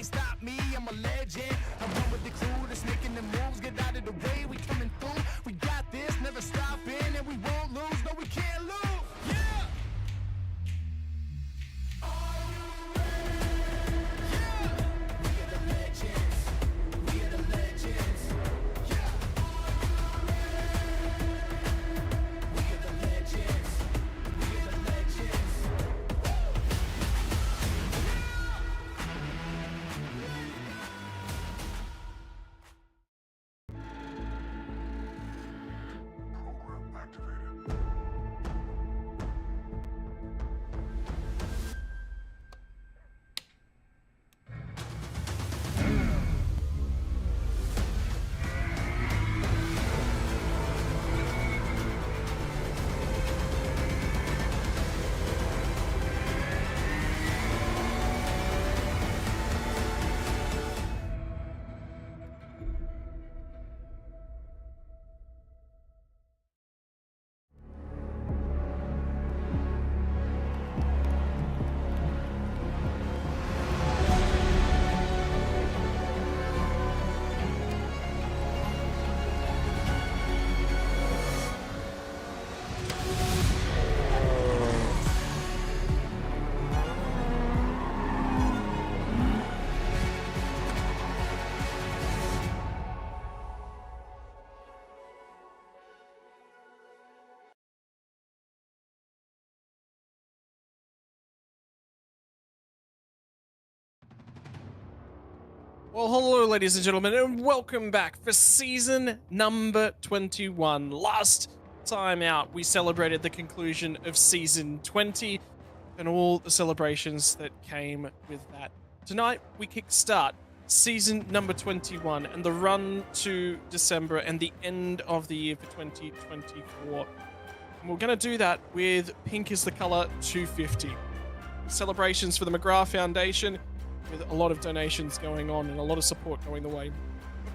can't stop me, I'm a legend. I run with the crew that's making the moves. Get out of the way, we coming through. We got this, never stopping, and we won't lose. No, we can't lose. Yeah. Are you ready? Yeah. We are the legends. We are the legends. Yeah. Are you ready? We are the legends. We are the legends. Well, hello, ladies and gentlemen, and welcome back for season number 21. Last time out, we celebrated the conclusion of season 20 and all the celebrations that came with that. Tonight, we kickstart season number 21 and the run to December and the end of the year for 2024. And we're going to do that with pink is the color 250. Celebrations for the McGrath Foundation, with a lot of donations going on and a lot of support going the way of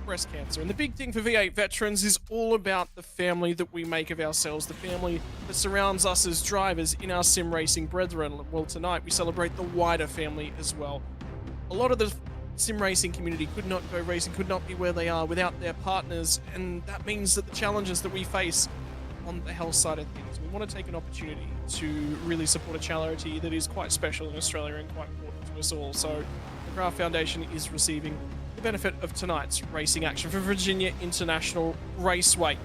breast cancer. And the big thing for V8 veterans is all about the family that we make of ourselves, the family that surrounds us as drivers in our sim racing brethren. Well, tonight we celebrate the wider family as well. A lot of the sim racing community could not go racing, could not be where they are without their partners, and that means that the challenges that we face on the health side of things, we want to take an opportunity to really support a charity that is quite special in Australia and quite important to us all. So the McGrath Foundation is receiving the benefit of tonight's racing action for Virginia International Raceway.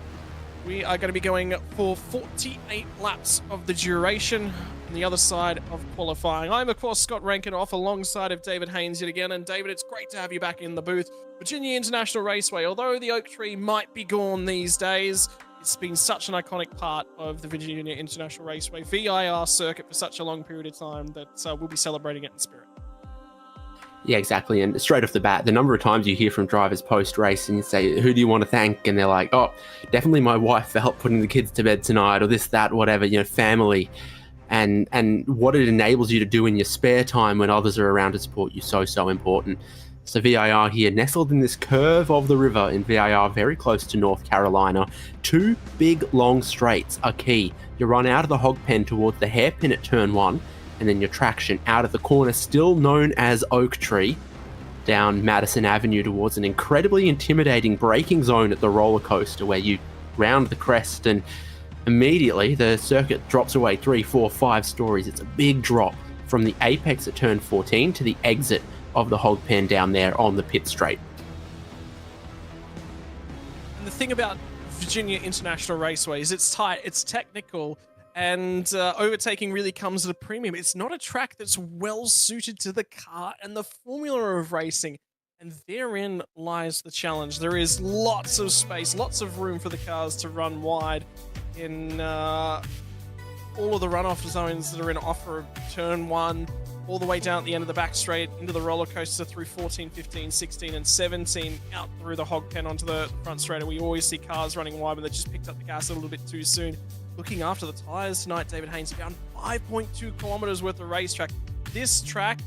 We are going to be going for 48 laps of the duration on the other side of qualifying. I'm, of course, Scott Rankinoff alongside of David Haynes yet again. And David, it's great to have you back in the booth. Virginia International Raceway, although the oak tree might be gone these days, it's been such an iconic part of the Virginia International Raceway VIR circuit for such a long period of time that we'll be celebrating it in spirit. Yeah, exactly. And straight off the bat, the number of times you hear from drivers post-race and you say, who do you want to thank? And they're like, oh, definitely my wife for help putting the kids to bed tonight, or this, that, whatever, family. And what it enables you to do in your spare time when others are around to support you so important. So VIR here, nestled in this curve of the river in VIR, very close to North Carolina. Two big long straights are key. You run out of the hog pen towards the hairpin at turn 1, and then your traction out of the corner, still known as Oak Tree, down Madison Avenue towards an incredibly intimidating braking zone at the roller coaster where you round the crest and immediately the circuit drops away 3, 4, 5 stories. It's a big drop from the apex at turn 14 to the exit of the hog pen down there on the pit straight. And the thing about Virginia International Raceway is it's tight, it's technical, and overtaking really comes at a premium. It's not a track that's well suited to the car and the formula of racing, and therein lies the challenge. There is lots of space, lots of room for the cars to run wide in all of the runoff zones that are in offer of turn 1, all the way down at the end of the back straight into the roller coaster through 14, 15, 16, and 17, out through the hog pen onto the front straight. We always see cars running wide, but they just picked up the gas a little bit too soon. Looking after the tyres tonight, David Haynes found 5.2 kilometers worth of racetrack. This track,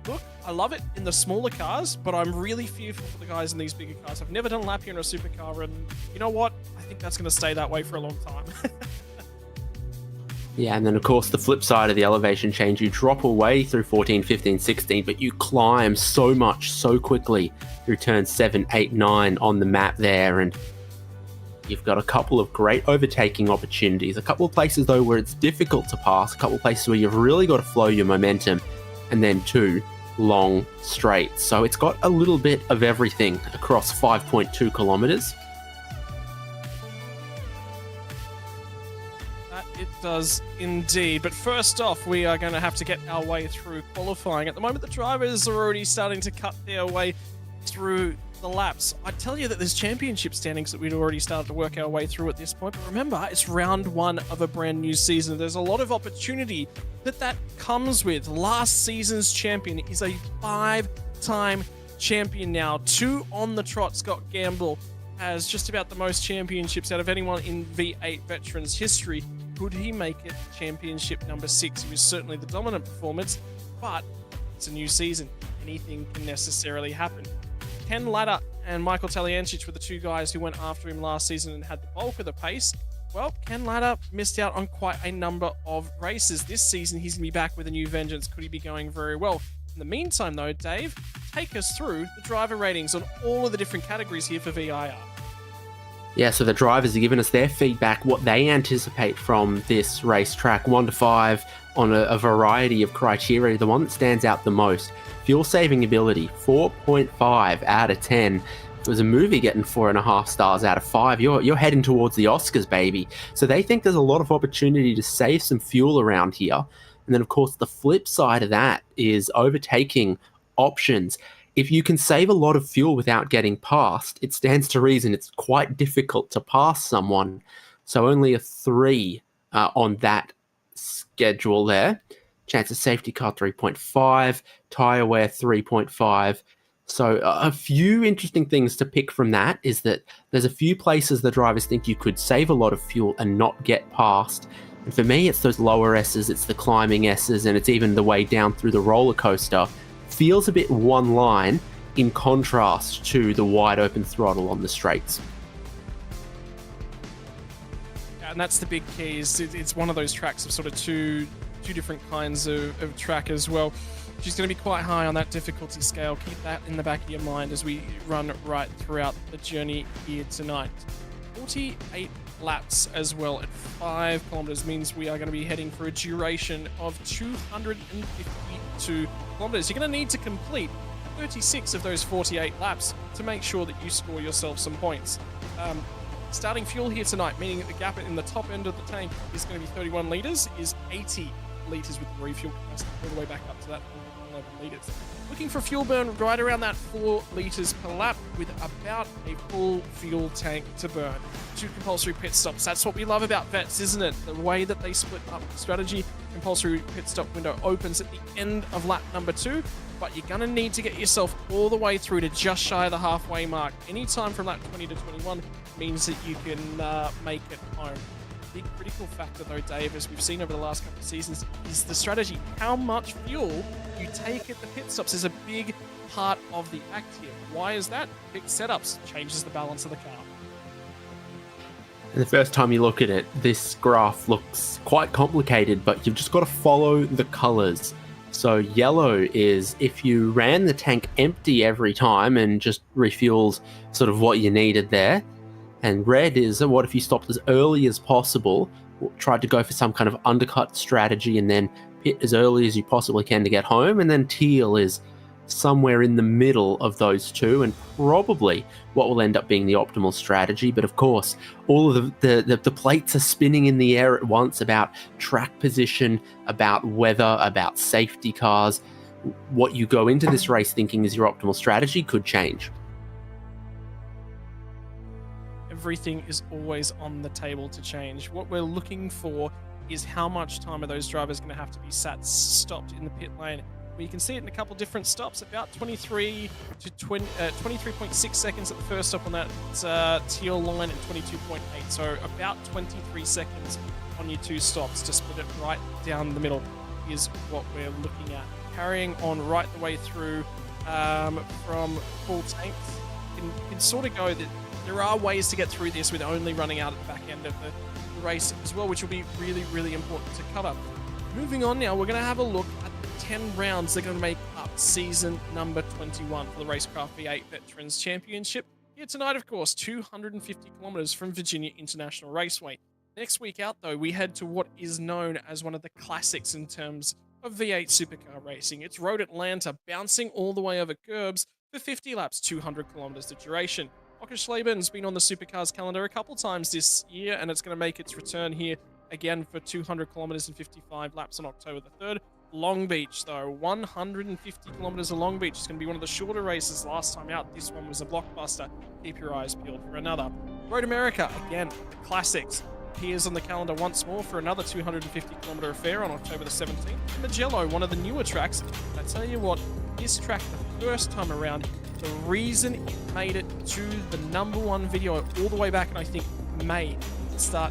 look, I love it in the smaller cars, but I'm really fearful for the guys in these bigger cars. I've never done a lap here in a supercar, and you know what? I think that's going to stay that way for a long time. Yeah, and then of course the flip side of the elevation change, you drop away through 14, 15, 16, but you climb so much so quickly through turns 7, 8, 9 on the map there, and you've got a couple of great overtaking opportunities, a couple of places though where it's difficult to pass, a couple of places where you've really got to flow your momentum, and then 2 long straights. So it's got a little bit of everything across 5.2 kilometers. It does indeed. But first off, we are going to have to get our way through qualifying. At the moment, the drivers are already starting to cut their way through the laps. I tell you that there's championship standings that we'd already started to work our way through at this point. But remember, it's round 1 of a brand new season. There's a lot of opportunity that comes with. Last season's champion is a 5-time champion now. 2 on the trot. Scott Gamble has just about the most championships out of anyone in V8 Veterans history. Could he make it championship number 6? It was certainly the dominant performance, but it's a new season. Anything can necessarily happen. Ken Latta and Michael Taliancic were the 2 guys who went after him last season and had the bulk of the pace. Well, Ken Latta missed out on quite a number of races. This season, he's going to be back with a new vengeance. Could he be going very well? In the meantime, though, Dave, take us through the driver ratings on all of the different categories here for VIR. Yeah, so the drivers are giving us their feedback, what they anticipate from this racetrack, 1 to 5 on a variety of criteria. The one that stands out the most, fuel saving ability, 4.5 out of 10. If it was a movie getting 4.5 stars out of 5, you're heading towards the Oscars, baby. So they think there's a lot of opportunity to save some fuel around here. And then, of course, the flip side of that is overtaking options. If you can save a lot of fuel without getting passed, it stands to reason it's quite difficult to pass someone. So only a 3 on that schedule there. Chance of safety car 3.5, tyre wear 3.5. So a few interesting things to pick from that is that there's a few places the drivers think you could save a lot of fuel and not get past. And for me, it's those lower S's, it's the climbing S's, and it's even the way down through the roller coaster. Feels a bit one line in contrast to the wide open throttle on the straights. And that's the big key, is it's one of those tracks of sort of two different kinds of track as well. She's going to be quite high on that difficulty scale. Keep that in the back of your mind as we run right throughout the journey here tonight. 48 laps as well at 5 kilometers means we are going to be heading for a duration of 252 kilometers. You're going to need to complete 36 of those 48 laps to make sure that you score yourself some points. Starting fuel here tonight, meaning that the gap in the top end of the tank is going to be 31 litres, is 80 litres with the refuel capacity all the way back up to that 11 litres. Looking for fuel burn right around that 4 litres per lap with about a full fuel tank to burn. 2 compulsory pit stops. That's what we love about Vets, isn't it? The way that they split up the strategy. Compulsory pit stop window opens at the end of lap number 2, but you're going to need to get yourself all the way through to just shy of the halfway mark. Any time from lap 20 to 21 means that you can make it home. Big critical factor though, Dave, as we've seen over the last couple of seasons, is the strategy. How much fuel you take at the pit stops is a big part of the act here. Why is that? Pick setups changes the balance of the car. And the first time you look at it, this graph looks quite complicated, but you've just got to follow the colors. So yellow is if you ran the tank empty every time and just refueled sort of what you needed there. And red is what if you stopped as early as possible, tried to go for some kind of undercut strategy and then pit as early as you possibly can to get home. And then teal is somewhere in the middle of those two and probably what will end up being the optimal strategy. But of course, all of the plates are spinning in the air at once about track position, about weather, about safety cars. What you go into this race thinking is your optimal strategy could change. Everything is always on the table to change. What we're looking for is how much time are those drivers going to have to be stopped in the pit lane. Well, you can see it in a couple different stops, about 23 to 23.6 seconds at the first stop on that teal line and 22.8. So about 23 seconds on your 2 stops to split it right down the middle is what we're looking at. Carrying on right the way through from full tanks, you can sort of go that there are ways to get through this with only running out at the back end of the race as well, which will be really, really important to cover. Moving on now, we're going to have a look at the 10 rounds that are going to make up season number 21 for the RaceKraft V8 Vets Championship. Here tonight, of course, 250 kilometers from Virginia International Raceway. Next week out, though, we head to what is known as one of the classics in terms of V8 supercar racing. It's Road Atlanta, bouncing all the way over curbs for 50 laps, 200 kilometers the duration. Ockerschleben's been on the supercars calendar a couple times this year, and it's going to make its return here again for 200 kilometers and 55 laps on October the 3rd. Long Beach, though, 150 kilometers of Long Beach. It's going to be one of the shorter races last time out. This one was a blockbuster. Keep your eyes peeled for another. Road America, again, the classics, appears on the calendar once more for another 250-kilometer affair on October the 17th. Magello, one of the newer tracks. I tell you what, this track, the first time around, the reason it made it to the #1 video all the way back in, I think, May,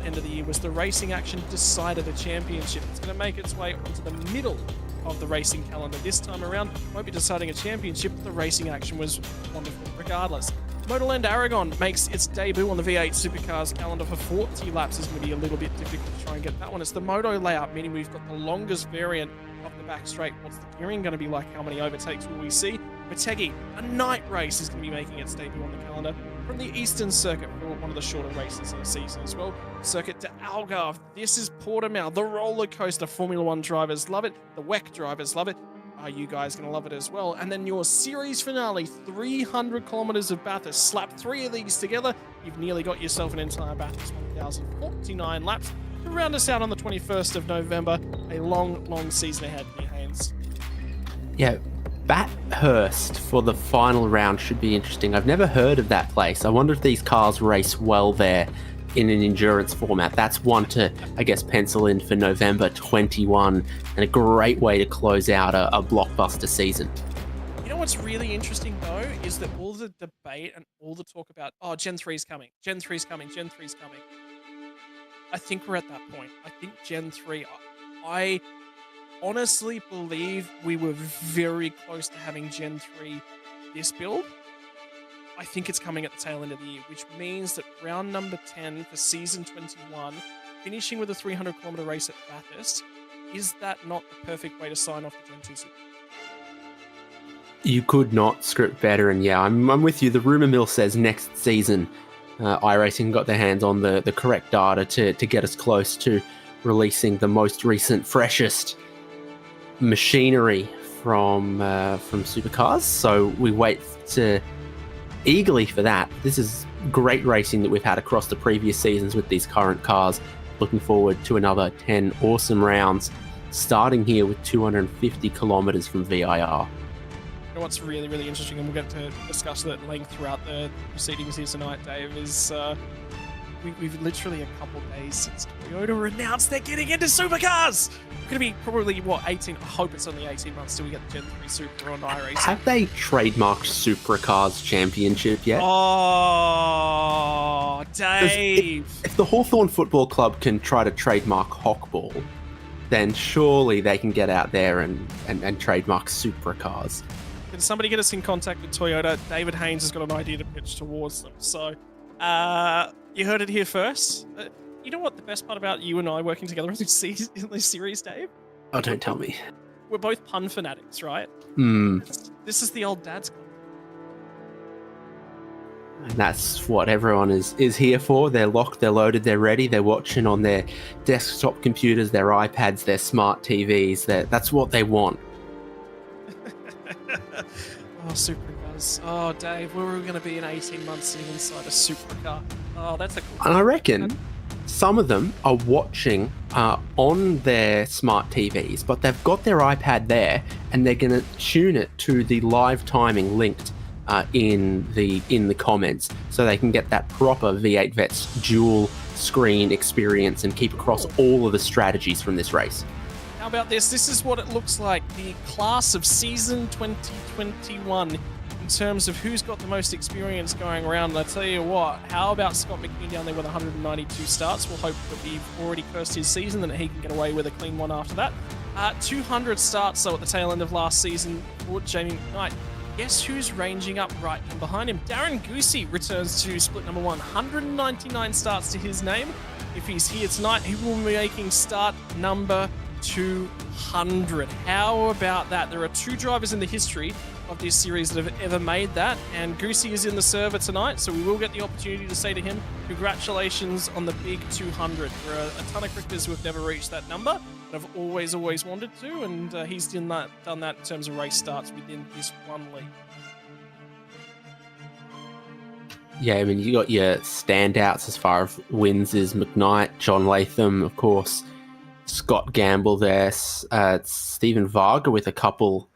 end of the year, was the racing action decided the championship. It's going to make its way onto the middle of the racing calendar this time around. Won't be deciding a championship, but the racing action was wonderful regardless. Motorland Aragon makes its debut on the V8 Supercars calendar for 40 laps. Is going to be a little bit difficult to try and get that one. It's the moto layout, meaning we've got the longest variant of the back straight. What's the gearing going to be like? How many overtakes will we see? Motegi, a night race, is going to be making its debut on the calendar from the Eastern Circuit for one of the shorter races of the season as well. Circuit to Algarve. This is Portimao, the roller coaster. Formula One drivers love it. The WEC drivers love it. Are you guys going to love it as well? And then your series finale, 300 kilometers of Bathurst. Slap 3 of these together, you've nearly got yourself an entire Bathurst 1,049 laps. To round us out on the 21st of November, a long, long season ahead for you, Haynes. Yeah, Bathurst for the final round should be interesting. I've never heard of that place. I wonder if these cars race well there in an endurance format. That's one to, I guess, pencil in for November 21, and a great way to close out a blockbuster season. You know what's really interesting, though, is that all the debate and all the talk about, oh, Gen 3's coming, Gen 3's coming, Gen 3's coming. I think we're at that point. I think Gen 3, I honestly believe we were very close to having Gen 3 this build. I think it's coming at the tail end of the year, which means that round number 10 for season 21, finishing with a 300-kilometer race at Bathurst, is that not the perfect way to sign off the Gen 2 Super? You could not script better, and yeah, I'm with you. The rumor mill says next season, iRacing got their hands on the correct data to get us close to releasing the most recent, freshest machinery from supercars. So we wait eagerly for that. This is great racing that we've had across the previous seasons with these current cars. Looking forward to another 10 awesome rounds, starting here with 250 kilometers from VIR. You know what's really, really interesting, and we'll get to discuss that at length throughout the proceedings here tonight, Dave, is we've literally a couple of days since Toyota announced they're getting into supercars. It's going to be probably, 18? I hope it's only 18 months till we get the Gen 3 Super on iRacing. Have they trademarked Supercars Championship yet? Oh, Dave. If the Hawthorn Football Club can try to trademark Hawkball, then surely they can get out there and trademark Supercars. Can somebody get us in contact with Toyota? David Haynes has got an idea to pitch towards them. So, you heard it here first. You know what the best part about you and I working together in this series, Dave? Oh, don't tell me. We're both pun fanatics, right? This is the old dad's club. And that's what everyone is here for. They're locked, they're loaded, they're ready. They're watching on their desktop computers, their iPads, their smart TVs. That's what they want. Oh, supercars. Oh, Dave, where are we going to be in 18 months sitting inside a supercar? Oh, that's a cool And I reckon some of them are watching on their smart TVs, but they've got their iPad there, and they're going to tune it to the live timing linked in the comments, so they can get that proper V8 Vets dual screen experience and keep across all of the strategies from this race. How about this? This is what it looks like. The class of season 2021 in terms of who's got the most experience going around. And I tell you what, how about Scott McKee down there with 192 starts? We'll hope that we've already cursed his season and that he can get away with a clean one after that. 200 starts, though, at the tail end of last season for Jamie McKnight. guess who's ranging up right in behind him? Darren Goosey returns to split number 1. 199 starts to his name. If he's here tonight, he will be making start number 200. How about that? There are 2 drivers in the history of this series that have ever made that, and Goosey is in the server tonight, so we will get the opportunity to say to him, congratulations on the big 200. There are a ton of cricketers who have never reached that number, but have always wanted to, and he's done that in terms of race starts within this one league. Yeah, I mean, you got your standouts as far as wins is McKnight, John Latham, of course, Scott Gamble there, Stephen Varga with a couple,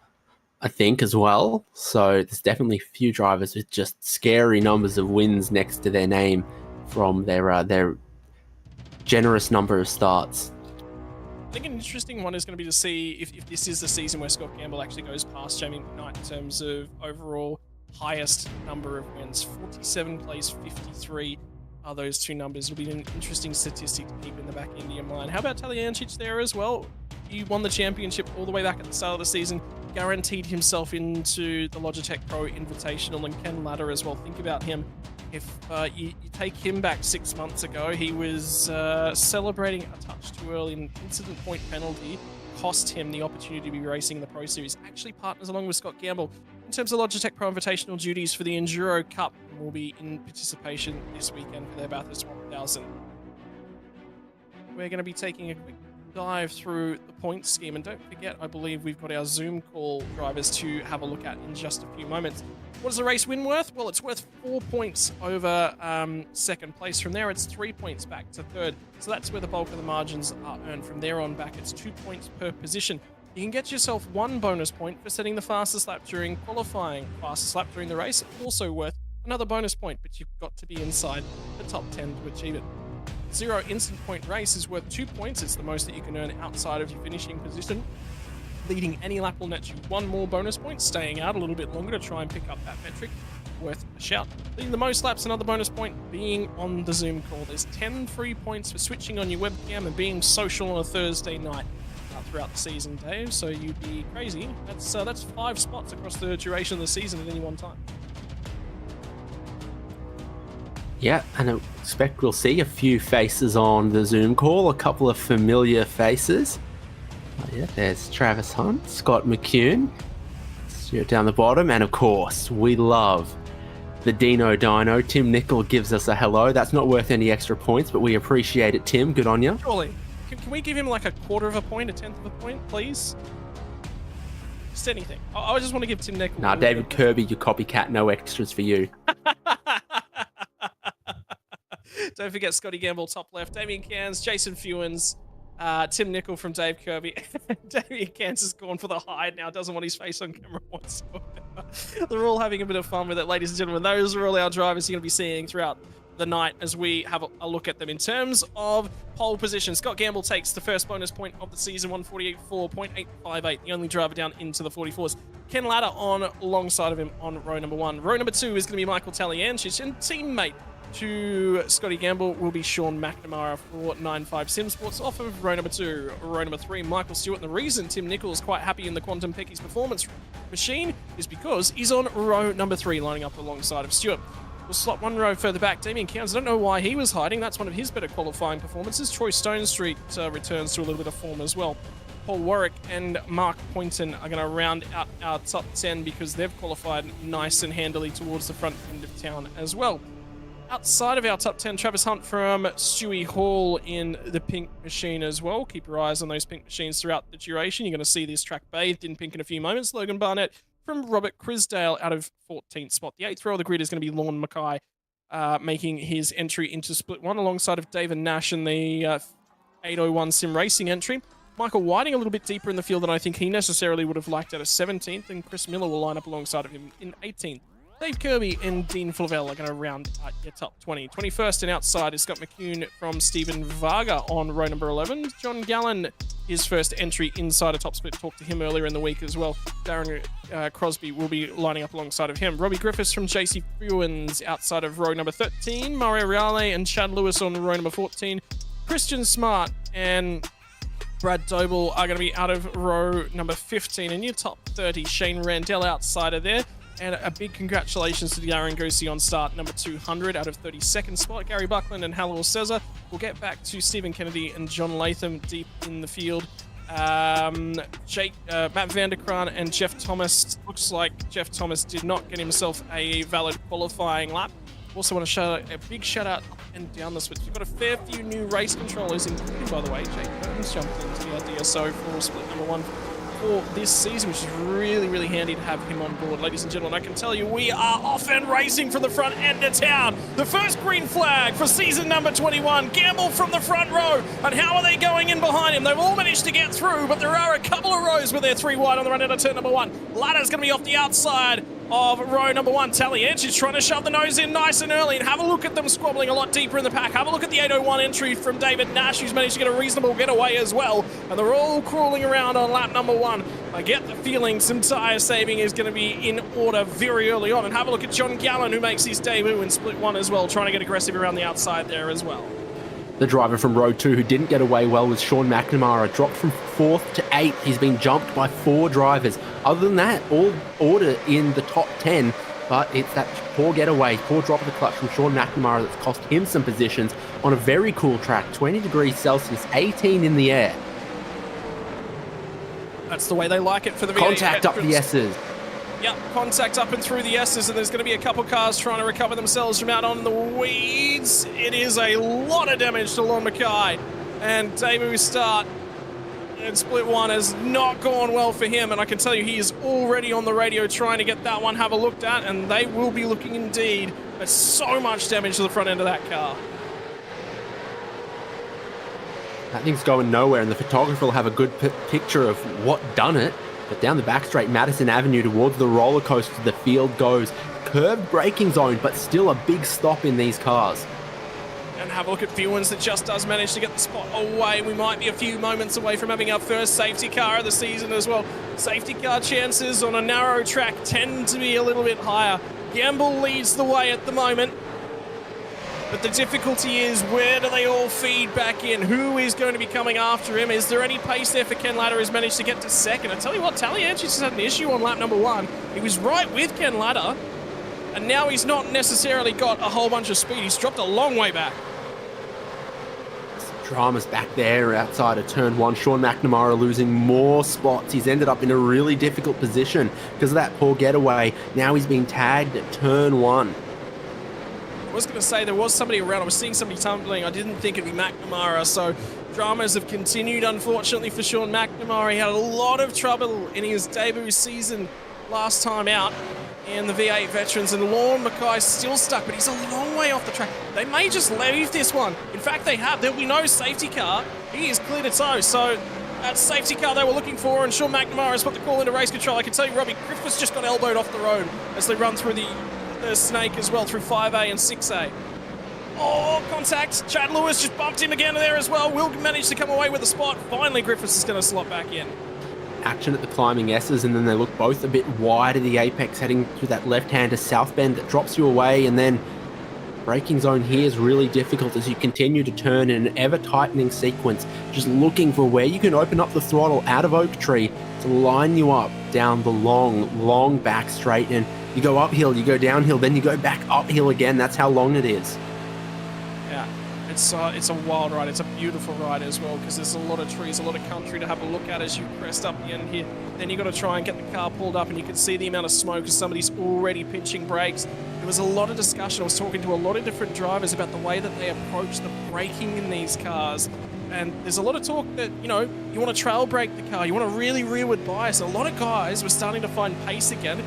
I think, as well. So there's definitely a few drivers with just scary numbers of wins next to their name from their generous number of starts. I think an interesting one is going to be to see if this is the season where Scott Gamble actually goes past Jamie McKnight in terms of overall highest number of wins. 47 plays 53 are those 2 numbers. It'll be an interesting statistic to keep in the back end of your mind. How about Taliancic there as well? He won the championship all the way back at the start of the season, guaranteed himself into the Logitech Pro Invitational, and Ken Ladder as well. Think about him. If you take him back 6 months ago, he was celebrating a touch too early. An incident point penalty cost him the opportunity to be racing in the Pro Series. Actually partners along with Scott Gamble in terms of Logitech Pro Invitational duties for the Enduro Cup, and will be in participation this weekend for their Bathurst 1000. We're going to be taking a quick dive through the points scheme, and don't forget, I believe we've got our Zoom call drivers to have a look at in just a few moments. What is the race win worth? Well, it's worth 4 points over second place. From there, it's 3 points back to third. So that's where the bulk of the margins are earned. From there on back, it's 2 points per position. You can get yourself 1 bonus point for setting the fastest lap during qualifying. Fastest lap during the race, also worth another bonus point, but you've got to be inside the top 10 to achieve it. 0 instant point race is worth 2 points. It's the most that you can earn outside of your finishing position. Leading any lap will net you 1 more bonus point. Staying out a little bit longer to try and pick up that metric, worth a shout. Leading the most laps, another bonus point. Being on the Zoom call, there's 10 free points for switching on your webcam and being social on a Thursday night throughout the season, Dave. So you'd be crazy. That's 5 spots across the duration of the season at any one time. Yeah, and I expect we'll see a few faces on the Zoom call, a couple of familiar faces. Oh, yeah, there's Travis Hunt, Scott McCune, Stuart down the bottom, and of course, we love the Dino. Tim Nicol gives us a hello. That's not worth any extra points, but we appreciate it, Tim. Good on you. Surely. Can we give him like a quarter of a point, a tenth of a point, please? Just anything. I just want to give Tim Nicol. Nah, David Kirby, you copycat, no extras for you. Don't forget Scotty Gamble, top left. Damien Cairns, Jason Fewens, Tim Nicol from Dave Kirby. Damien Cairns has gone for the hide now, doesn't want his face on camera whatsoever. They're all having a bit of fun with it, ladies and gentlemen. Those are all our drivers you're going to be seeing throughout the night as we have a look at them. In terms of pole position, Scott Gamble takes the first bonus point of the season, 148.4.858, the only driver down into the 44s. Ken Ladder on alongside of him on row number 1. Row number 2 is going to be Michael Taliancic, and teammate to Scotty Gamble will be Sean McNamara for 95 Sim Sports off of row number 2. Row number 3, Michael Stewart. And the reason Tim Nicol is quite happy in the Quantum Pecky's performance machine is because he's on row number 3, lining up alongside of Stewart. We'll slot 1 row further back. Damien Cairns, I don't know why he was hiding. That's one of his better qualifying performances. Troy Stone Street returns to a little bit of form as well. Paul Warwick and Mark Poynton are going to round out our top 10 because they've qualified nice and handily towards the front end of town as well. Outside of our top 10, Travis Hunt from Stewie Hall in the pink machine as well. Keep your eyes on those pink machines throughout the duration. You're going to see this track bathed in pink in a few moments. Logan Barnett from Robert Crisdale out of 14th spot. The 8th row of the grid is going to be Lorne Mackay, making his entry into Split 1 alongside of David Nash in the 801 Sim Racing entry. Michael Whiting a little bit deeper in the field than I think he necessarily would have liked out of 17th, and Chris Miller will line up alongside of him in 18th. Dave Kirby and Dean Flavell are going to round out your top 20. 21st and outside is Scott McCune from Stephen Varga on row number 11. John Gallen, his first entry inside a top split. Talked to him earlier in the week as well. Darren Crosby will be lining up alongside of him. Robbie Griffiths from JC Fewens outside of row number 13. Mario Reale and Chad Lewis on row number 14. Christian Smart and Brad Doble are going to be out of row number 15. And your top 30, Shane Randell outside of there. And a big congratulations to Darren Goosey on start number 200 out of 32nd spot. Gary Buckland and Halil Cesar. We'll get back to Stephen Kennedy and John Latham deep in the field. Matt Vanderkraan and Jeff Thomas. Looks like Jeff Thomas did not get himself a valid qualifying lap. Also want to shout out a big shout out up and down the switch. We've got a fair few new race controllers, including, by the way, Jake Burton's jumped into the DSO for split number 1 for this season, which is really, really handy to have him on board. Ladies and gentlemen, I can tell you we are off and racing from the front end of town. The first green flag for season number 21. Gamble from the front row. And how are they going in behind him? They've all managed to get through, but there are a couple of rows where they're 3 wide on the run out of turn number 1. Ladder's going to be off the outside of row number 1. Taliench is trying to shove the nose in nice and early, and have a look at them squabbling a lot deeper in the pack. Have a look at the 801 entry from David Nash, who's managed to get a reasonable getaway as well, and they're all crawling around on lap number 1. I get the feeling some tyre saving is going to be in order very early on, and have a look at John Gallen, who makes his debut in split 1 as well, trying to get aggressive around the outside there as well. The driver from row 2 who didn't get away well was Sean McNamara, dropped from 4th to 8th. He's been jumped by 4 drivers. Other than that, all order in the top 10, but it's that poor getaway, poor drop of the clutch from Sean McNamara that's cost him some positions on a very cool track, 20 degrees Celsius, 18 in the air. That's the way they like it for the V8 Contact up veterans. the S's. Yep, contact up and through the S's, and there's going to be a couple cars trying to recover themselves from out on the weeds. It is a lot of damage to Lon Mackay, and debut start in split 1 has not gone well for him, and I can tell you he is already on the radio trying to get that one have a looked at, and they will be looking indeed at so much damage to the front end of that car. That thing's going nowhere, and the photographer will have a good picture of what done it. But down the back straight, Madison Avenue towards the roller coaster, the field goes. Curved braking zone, but still a big stop in these cars. And have a look at Fewens that just does manage to get the spot away. We might be a few moments away from having our first safety car of the season as well. Safety car chances on a narrow track tend to be a little bit higher. Gamble leads the way at the moment. But the difficulty is, where do they all feed back in? Who is going to be coming after him? Is there any pace there for Ken Ladder, who's managed to get to second? I tell you what, Talianchis has had an issue on lap number 1. He was right with Ken Ladder, and now he's not necessarily got a whole bunch of speed. He's dropped a long way back. Drama's back there outside of turn 1. Sean McNamara losing more spots. He's ended up in a really difficult position because of that poor getaway. Now he's being tagged at turn 1. I was going to say there was somebody around. I was seeing somebody tumbling. I didn't think it'd be McNamara. So dramas have continued, unfortunately, for Sean McNamara. He had a lot of trouble in his debut season last time out in the V8 Veterans, and Lorne Mackay's still stuck, but he's a long way off the track. They may just leave this one. In fact, they have. There'll be no safety car. He is clear to tow. So that safety car they were looking for, and Sean McNamara has put the call into race control. I can tell you, Robbie Griffiths just got elbowed off the road as they run through the snake as well, through 5A and 6A. Oh, contact. Chad Lewis just bumped him again there as well. Will manage to come away with a spot. Finally, Griffiths is going to slot back in. Action at the climbing S's, and then they look both a bit wide of the apex, heading through that left-hander south bend that drops you away, and then braking zone here is really difficult as you continue to turn in an ever-tightening sequence, just looking for where you can open up the throttle out of Oak Tree to line you up down the long back straight, and you go uphill, you go downhill, then you go back uphill again. That's how long it is. Yeah, it's a wild ride. It's a beautiful ride as well, because there's a lot of trees, a lot of country to have a look at as you crest up the end here. Then you've got to try and get the car pulled up, and you can see the amount of smoke as somebody's already pinching brakes. There was a lot of discussion. I was talking to a lot of different drivers about the way that they approach the braking in these cars. And there's a lot of talk that, you know, you want to trail brake the car, you want to really rearward bias. A lot of guys were starting to find pace again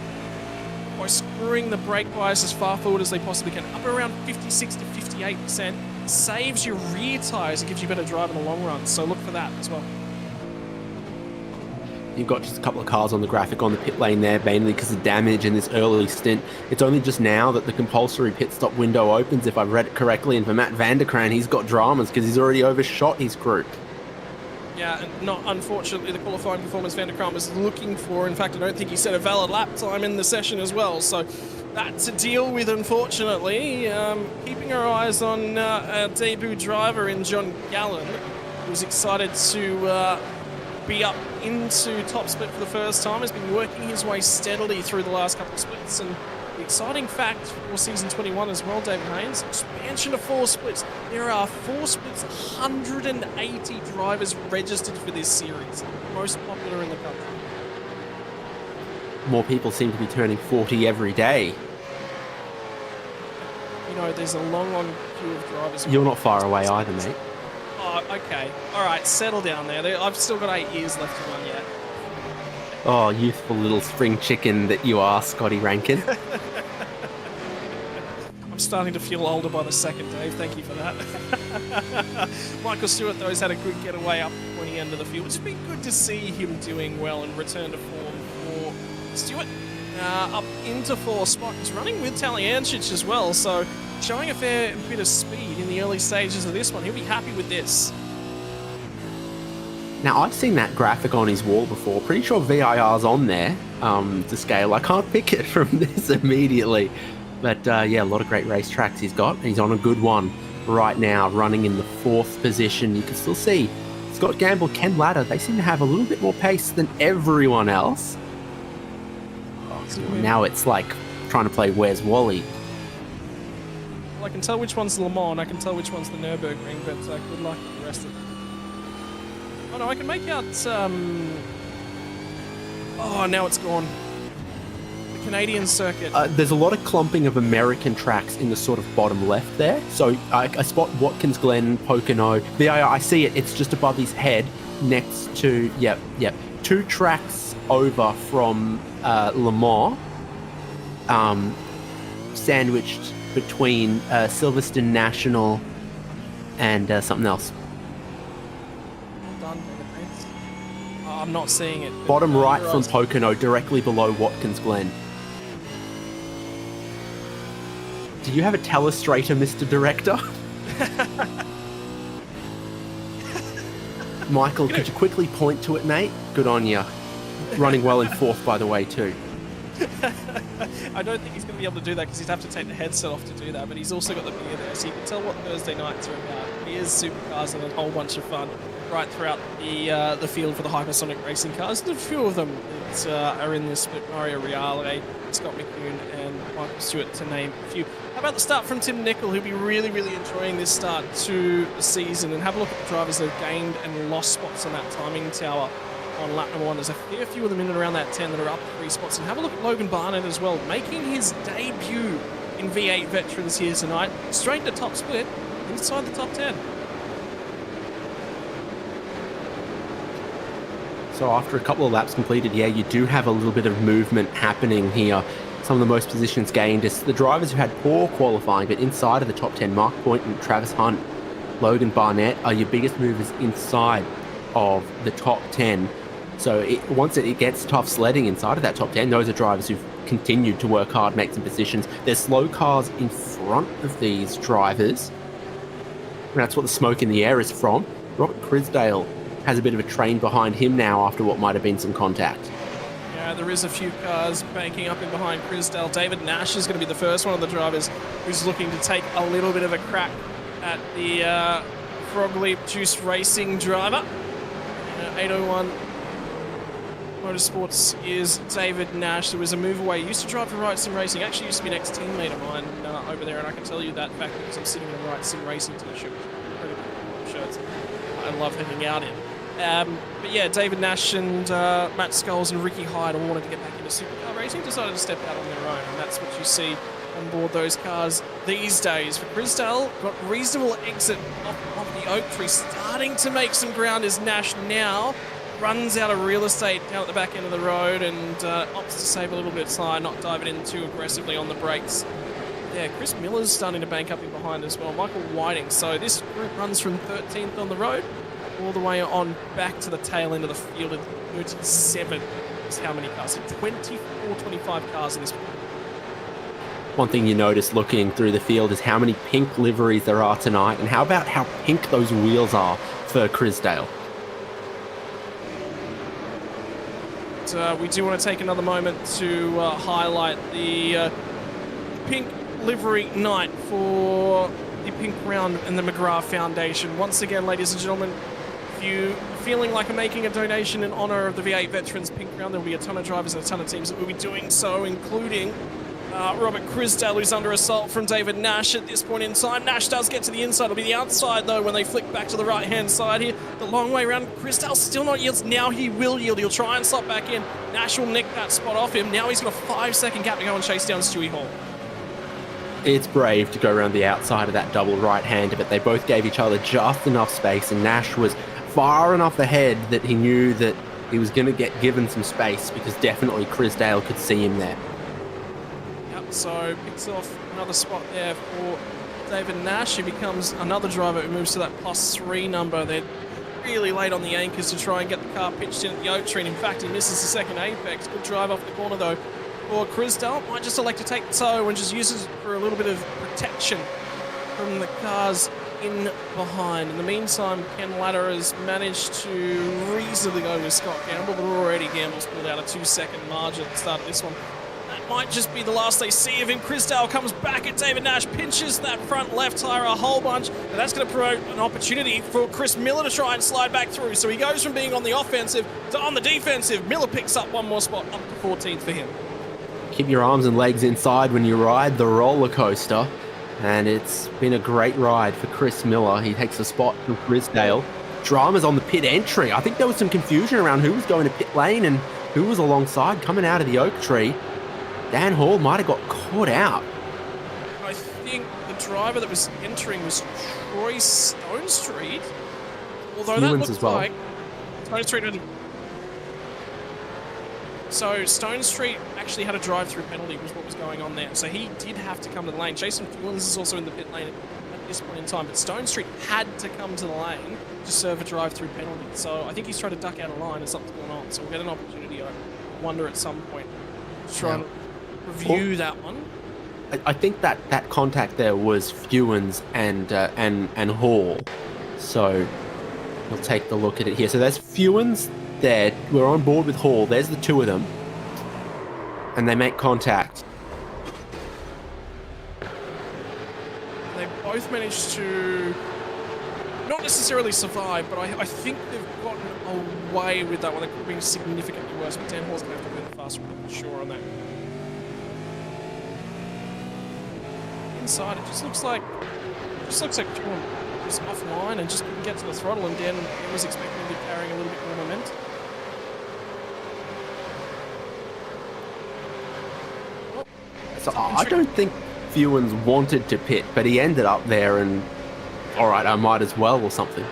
by screwing the brake bias as far forward as they possibly can, up around 56 to 58%. Saves your rear tyres and gives you better drive in the long run. So look for that as well. You've got just a couple of cars on the graphic on the pit lane there, mainly because of damage in this early stint. It's only just now that the compulsory pit stop window opens, if I've read it correctly, and for Matt Vanderkraan, he's got dramas because he's already overshot his group. Yeah, and not unfortunately the qualifying performance Vanderkraan was looking for. In fact, I don't think he set a valid lap time in the session as well. So that's to deal with, unfortunately. Keeping our eyes on our debut driver in John Gallen, who's excited to be up into top split for the first time. Has been working his way steadily through the last couple of splits, and the exciting fact for season 21 as well, David Haynes, expansion to 4 splits. There are 4 splits, 180 drivers registered for this series, most popular in the country. More people seem to be turning 40 every day. You know, there's a long queue of drivers. You're not far away either, mate. Oh, okay. All right, settle down there. I've still got 8 years left to run yet. Oh, youthful little spring chicken that you are, Scotty Rankin. I'm starting to feel older by the second, Dave. Thank you for that. Michael Stewart, though, has had a good getaway up the pointy end of the field. It's been good to see him doing well and return to form for Stewart. Up into 4th spot. He's running with Talyancic as well, so showing a fair bit of speed in the early stages of this one. He'll be happy with this. Now, I've seen that graphic on his wall before. Pretty sure VIR's on there to scale. I can't pick it from this immediately. But yeah, a lot of great race tracks he's got. He's on a good one right now, running in the 4th position. You can still see Scott Gamble, Ken Latta, they seem to have a little bit more pace than everyone else. Now it's like trying to play Where's Wally? Well, I can tell which one's Le Mans, I can tell which one's the Nürburgring, but good luck with the rest of them. Oh no, I can make out... Oh, now it's gone. The Canadian circuit. There's a lot of clumping of American tracks in the sort of bottom left there. So I spot Watkins Glen, Pocono, VIR, I see it. It's just above his head next to, yep, 2 tracks over from Le Mans, sandwiched between Silverstone National and something else. Well done, David Haynes. Oh, I'm not seeing it. Bottom right from Pocono, directly below Watkins Glen. Do you have a telestrator, Mr. Director? Michael, could you quickly point to it, mate? Good on you. Running well in 4th, by the way, too. I don't think he's going to be able to do that because he'd have to take the headset off to do that, but he's also got the beer there, so you can tell what Thursday nights are about. Beers, supercars, and a whole bunch of fun right throughout the field for the hypersonic racing cars. There's a few of them that are in this split. Mario Reale, Scott McCune, and Michael Stewart, to name a few. How about the start from Tim Nicol, who'll be really enjoying this start to the season, and have a look at the drivers that have gained and lost spots on that timing tower on lap number 1. There's a fair few of them in and around that 10 that are up 3 spots. And have a look at Logan Barnett as well, making his debut in V8 Veterans here tonight. Straight to top split, inside the top 10. So after a couple of laps completed, yeah, you do have a little bit of movement happening here. Some of the most positions gained is the drivers who had poor qualifying, but inside of the top 10, Mark Point and Travis Hunt, Logan Barnett are your biggest movers inside of the top 10. So once it gets tough sledding inside of that top 10, those are drivers who've continued to work hard, make some positions. There's slow cars in front of these drivers. And that's what the smoke in the air is from. Robert Crisdale has a bit of a train behind him now after what might have been some contact. Yeah, there is a few cars banking up in behind Crisdale. David Nash is going to be the first one of the drivers who's looking to take a little bit of a crack at the Frog Leap Juice Racing driver. 801 Motorsports is David Nash. There was a move away. He used to drive for Right Sim Racing. Actually used to be an ex-teammate of mine over there, and I can tell you that fact because I'm sitting in a Right Sim Racing t-shirt. Incredible shirts I love hanging out in. But yeah, David Nash and Matt Scholes and Ricky Hyde all wanted to get back into supercar racing, decided to step out on their own, and that's what you see on board those cars these days. For Crisdale, got reasonable exit off the oak tree, starting to make some ground as Nash now runs out of real estate down at the back end of the road and opts to save a little bit of time, not diving in too aggressively on the brakes. Yeah, Chris Miller's starting to bank up in behind as well. Michael Whiting. So this group runs from 13th on the road all the way on back to the tail end of the field at 37 is how many cars. So 24, 25 cars in this field. One thing you notice looking through the field is how many pink liveries there are tonight, and how about how pink those wheels are for Crisdale. We do want to take another moment to highlight the pink livery night for the Pink Round and the McGrath Foundation. Once again, ladies and gentlemen, if you feeling like I'm making a donation in honor of the V8 Veterans Pink Round. There will be a ton of drivers and a ton of teams that will be doing so, including Robert Crisdale, who's under assault from David Nash at this point in time. Nash does get to the inside. It'll be the outside, though, when they flick back to the right-hand side here. The long way around. Crisdale still not yields. Now he will yield. He'll try and slot back in. Nash will nick that spot off him. Now he's got a 5-second gap to go and chase down Stewie Hall. It's brave to go around the outside of that double right-hander, but they both gave each other just enough space, and Nash was far enough ahead that he knew that he was going to get given some space, because definitely Crisdale could see him there. So picks off another spot there for David Nash. He becomes another driver who moves to that +3 number. They're really late on the anchors to try and get the car pitched in at the oak tree. And in fact, he misses the second apex. Good drive off the corner, though, for Crisdale. Might just elect to take the toe and just uses it for a little bit of protection from the cars in behind. In the meantime, Ken Latter has managed to reasonably go with Scott Gamble, but already Gamble's pulled out a 2-second margin at the start of this one. Might just be the last they see of him. Crisdale comes back at David Nash, pinches that front left tire a whole bunch, and that's going to promote an opportunity for Chris Miller to try and slide back through. So he goes from being on the offensive to on the defensive. Miller picks up one more spot, up to 14th for him. Keep your arms and legs inside when you ride the roller coaster, and it's been a great ride for Chris Miller. He takes a spot from Crisdale. Drama's on the pit entry. I think there was some confusion around who was going to pit lane and who was alongside coming out of the oak tree. Dan Hall might have got caught out. I think the driver that was entering was Troy Stone Street. Although that looks as well. like Stone Street. So Stone Street actually had a drive-through penalty, was what was going on there. So he did have to come to the lane. Jason Fewens is also in the pit lane at this point in time, but Stone Street had to come to the lane to serve a drive-through penalty. So I think he's trying to duck out of line and something's going on. So we'll get an opportunity, I wonder, at some point to try and review that one. I think that contact there was Fewens and Hall. So we'll take the look at it here. So there's Fewens there. We're on board with Hall. There's the two of them. And they make contact. They both managed to not necessarily survive, but I think they've gotten away with that one. They could have been significantly worse, but Dan Hall's going to have to win the fast one, for sure, on that. Inside, it just looks like John was offline and just couldn't get to the throttle, and Dan was expecting to be carrying a little bit more momentum. So I don't think Fewens wanted to pit, but he ended up there and, all right, I might as well or something.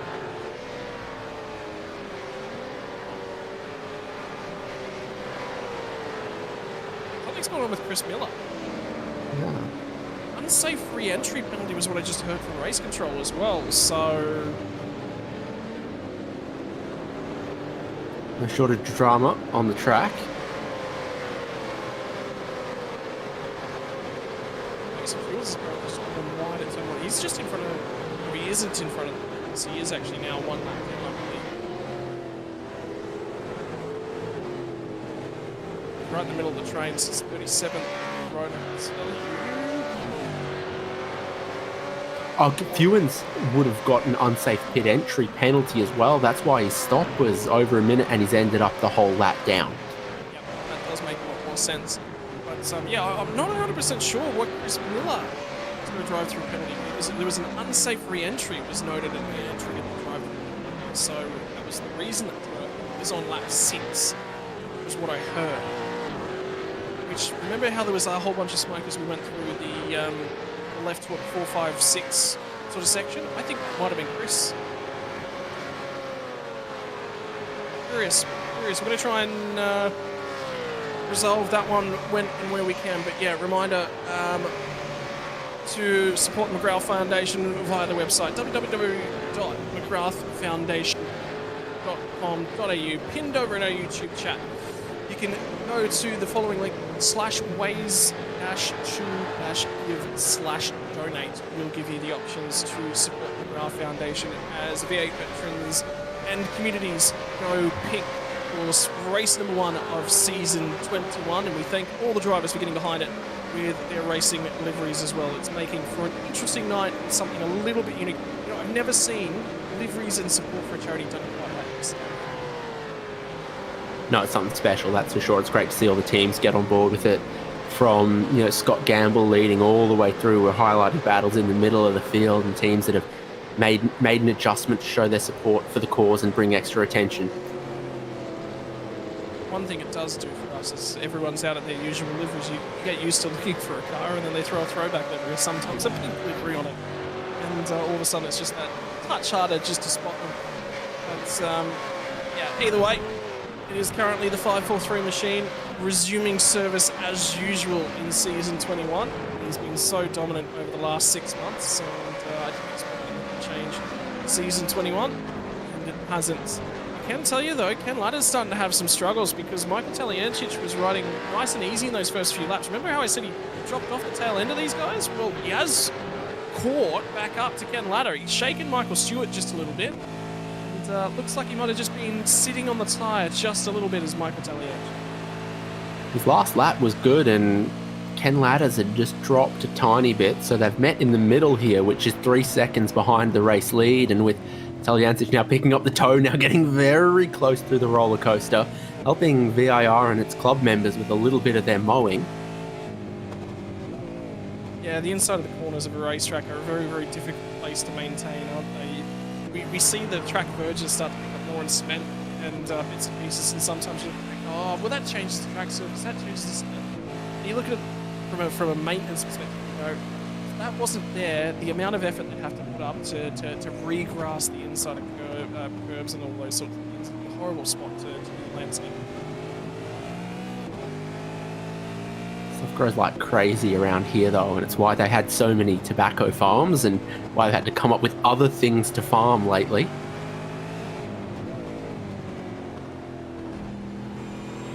Something's going on with Chris Miller. Yeah. Unsafe re-entry penalty was what I just heard from race control as well, so... A short of drama on the track. He's just in front of... No, he isn't in front of them. So he is actually now one lap down, I believe. Right in the middle of the train, since 37th road. Fewens would have got an unsafe pit entry penalty as well. That's why his stop was over a minute and he's ended up the whole lap down. Yep, that does make a lot more sense. But yeah, I'm not 100% sure what Chris Miller is going to drive through penalty. There was an unsafe re-entry was noted in the entry of the drive through. So that was the reason that it was on lap 6, was what I heard. Which, remember how there was a whole bunch of smoke as we went through the left, 4, 5, 6 sort of section? I think that might have been Chris. Curious. We're going to try and resolve that one when and where we can. But yeah, reminder to support the McGrath Foundation via the website www.mcgrathfoundation.com.au, pinned over in our YouTube chat. You can go to the following link, /ways-to-give/donate. We'll give you the options to support the McGrath Foundation as V8 veterans and communities go pink for race number 1 of season 21. And we thank all the drivers for getting behind it with their racing liveries as well. It's making for an interesting night and something a little bit unique. You know, I've never seen liveries and support for a charity done quite like that. this. No, it's something special, that's for sure. It's great to see all the teams get on board with it. From Scott Gamble leading all the way through, we're highlighting battles in the middle of the field and teams that have made an adjustment to show their support for the cause and bring extra attention. One thing it does do for us is everyone's out at their usual liveries. You get used to looking for a car, and then they throw a throwback livery, sometimes a pink livery on it, and all of a sudden it's just that touch harder just to spot them. But yeah, either way, it is currently the 543 machine resuming service as usual in season 21. He's been so dominant over the last 6 months, and I didn't expect anything to change season 21, and it hasn't. I can tell you though, Ken Ladder's starting to have some struggles because Michael Taliancic was riding nice and easy in those first few laps. Remember how I said he dropped off the tail end of these guys? Well, he has caught back up to Ken Ladder. He's shaken Michael Stewart just a little bit. And looks like he might have just been sitting on the tyre just a little bit as Michael Taliancic. His last lap was good, and Ken Ladders had just dropped a tiny bit, so they've met in the middle here, which is 3 seconds behind the race lead, and with Taliancic now picking up the toe, now getting very close through the roller coaster, helping VIR and its club members with a little bit of their mowing. Yeah, the inside of the corners of a racetrack are a very, very difficult place to maintain, aren't they? We see the track verges start to pick up more in cement and bits and pieces, and sometimes you think, oh, well, that changes the track surface, that changes the... And you look at it from a maintenance perspective, you know, if that wasn't there, the amount of effort they'd have to put up to re-grass the inside of curbs and all those sorts of things, would be a horrible spot to do the landscape. Stuff grows like crazy around here though, and it's why they had so many tobacco farms and why they had to come up with other things to farm lately.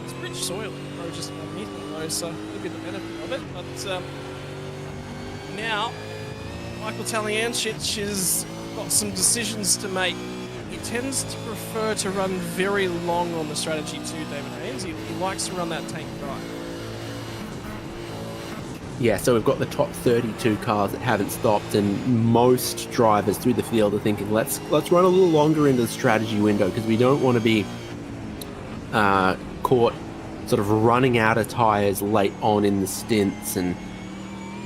It's rich soil that grows just underneath it though, so it'll be the benefit of it. But now, Michael Taliancic has got some decisions to make. He tends to prefer to run very long on the strategy too, David Haynes. He likes to run that tank drive. Yeah, so we've got the top 32 cars that haven't stopped, and most drivers through the field are thinking, let's run a little longer into the strategy window because we don't want to be caught sort of running out of tyres late on in the stints. And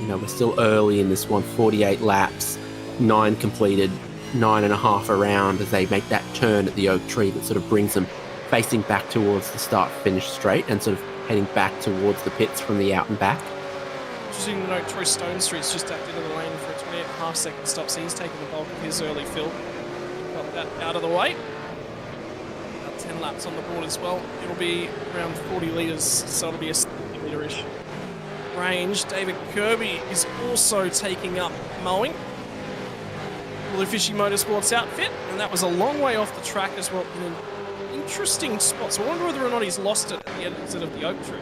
we're still early in this one, 48 laps, 9 completed, 9.5 around as they make that turn at the oak tree that sort of brings them facing back towards the start-finish straight and sort of heading back towards the pits from the out and back. Interesting to note, Troy Stone Street's just ducked into the lane for a 28.5 second stop, so he's taken the bulk of his early fill. Got that out of the way. About 10 laps on the board as well. It'll be around 40 litres, so it'll be a 70 litre-ish range. David Kirby is also taking up mowing. Blue Fishy Motorsports outfit, and that was a long way off the track as well in an interesting spot. So I wonder whether or not he's lost it at the exit of the oak tree.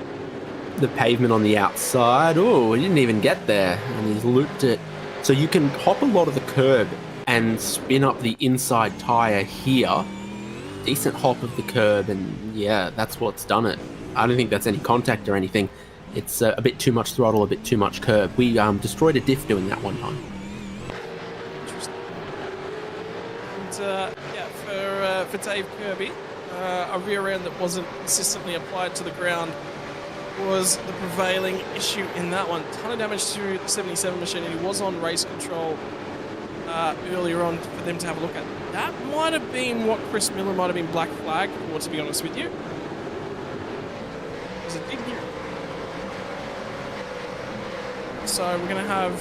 The pavement on the outside, oh, he didn't even get there, and he's looped it. So you can hop a lot of the curb and spin up the inside tyre here. Decent hop of the curb, and yeah, that's what's done it. I don't think that's any contact or anything. It's a bit too much throttle, a bit too much curb. We destroyed a diff doing that one time. Interesting. And yeah, for Dave Kirby, a rear end that wasn't consistently applied to the ground was the prevailing issue in that one. Ton of damage to the 77 machine, and he was on race control earlier on for them to have a look at. That might have been what Chris Miller might have been black flagged for, to be honest with you. Because it did here. So we're going to have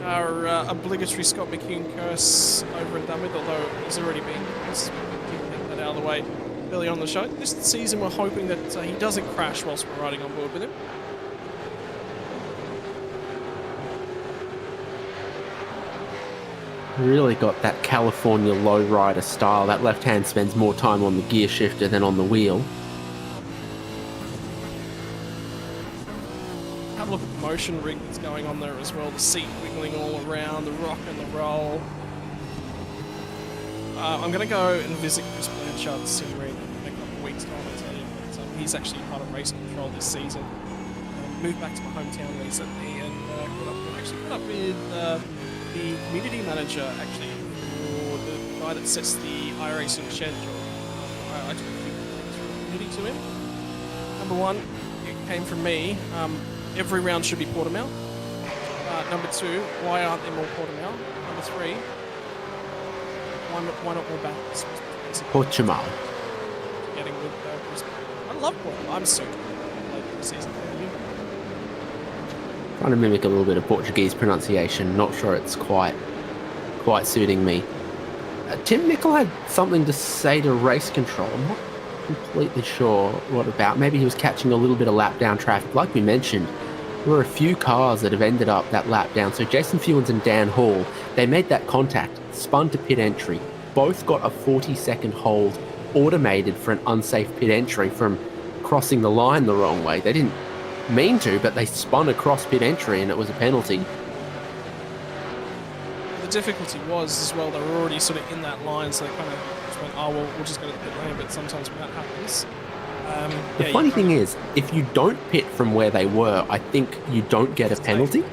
our obligatory Scott McKeon curse over and done with, although he's already been. Let's get that out of the way early on the show. This season we're hoping that he doesn't crash whilst we're riding on board with him. Really got that California lowrider style. That left hand spends more time on the gear shifter than on the wheel. Have a look at the motion rig that's going on there as well. The seat wiggling all around, the rock and the roll. I'm going to go and visit Chris Blanchard's sim rig in a couple of weeks' time, I tell you. But he's actually part of race control this season. Moved back to my hometown recently and caught up with the community manager, actually, or the guy that sets the iRacing schedule. I took a few things from the community to him. Number one, it came from me. Every round should be Portimao. Number two, why aren't there more Portimao? Number three, why not more battles? Portimao. Getting with I love Portimao. I'm so late in the season. Trying to mimic a little bit of Portuguese pronunciation. Not sure it's quite suiting me. Tim Nicol had something to say to race control. I'm not completely sure what about. Maybe he was catching a little bit of lap down traffic. Like we mentioned, there were a few cars that have ended up that lap down. So Jason Fewens and Dan Hall, they made that contact, spun to pit entry. Both got a 40-second hold automated for an unsafe pit entry from crossing the line the wrong way. They didn't mean to, but they spun across pit entry and it was a penalty. The difficulty was as well, they were already sort of in that line, so they kind of just went, oh, well, we'll just go to the pit lane, but sometimes when that happens... The funny thing is, if you don't pit from where they were, I think you don't get a penalty.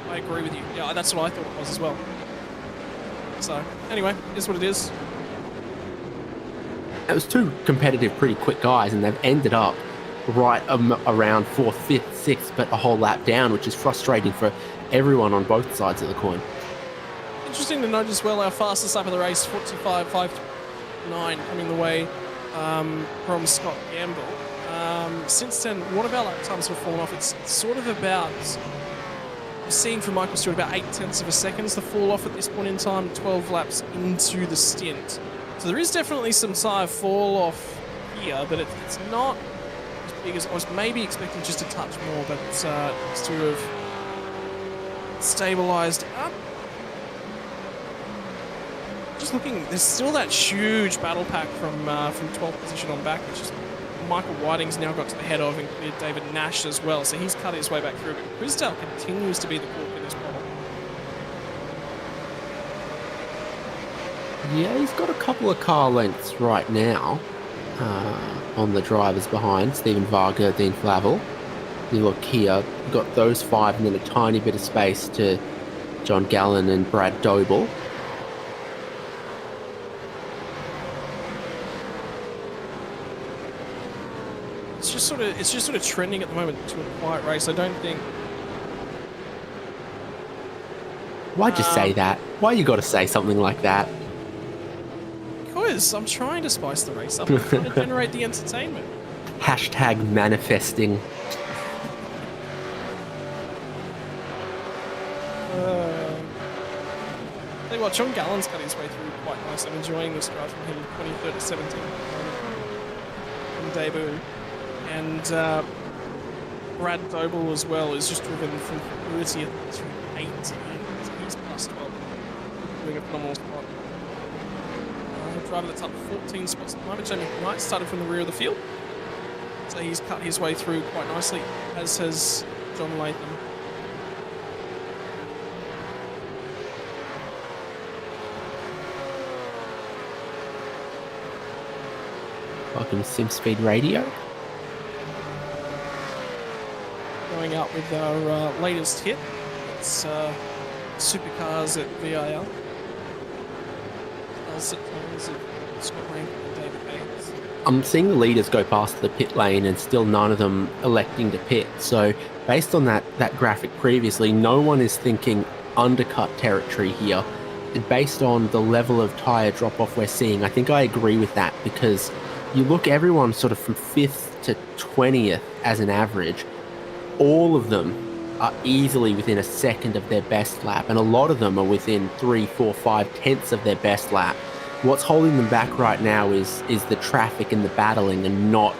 I agree with you. Yeah, that's what I thought it was as well. So, anyway, is what it is. It was two competitive, pretty quick guys, and they've ended up right around 4th, 5th, 6th, but a whole lap down, which is frustrating for everyone on both sides of the coin. Interesting to note as well, our fastest lap of the race, 45.59, coming the way from Scott Gamble. Since then, what about lap times have fallen off? It's sort of about, we've seen from Michael Stewart about 0.8 of a second to fall off at this point in time, 12 laps into the stint. So there is definitely some tyre fall off here, but it's not as big as I was maybe expecting, just a touch more, but it's to have stabilised up. Just looking, there's still that huge battle pack from 12th position on back, which is Michael Whiting's now got to the head of, and cleared David Nash as well, so he's cut his way back through. But Quisdale continues to be the cork in this bottle. Yeah, he's got a couple of car lengths right now on the drivers behind, Stephen Varga, Dean Flavel. You look here, you've got those five and then a tiny bit of space to John Gallen and Brad Doble. It's just sort of trending at the moment to a quiet race. I don't think. Why'd you say that? Why you got to say something like that? Because I'm trying to spice the race up. I'm trying to generate the entertainment. Hashtag manifesting. Tell you what, John Gallen's cut his way through quite nice. I'm enjoying this drive from him, 23rd to 17th from debut. And Brad Doble as well is just driven from 30th to 18th. So he's plus 12. Doing a phenomenal spot. Driver that's up 14 spots at the moment. Jamie Knight started from the rear of the field. So he's cut his way through quite nicely, as has John Latham. Welcome to SimSpeed Radio. Going out with our latest hit. It's Supercars at VIR. I'm seeing the leaders go past the pit lane and still none of them electing to pit. So based on that graphic previously, no one is thinking undercut territory here. And based on the level of tyre drop-off we're seeing, I think I agree with that, because you look everyone sort of from 5th to 20th as an average, all of them are easily within a second of their best lap, and a lot of them are within 3, 4, 5 tenths of their best lap. What's holding them back right now is the traffic and the battling, and not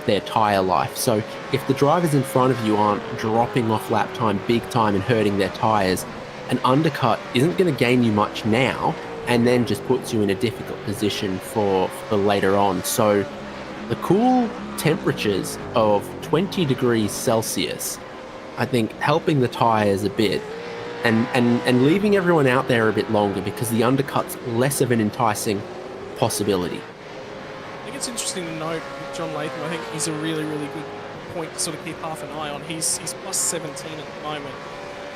their tyre life. So if the drivers in front of you aren't dropping off lap time big time and hurting their tyres, an undercut isn't going to gain you much now, and then just puts you in a difficult position for later on. So the cool temperatures of 20 degrees Celsius, I think, helping the tyres a bit, and leaving everyone out there a bit longer, because the undercut's less of an enticing possibility. I think it's interesting to note with John Latham, I think he's a really, really good point to sort of keep half an eye on. He's plus 17 at the moment,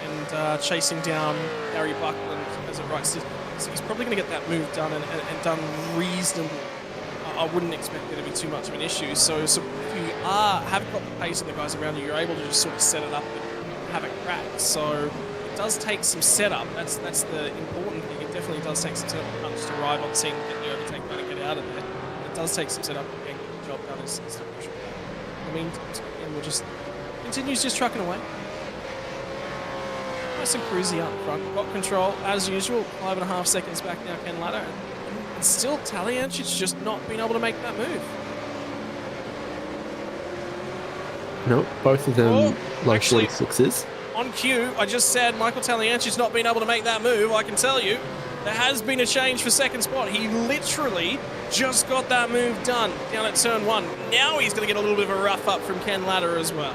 and chasing down Gary Buckland as it right. So he's probably going to get that move done and done reasonably I wouldn't expect there to be too much of an issue. So if you haven't got the pace of the guys around you, you're able to just sort of set it up and have it crack. So it does take some setup. That's the important thing. It definitely does take some setup punch to ride on scene, get the overtake, and get out of there. It does take some setup and get the job done. I mean, and we'll just continues just trucking away. Nice and cruisy up front. Got control as usual. 5.5 seconds back now, Ken Ladder. And still Taliancic's just not been able to make that move. No, both of them low actually, 46s. On cue, I just said Michael Taliancic's not been able to make that move. I can tell you, there has been a change for second spot. He literally just got that move done down at turn 1. Now he's going to get a little bit of a rough up from Ken Ladder as well.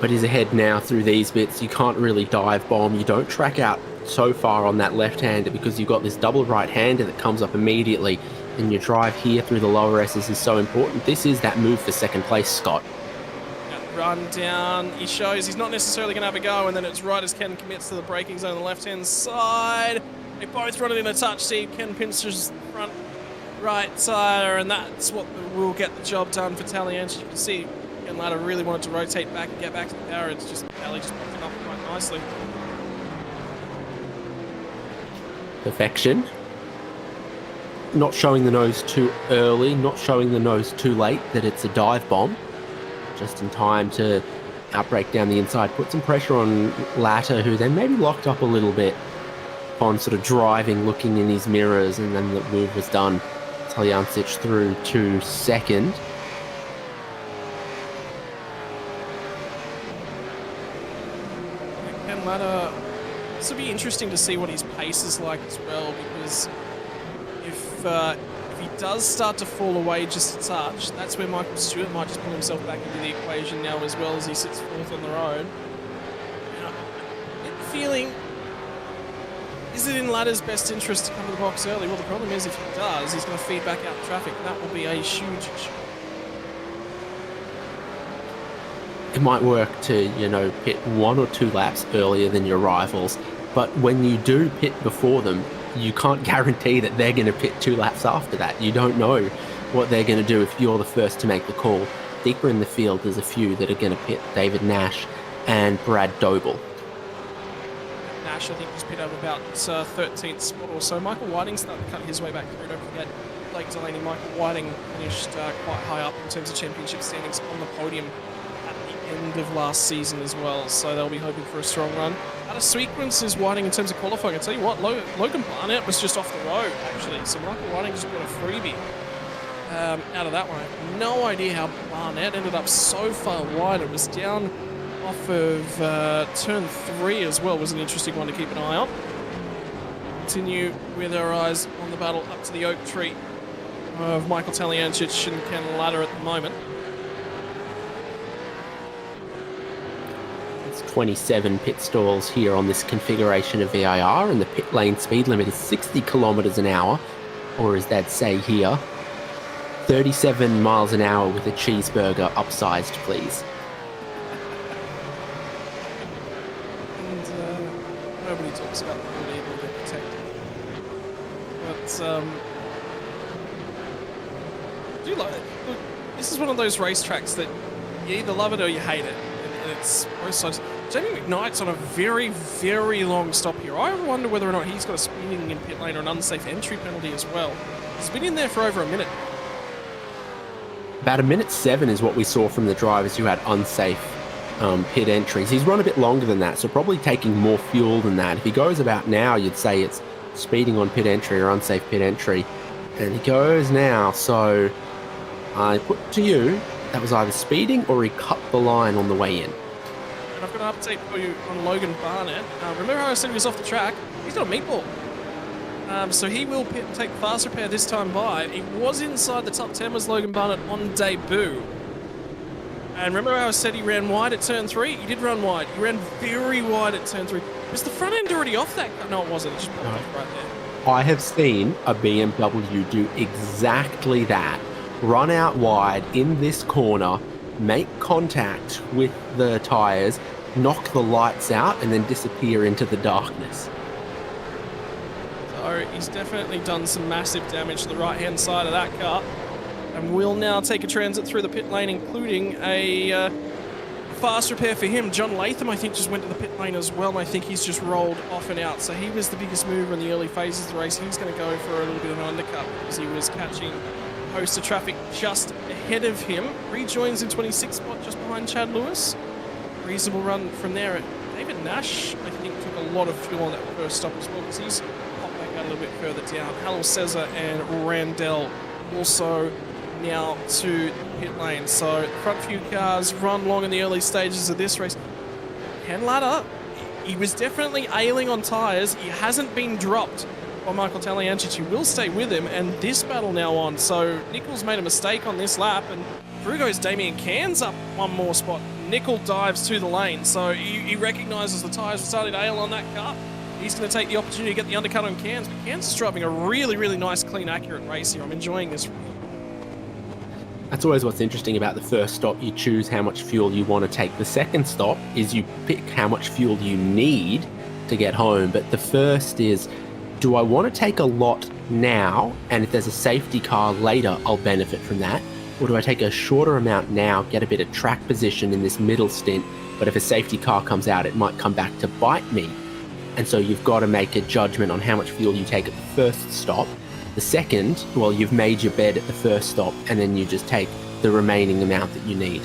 But he's ahead now through these bits. You can't really dive bomb. You don't track out so far on that left-hander because you've got this double right-hander that comes up immediately, and your drive here through the lower S's is so important. This is that move for second place, Scott. That run down, he shows he's not necessarily going to have a go, and then it's right as Ken commits to the braking zone on the left-hand side. They both run it in a touch. See, Ken pinches the front right tire, and that's what will get the job done for Taliancic. You can see Ken Ladder really wanted to rotate back and get back to the power. It's just Tally just popped it up quite nicely. Perfection. Not showing the nose too early, not showing the nose too late that it's a dive bomb. Just in time to outbrake down the inside, put some pressure on Latter, who then maybe locked up a little bit on sort of driving, looking in his mirrors, and then the move was done. Taliancic through to second. Ken Ladder, this will be interesting to see what his pace is like as well, because if he does start to fall away just a touch, that's where Michael Stewart might just pull himself back into the equation now as well, as he sits fourth on the road. Feeling, is it in Ladder's best interest to come to the box early? Well, the problem is if he does, he's going to feed back out the traffic, and that will be a huge issue. It might work to, pit 1 or 2 laps earlier than your rivals, but when you do pit before them, you can't guarantee that they're going to pit 2 laps after that. You don't know what they're going to do if you're the first to make the call. Deeper in the field, there's a few that are going to pit: David Nash and Brad Doble. Nash, I think, he's pit up about 13th spot or so. Michael Whiting's starting to cut his way back through. Don't forget, Blake Delaney, Michael Whiting finished quite high up in terms of championship standings on the podium at the end of last season as well, so they'll be hoping for a strong run. Out of sequence is Whiting in terms of qualifying. I tell you what, Logan Barnett was just off the road, actually, so Michael Whiting just got a freebie out of that one. I have no idea how Barnett ended up so far wide. It was down off of turn 3 as well. Was an interesting one to keep an eye on. Continue with our eyes on the battle up to the oak tree of Michael Taliancic and Ken Ladder at the moment. It's 27 pit stalls here on this configuration of VIR, and the pit lane speed limit is 60 kilometers an hour, or as they'd say here, 37 miles an hour with a cheeseburger upsized, please. Nobody talks about the good able to protect. But I do like it. Look, this is one of those racetracks that you either love it or you hate it, and it's both sides. Jamie McKnight's on a very, very long stop here. I wonder whether or not he's got a speeding in pit lane or an unsafe entry penalty as well. He's been in there for over a minute. About 1:07 is what we saw from the drivers who had unsafe pit entries. He's run a bit longer than that, so probably taking more fuel than that. If he goes about now, you'd say it's speeding on pit entry or unsafe pit entry. And he goes now, so I put to you, that was either speeding or he cut the line on the way in. And I've got an update for you on Logan Barnett. Remember how I said he was off the track? He's got a meatball. So he will take the fast repair this time by. He was inside the top 10 was Logan Barnett on debut. And remember how I said he ran wide at turn 3? He did run wide. He ran very wide at turn 3. Was the front end already off that? No, it wasn't. It just popped off right there. I have seen a BMW do exactly that. Run out wide in this corner, make contact with the tyres, knock the lights out, and then disappear into the darkness. So So he's definitely done some massive damage to the right-hand side of that car. And will now take a transit through the pit lane, including a fast repair for him. John Latham, I think, just went to the pit lane as well, and I think he's just rolled off and out. So he was the biggest mover in the early phases of the race. He's going to go for a little bit of an undercut because he was catching a host of traffic just ahead of him. Rejoins in 26th spot, just behind Chad Lewis. Reasonable run from there. David Nash, I think, took a lot of fuel on that first stop as well because he's popped back out a little bit further down. Halil Cesar and Randell also now to pit lane. So the front few cars run long in the early stages of this race. Ken Latta, he was definitely ailing on tyres. He hasn't been dropped by Michael Taliancic. He will stay with him, and this battle now on. So Nichols made a mistake on this lap, and through goes Damien Cairns up one more spot. Nickel dives to the lane, so he recognises the tyres were starting to ail on that car. He's going to take the opportunity to get the undercut on Cairns, but Cairns is driving a really, really nice, clean, accurate race here. I'm enjoying this. That's always what's interesting about the first stop. You choose how much fuel you want to take. The second stop is you pick how much fuel you need to get home. But the first is, do I want to take a lot now? And if there's a safety car later, I'll benefit from that. Or do I take a shorter amount now, get a bit of track position in this middle stint, but if a safety car comes out, it might come back to bite me. And so you've got to make a judgment on how much fuel you take at the first stop. The second, well, you've made your bed at the first stop, and then you just take the remaining amount that you need.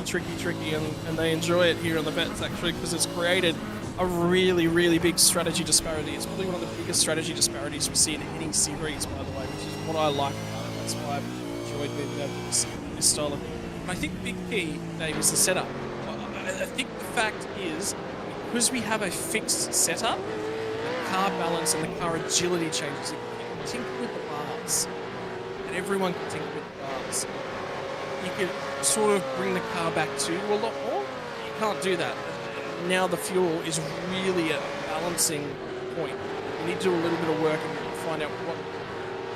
Tricky, and they enjoy it here on the Vets, actually, because it's created a really, really big strategy disparity. It's probably one of the biggest strategy disparities we see in any series, by the way, which is what I like about it. That's why I've enjoyed being able to see this style of thing. And I think the big key, Dave, is the setup. I think the fact is, because we have a fixed setup, the car balance and the car agility changes. You can tinker with the bars, and everyone can tinker with the bars. You can sort of bring the car back to you a lot more. You can't do that. Now the fuel is really a balancing point. You need to do a little bit of work and find out what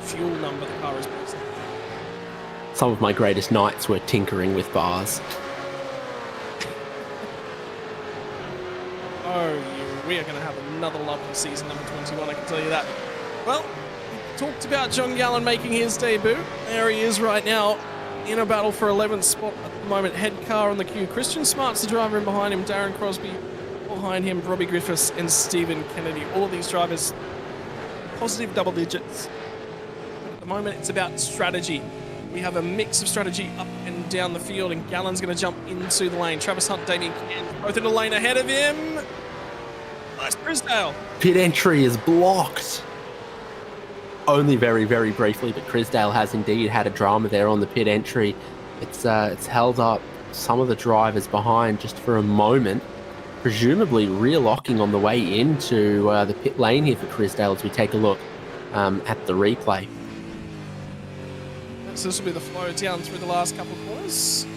fuel number the car is based on. Some of my greatest nights were tinkering with bars. We are going to have another lovely season, number 21, I can tell you that. Well, we talked about John Gallen making his debut. There he is right now in a battle for 11th spot at the moment. Head car on the queue. Christian Smart's the driver in behind him. Darren Crosby behind him. Robbie Griffiths and Stephen Kennedy. All of these drivers positive double digits. But at the moment, it's about strategy. We have a mix of strategy up and down the field, and Gallen's going to jump into the lane. Travis Hunt, Damien Cairns, both in the lane ahead of him. Nice Crisdale. Pit entry is blocked. Only very, very briefly, but Crisdale has indeed had a drama there on the pit entry. It's held up some of the drivers behind just for a moment, presumably rear locking on the way into the pit lane here for Crisdale as we take a look at the replay. So this will be the flow down through the last couple of corners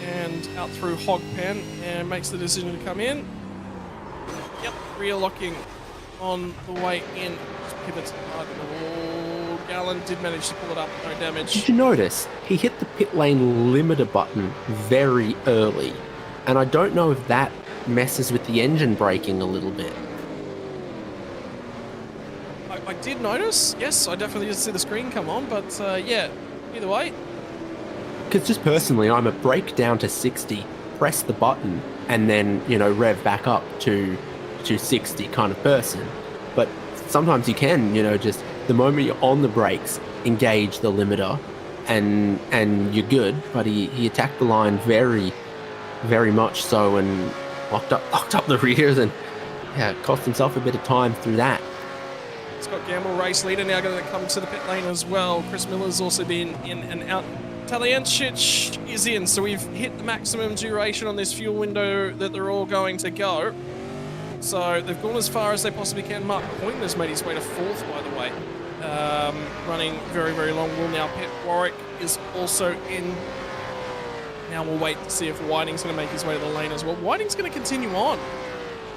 and out through Hogpen, and makes the decision to come in. Yep, rear locking on the way in. Just pivots hard. Oh, Gallen did manage to pull it up, no damage. Did you notice he hit the pit lane limiter button very early? And I don't know if that messes with the engine braking a little bit. I did notice, yes, I definitely did see the screen come on, but yeah, either way. Because just personally, I'm a brake down to 60, press the button, and then, you know, rev back up to 60 kind of person. But sometimes you can, you know, just the moment you're on the brakes, engage the limiter, and you're good. But he attacked the line very, very much so, and locked up the rears, and yeah, cost himself a bit of time through that. Scott Gamble, race leader, now going to come to the pit lane as well. Chris Miller's also been in and out. Taliancic is in, so we've hit the maximum duration on this fuel window that they're all going to go. So they've gone as far as they possibly can. Mark Pointer's made his way to 4th, by the way. Running very, very long. Will now pit. Warwick is also in. Now we'll wait to see if Whiting's going to make his way to the lane as well. Whiting's going to continue on.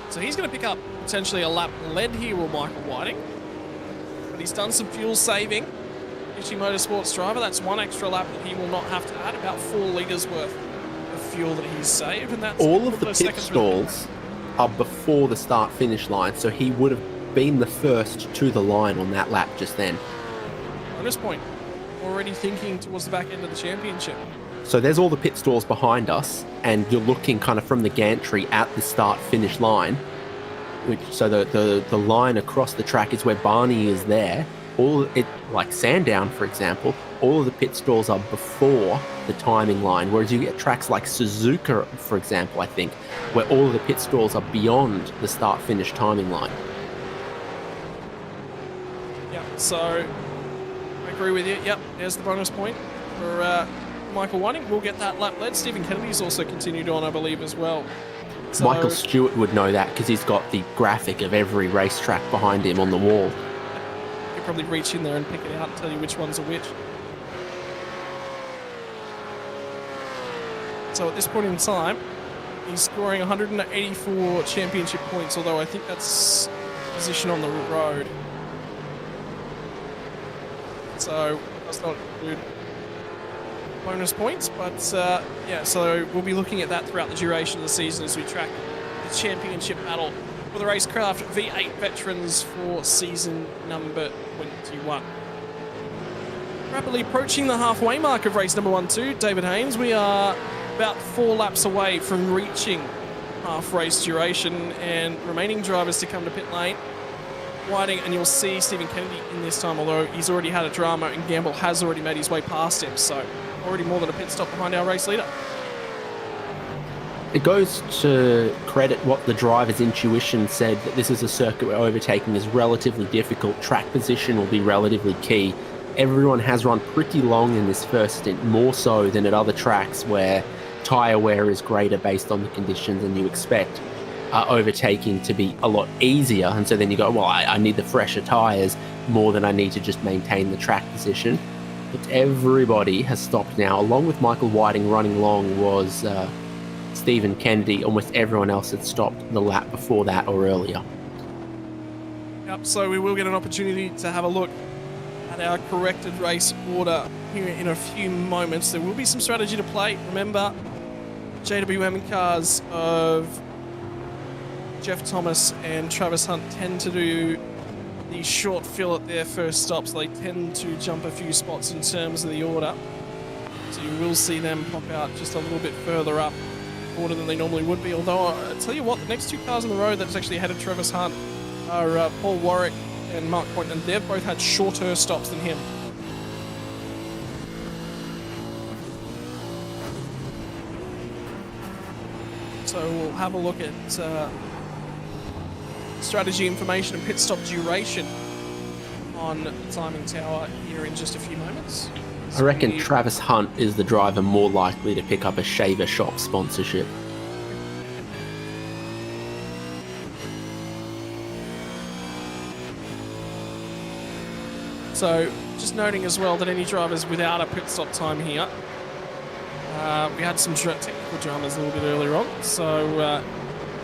So he's going to pick up potentially a lap lead here, will Michael Whiting. But he's done some fuel saving. Issue Motorsports driver, that's one extra lap that he will not have to add. About 4 litres worth of fuel that he's saved. And that's all of the pit stalls are before the start-finish line, so he would have been the first to the line on that lap just then. Bonus point. Already thinking towards the back end of the championship. So there's all the pit stalls behind us, and you're looking kind of from the gantry at the start-finish line. So the line across the track is where Barney is there. Like Sandown, for example, all of the pit stalls are before the timing line, whereas you get tracks like Suzuka, for example, I think, where all of the pit stalls are beyond the start-finish timing line. Yeah, so I agree with you. Yep, there's the bonus point for Michael Whiting. We'll get that lap led. Stephen Kennedy's also continued on, I believe, as well. So, Michael Stewart would know that because he's got the graphic of every racetrack behind him on the wall. He'll probably reach in there and pick it out and tell you which ones are which. So at this point in time, he's scoring 184 championship points, although I think that's position on the road. So that's not good bonus points, but yeah, so we'll be looking at that throughout the duration of the season as we track the championship battle for the RaceKraft V8 Veterans for season number 21. Rapidly approaching the halfway mark of race number 1-2, David Haynes. We are about 4 laps away from reaching half race duration and remaining drivers to come to pit lane. Whiting, and you'll see Stephen Kennedy in this time, although he's already had a drama and Gamble has already made his way past him, so already more than a pit stop behind our race leader. It goes to credit what the driver's intuition said, that this is a circuit where overtaking is relatively difficult, track position will be relatively key. Everyone has run pretty long in this first stint, more so than at other tracks where tyre wear is greater based on the conditions and you expect overtaking to be a lot easier, and so then you go, well, I need the fresher tyres more than I need to just maintain the track position. But everybody has stopped now. Along with Michael Whiting running long was Stephen Kennedy. Almost everyone else had stopped the lap before that or earlier. Yep, so we will get an opportunity to have a look at our corrected race order here in a few moments. There will be some strategy to play. Remember, JWM cars of Jeff Thomas and Travis Hunt tend to do the short fill at their first stops. They tend to jump a few spots in terms of the order. So you will see them pop out just a little bit further up order than they normally would be. Although, I'll tell you what, the next 2 cars on the road that's actually ahead of Travis Hunt are Paul Warwick and Mark Point, and they've both had shorter stops than him. So we'll have a look at strategy information and pit stop duration on the timing tower here in just a few moments. I reckon Travis Hunt is the driver more likely to pick up a shaver shop sponsorship. So just noting as well that any drivers without a pit stop time here, we had some technical dramas a little bit earlier on, so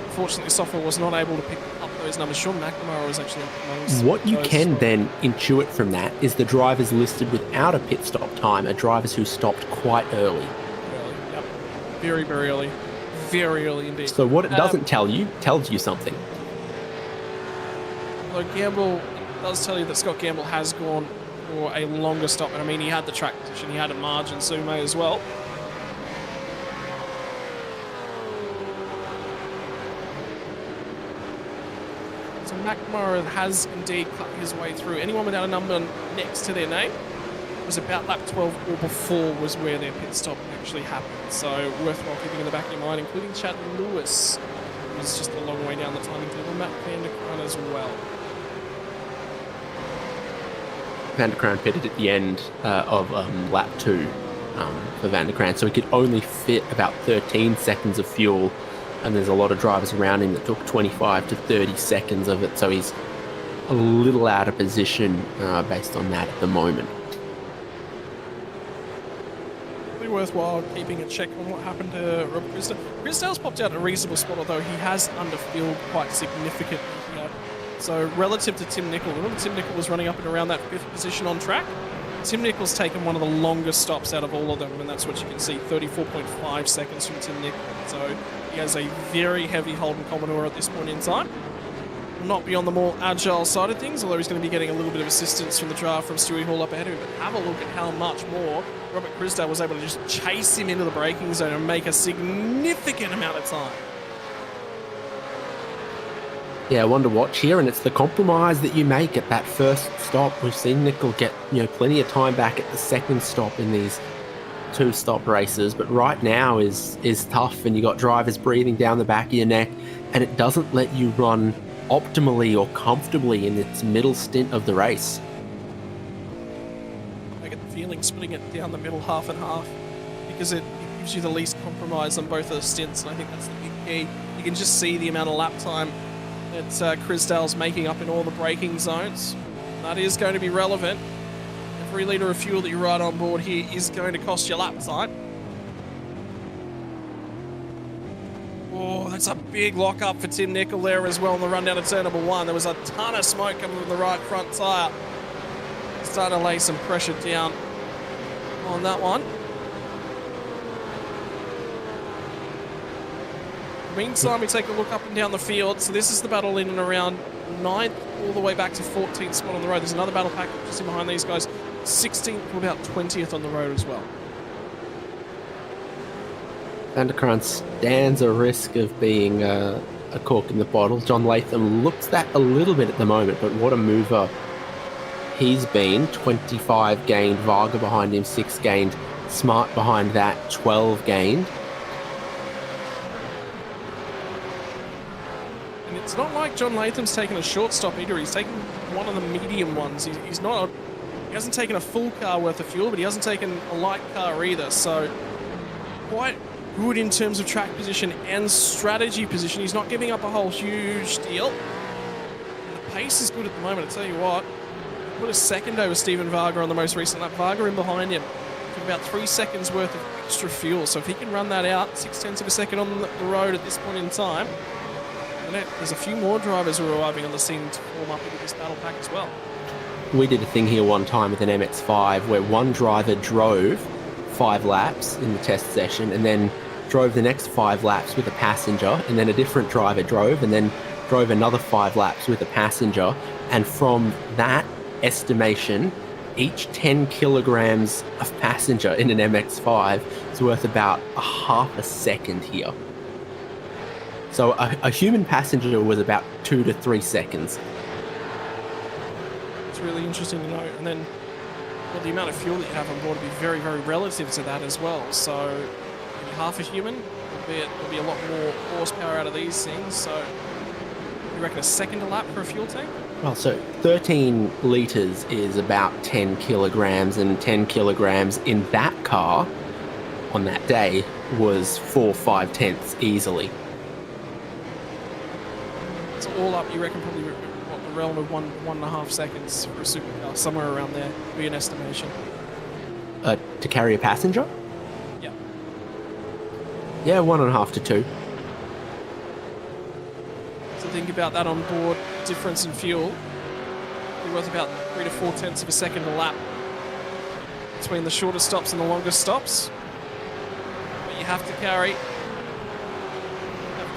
unfortunately software was not able to pick up those numbers. Sean McNamara was actually amongst What you those. can then intuit from that is the drivers listed without a pit stop time are drivers who stopped quite early. Early, yep. Very, very early. Very early indeed. So what it doesn't tell you tells you something. Although Gamble does tell you that Scott Gamble has gone for a longer stop, and I mean he had the track position, he had a margin, Sume as well. So McNamara has indeed cut his way through. Anyone without a number next to their name was about lap 12 or before was where their pit stop actually happened. So worthwhile keeping in the back of your mind, including Chad Lewis, who was just a long way down the timing table, Matt Vanderkran as well. Vanderkran pitted at the end of lap 2 for Vanderkran, so he could only fit about 13 seconds of fuel, and there's a lot of drivers around him that took 25 to 30 seconds of it, so he's a little out of position based on that at the moment. Really worthwhile keeping a check on what happened to Rob Christa. Christale's popped out in a reasonable spot, although he has underfilled quite significantly here. So relative to Tim Nicol, remember Tim Nicol was running up and around that 5th position on track? Tim Nicol's taken one of the longest stops out of all of them, and that's what you can see, 34.5 seconds from Tim Nicol. So he has a very heavy Holden Commodore at this point in time. will not be on the more agile side of things, although he's going to be getting a little bit of assistance from the drive from Stewie Hall up ahead of him. But have a look at how much more Robert Crisdale was able to just chase him into the braking zone and make a significant amount of time. Yeah, one to watch here, and it's the compromise that you make at that first stop. We've seen Nickel get plenty of time back at the second stop in these two-stop races, but right now is tough, and you got drivers breathing down the back of your neck, and it doesn't let you run optimally or comfortably in its middle stint of the race. I get the feeling splitting it down the middle half and half because it gives you the least compromise on both of the stints, and I think that's the big key. You can just see the amount of lap time that Crisdale's making up in all the braking zones. That is going to be relevant. Every litre of fuel that you ride on board here is going to cost you lap time. Oh, that's a big lock-up for Tim Nickel there as well on the run down to turn number 1. There was a ton of smoke coming from the right front tyre. Starting to lay some pressure down on that one. Meantime, we take a look up and down the field. So this is the battle in and around 9th all the way back to 14th spot on the road. There's another battle pack just in behind these guys. 16th to about 20th on the road as well. Vanderkrant stands a risk of being a cork in the bottle. John Latham looks that a little bit at the moment, but what a mover he's been. 25 gained, Varga behind him, 6 gained, Smart behind that, 12 gained. It's not like John Latham's taken a short stop either. He's taken one of the medium ones. He hasn't taken a full car worth of fuel, but he hasn't taken a light car either. So quite good in terms of track position and strategy position. He's not giving up a whole huge deal. And the pace is good at the moment. I tell you what, put a second over Stephen Varga on the most recent lap. Varga in behind him for about 3 seconds worth of extra fuel. So if he can run that out, 0.6 of a second on the road at this point in time, there's a few more drivers who are arriving on the scene to form up into this battle pack as well. We did a thing here one time with an MX-5 where one driver drove 5 laps in the test session and then drove the next 5 laps with a passenger, and then a different driver drove and then drove another 5 laps with a passenger. And from that estimation, each 10 kilograms of passenger in an MX-5 is worth about a half a second here. So a human passenger was about 2 to 3 seconds. It's really interesting to know. And then the amount of fuel that you have on board will be very, very relative to that as well. So maybe half a human, there'll be a lot more horsepower out of these things. So you reckon a second a lap for a fuel tank? Well, so 13 litres is about 10 kilograms, and 10 kilograms in that car on that day was 4/5 tenths easily. So all up, you reckon probably what, the realm of 1.5 seconds for a supercar, somewhere around there, would be an estimation. To carry a passenger? Yeah. Yeah, 1.5 to 2. So think about that on board, difference in fuel. It was about 3 to 4 tenths of a second a lap between the shorter stops and the longer stops. But you have to carry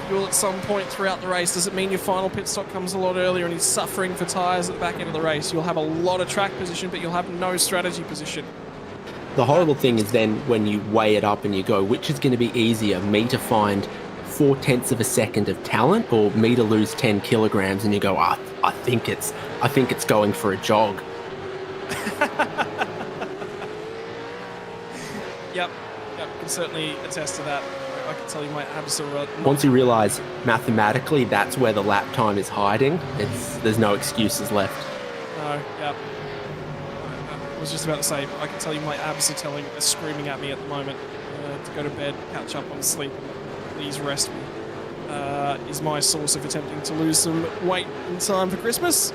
fuel at some point throughout the race. Does it mean your final pit stop comes a lot earlier and he's suffering for tyres at the back end of the race? You'll have a lot of track position, but you'll have no strategy position. The horrible thing is then when you weigh it up and you go, which is going to be easier, me to find 4 tenths of a second of talent or me to lose 10 kilograms? And you go, I think it's going for a jog. Yep, can certainly attest to that. I can tell you my abs are... Once you realise mathematically that's where the lap time is hiding, there's no excuses left. No, yep. I was just about to say, I can tell you my abs are screaming at me at the moment to go to bed, catch up on sleep, and please rest me. Is my source of attempting to lose some weight in time for Christmas.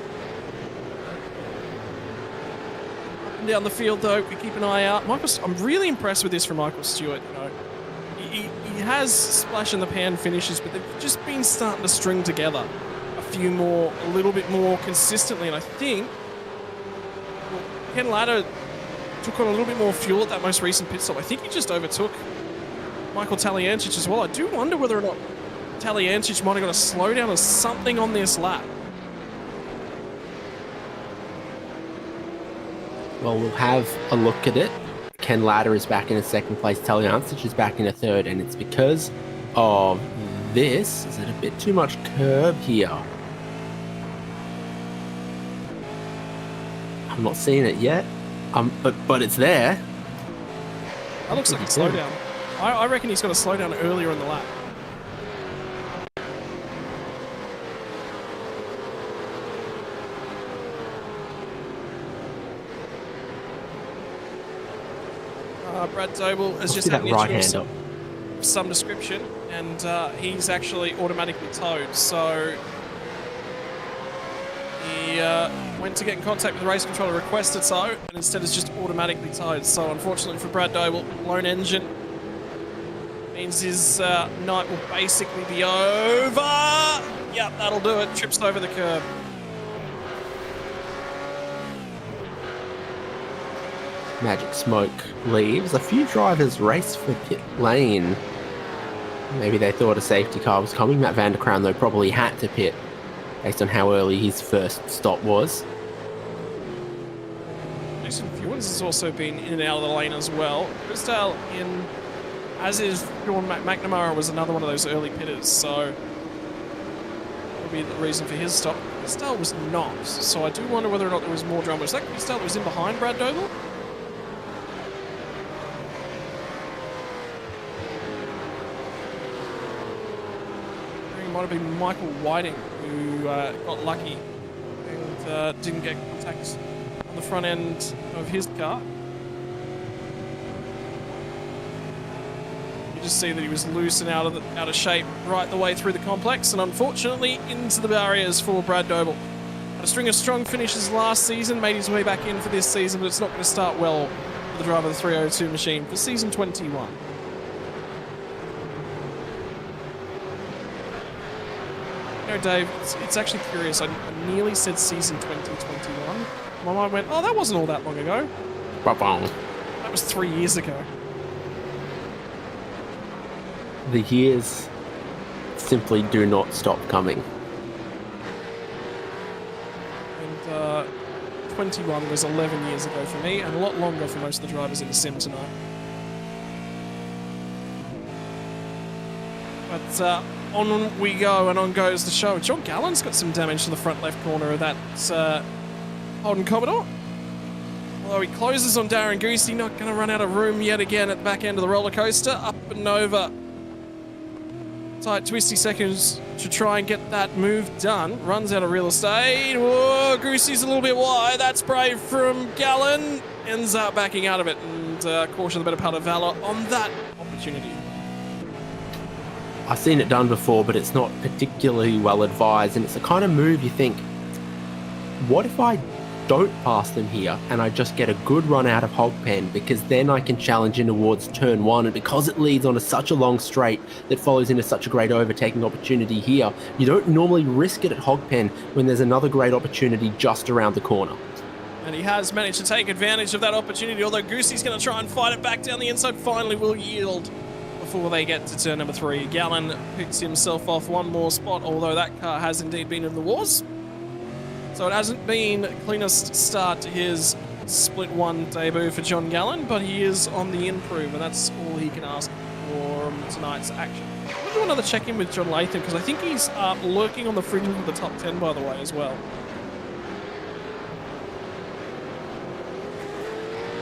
Up and down the field, though, we keep an eye out. I'm really impressed with this from Michael Stewart. You know, he has splash in the pan finishes, but they've just been starting to string together a little bit more consistently. And I think Ken Latta took on a little bit more fuel at that most recent pit stop. I think he just overtook Michael Taliancic as well. I do wonder whether or not Taliancic might have got a slowdown or something on this lap. Well, we'll have a look at it. Ken Latter is back in a second place. Talyancic is back in a third, and it's because of this. Is it a bit too much curb here? I'm not seeing it yet. But it's there. That looks like a slowdown. I reckon he's got a slowdown earlier in the lap. Brad Doble has just had an issue of some description, and he's actually automatically towed. So he went to get in contact with the race controller, requested so, and instead is just automatically towed. So unfortunately for Brad Doble, lone engine means his night will basically be over. Yep, that'll do it. Trips over the curb. Magic Smoke leaves. A few drivers race for pit lane. Maybe they thought a safety car was coming. Matt Van der Crown, though, probably had to pit based on how early his first stop was. Jason Fewens has also been in and out of the lane as well. Christelle in, as is Sean McNamara, was another one of those early pitters, so that'll be the reason for his stop. Christelle was not, so I do wonder whether or not there was more drama. Was that Christelle that was in behind Brad Doble? Might have been Michael Whiting who got lucky and didn't get contact on the front end of his car. You just see that he was loose and out of shape right the way through the complex, and unfortunately into the barriers for Brad Doble. Had a string of strong finishes last season, made his way back in for this season, but it's not going to start well for the driver of the 302 machine for season 21. Dave, it's actually curious. I nearly said season 2021. My mind went, oh, that wasn't all that long ago. That was 3 years ago. The years simply do not stop coming. And 21 was 11 years ago for me, and a lot longer for most of the drivers in the sim tonight. But on we go, and on goes the show. John Gallen's got some damage to the front left corner of that Holden Commodore. Although he closes on Darren Goosey, not going to run out of room yet again at the back end of the roller coaster. Up and over. Tight, twisty seconds to try and get that move done. Runs out of real estate. Whoa, Goosey's a little bit wide. That's brave from Gallen. Ends up backing out of it, and caution the better part of Valor on that opportunity. I've seen it done before, but it's not particularly well advised, and it's the kind of move you think, what if I don't pass them here and I just get a good run out of Hogpen, because then I can challenge in towards turn one, and because it leads onto such a long straight that follows into such a great overtaking opportunity here, you don't normally risk it at Hogpen when there's another great opportunity just around the corner. And he has managed to take advantage of that opportunity, although Goosey's going to try and fight it back down the inside, finally will yield before they get to turn number 3. Gallen picks himself off one more spot, although that car has indeed been in the wars. So it hasn't been the cleanest start to his split one debut for John Gallen, but he is on the improve, and that's all he can ask for tonight's action. We'll do another check-in with John Latham, because I think he's lurking on the fringe of the top 10, by the way, as well.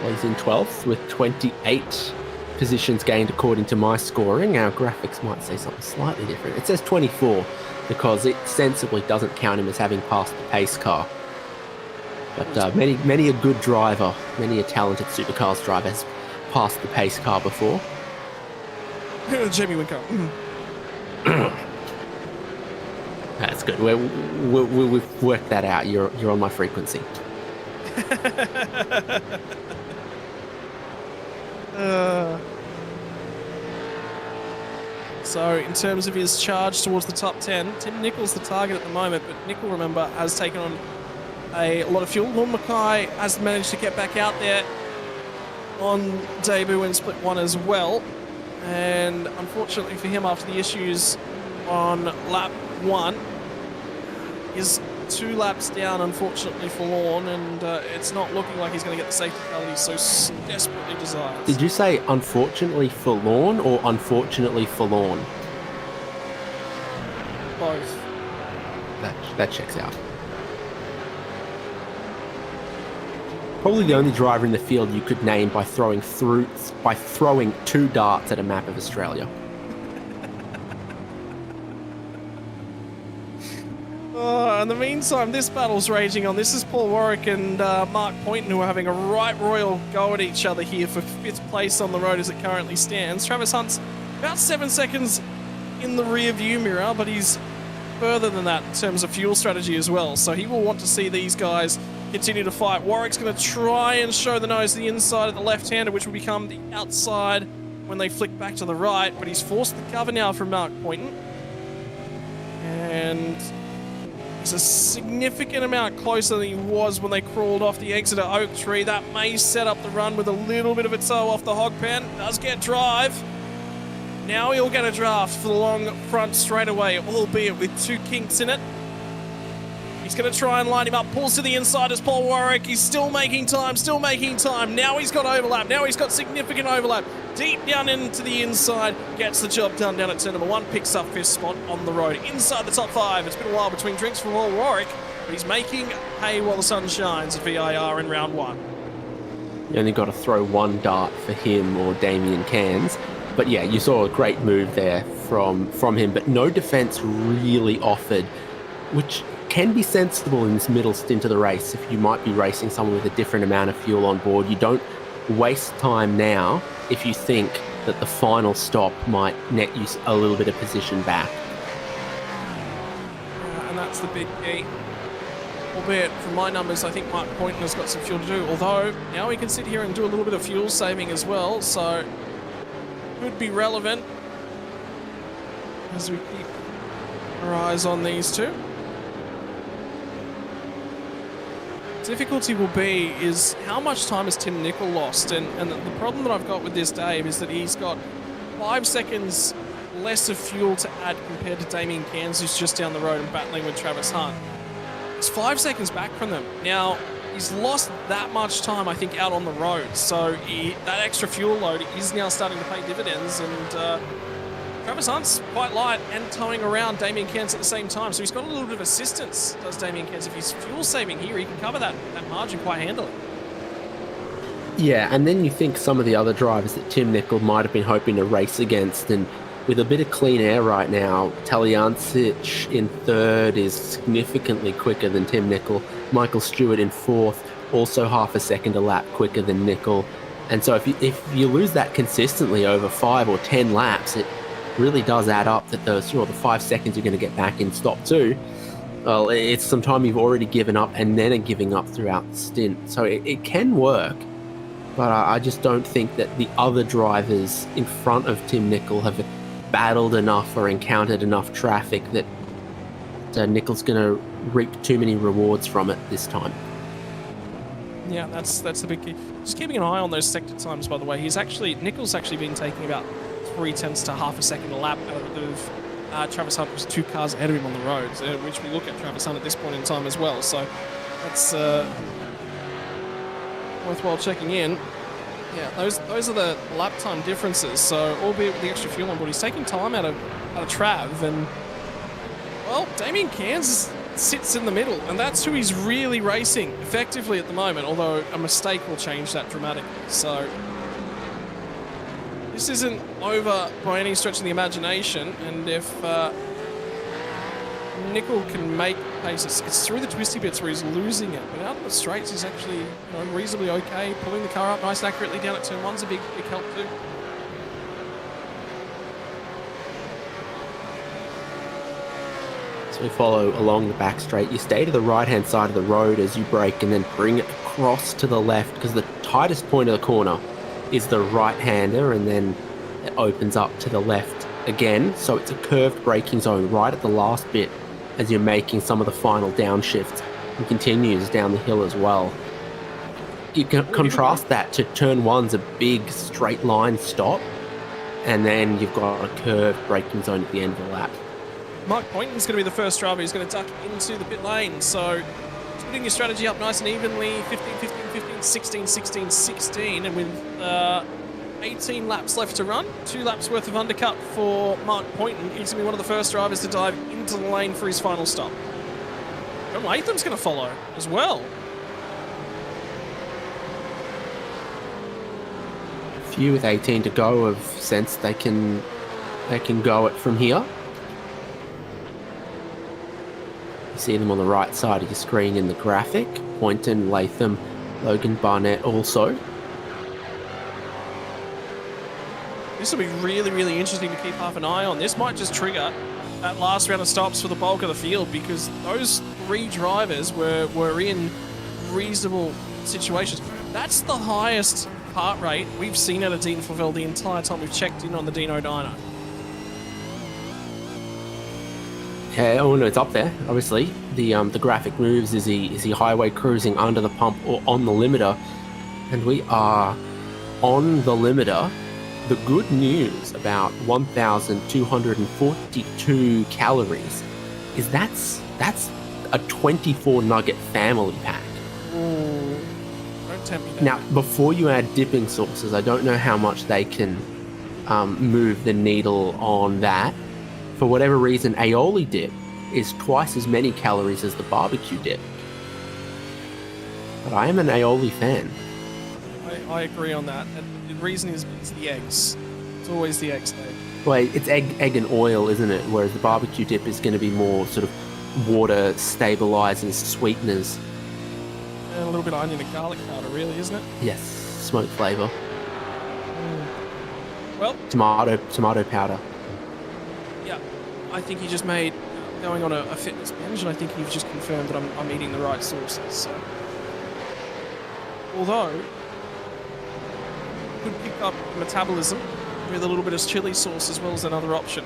Well, he's in 12th with 28 positions gained according to my scoring. Our graphics might say something slightly different. It says 24 because it sensibly doesn't count him as having passed the pace car. But many a good driver, many a talented supercars driver has passed the pace car before. Jamie Winko. That's good. We've worked that out. You're on my frequency. So in terms of his charge towards the top 10, Tim Nichol's the target at the moment, but Nicol, remember, has taken on a lot of fuel. Lorne Mackay has managed to get back out there on debut in split one as well, and unfortunately for him, after the issues on lap 1, his 2 laps down, unfortunately, for Lorne, and it's not looking like he's going to get the safety car that he so desperately desires. Did you say unfortunately forlorn or unfortunately forlorn? Both. That checks out. Probably the only driver in the field you could name by throwing 2 darts at a map of Australia. In the meantime, this battle's raging on. This is Paul Warwick and Mark Poynton, who are having a right royal go at each other here for 5th place on the road as it currently stands. Travis Hunt's about 7 seconds in the rear view mirror, but he's further than that in terms of fuel strategy as well. So he will want to see these guys continue to fight. Warwick's going to try and show the nose to the inside of the left-hander, which will become the outside when they flick back to the right, but he's forced the cover now from Mark Poynton. And he's a significant amount closer than he was when they crawled off the exit at Oak Tree. That may set up the run with a little bit of a toe off the hog pen. Does get drive. Now he'll get a draft for the long front straightaway, albeit with 2 kinks in it. He's going to try and line him up. Pulls to the inside as Paul Warwick. He's still making time, Now he's got overlap. Now he's got significant overlap. Deep down into the inside. Gets the job done down at turn number 1. Picks up 5th spot on the road. Inside the top 5. It's been a while between drinks for Paul Warwick, but he's making hay while the sun shines at VIR in round 1. You only got to throw 1 dart for him or Damien Cairns. But yeah, you saw a great move there from him, but no defense really offered, which can be sensible in this middle stint of the race. If you might be racing someone with a different amount of fuel on board, you don't waste time now if you think that the final stop might net you a little bit of position back. And that's the big key. Albeit, from my numbers, I think Mark Poynton has got some fuel to do. Although, now we can sit here and do a little bit of fuel saving as well, so could be relevant as we keep our eyes on these two. Difficulty will be is how much time has Tim Nicol lost, and the problem that I've got with this, Dave, is that he's got 5 seconds less of fuel to add compared to Damien Cairns, who's just down the road and battling with Travis Hunt. He's 5 seconds back from them. Now, he's lost that much time, I think, out on the road, so that extra fuel load is now starting to pay dividends, and Travis Hunt's quite light and towing around Damien Cairns at the same time, so he's got a little bit of assistance, does Damien Cairns. If he's fuel saving here, he can cover that margin quite handily. Yeah, and then you think some of the other drivers that Tim Nicol might have been hoping to race against, and with a bit of clean air right now, Taljancic in 3rd is significantly quicker than Tim Nicol. Michael Stewart in 4th, also half a second a lap quicker than Nicol. And so if you lose that consistently over 5 or 10 laps, it really does add up that the 5 seconds you're going to get back in stop 2, well, it's some time you've already given up and then are giving up throughout the stint. So it can work, but I just don't think that the other drivers in front of Tim Nicol have battled enough or encountered enough traffic that Nicol's going to reap too many rewards from it this time. Yeah, that's the big key. Just keeping an eye on those sector times, by the way. Nicol's actually been taking about 0.3 to half a second a lap out of Travis Hunt, was 2 cars ahead of him on the roads, which we look at Travis Hunt at this point in time as well. So that's worthwhile checking in. Yeah, those are the lap time differences. So albeit with the extra fuel on board, he's taking time out of Trav, and well, Damien Cairns sits in the middle, and that's who he's really racing effectively at the moment, although a mistake will change that dramatically. So this isn't over by any stretch of the imagination, and if Nicol can make pace, it's through the twisty bits where he's losing it, but out of the straights he's actually reasonably okay. Pulling the car up nice and accurately down at turn 1's a big help too. So we follow along the back straight. You stay to the right-hand side of the road as you brake and then bring it across to the left, because the tightest point of the corner is the right-hander, and then it opens up to the left again. So it's a curved braking zone right at the last bit as you're making some of the final downshift, and continues down the hill as well. You can contrast that to turn 1's a big straight line stop, and then you've got a curved braking zone at the end of the lap. Mark Poynton's going to be the first driver who's going to duck into the pit lane. So splitting your strategy up nice and evenly, 15, 15, 15, 16, 16, 16. And with 18 laps left to run, 2 laps worth of undercut for Mark Poynton. He's going to be one of the first drivers to dive into the lane for his final stop. John Latham's going to follow as well. Few with 18 to go have sensed they can go it from here. You see them on the right side of your screen in the graphic. Poynton, Latham, Logan Barnett also. This will be really, really interesting to keep half an eye on. This might just trigger that last round of stops for the bulk of the field, because those 3 drivers were in reasonable situations. That's the highest heart rate we've seen at a Dean Flavelle the entire time we've checked in on the Dino Dyno. Yeah, oh no, it's up there. Obviously, the graphic moves. Is he highway cruising under the pump or on the limiter? And we are on the limiter. The good news about 1,242 calories is that's a 24 nugget family pack. Ooh, don't tempt me. Now, before you add dipping sauces, I don't know how much they can move the needle on that. For whatever reason, aioli dip is twice as many calories as the barbecue dip. But I am an aioli fan. I agree on that. And the reason is the eggs. It's always the eggs, Dave. Well, it's egg and oil, isn't it? Whereas the barbecue dip is going to be more sort of water stabilizers, sweeteners. And a little bit of onion and garlic powder, really, isn't it? Yes, smoke flavor. Well, Tomato powder. yeah, I think he just made going on a fitness binge, and I think you've just confirmed that I'm eating the right sources. So, although could pick up metabolism with a little bit of chili sauce as well as another option.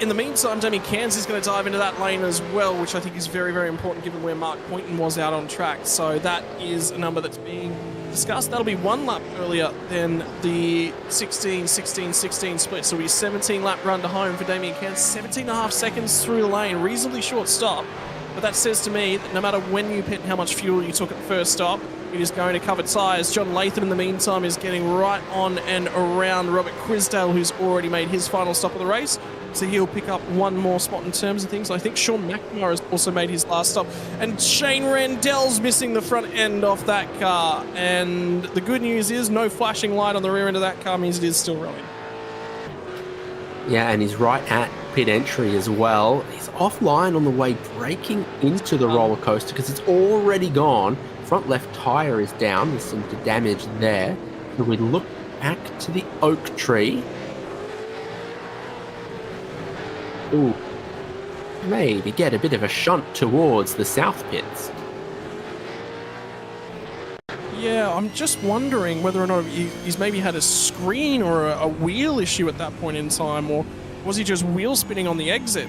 In the meantime, Damien Cairns is going to dive into that lane as well, which I think is very, very important given where Mark Poynton was out on track. So that is a number that's being discussed. That'll be 1 lap earlier than the 16, 16, 16 split. So it'll be a 17 lap run to home for Damien Cairns. 17.5 seconds through the lane, reasonably short stop. But that says to me that no matter when you pit and how much fuel you took at the first stop, it is going to cover tyres. John Latham, in the meantime, is getting right on and around Robert Crisdale, who's already made his final stop of the race. So he'll pick up 1 more spot in terms of things. I think Sean McNamara has also made his last stop. And Shane Randell's missing the front end off that car. And the good news is no flashing light on the rear end of that car means it is still running. Yeah, and he's right at pit entry as well. He's offline on the way braking into the roller coaster because it's already gone. Front left tyre is down. There's some damage there. So we look back to the oak tree. Ooh, maybe get a bit of a shunt towards the south pits. Yeah, I'm just wondering whether or not he's maybe had a screen or a wheel issue at that point in time, or was he just wheel spinning on the exit?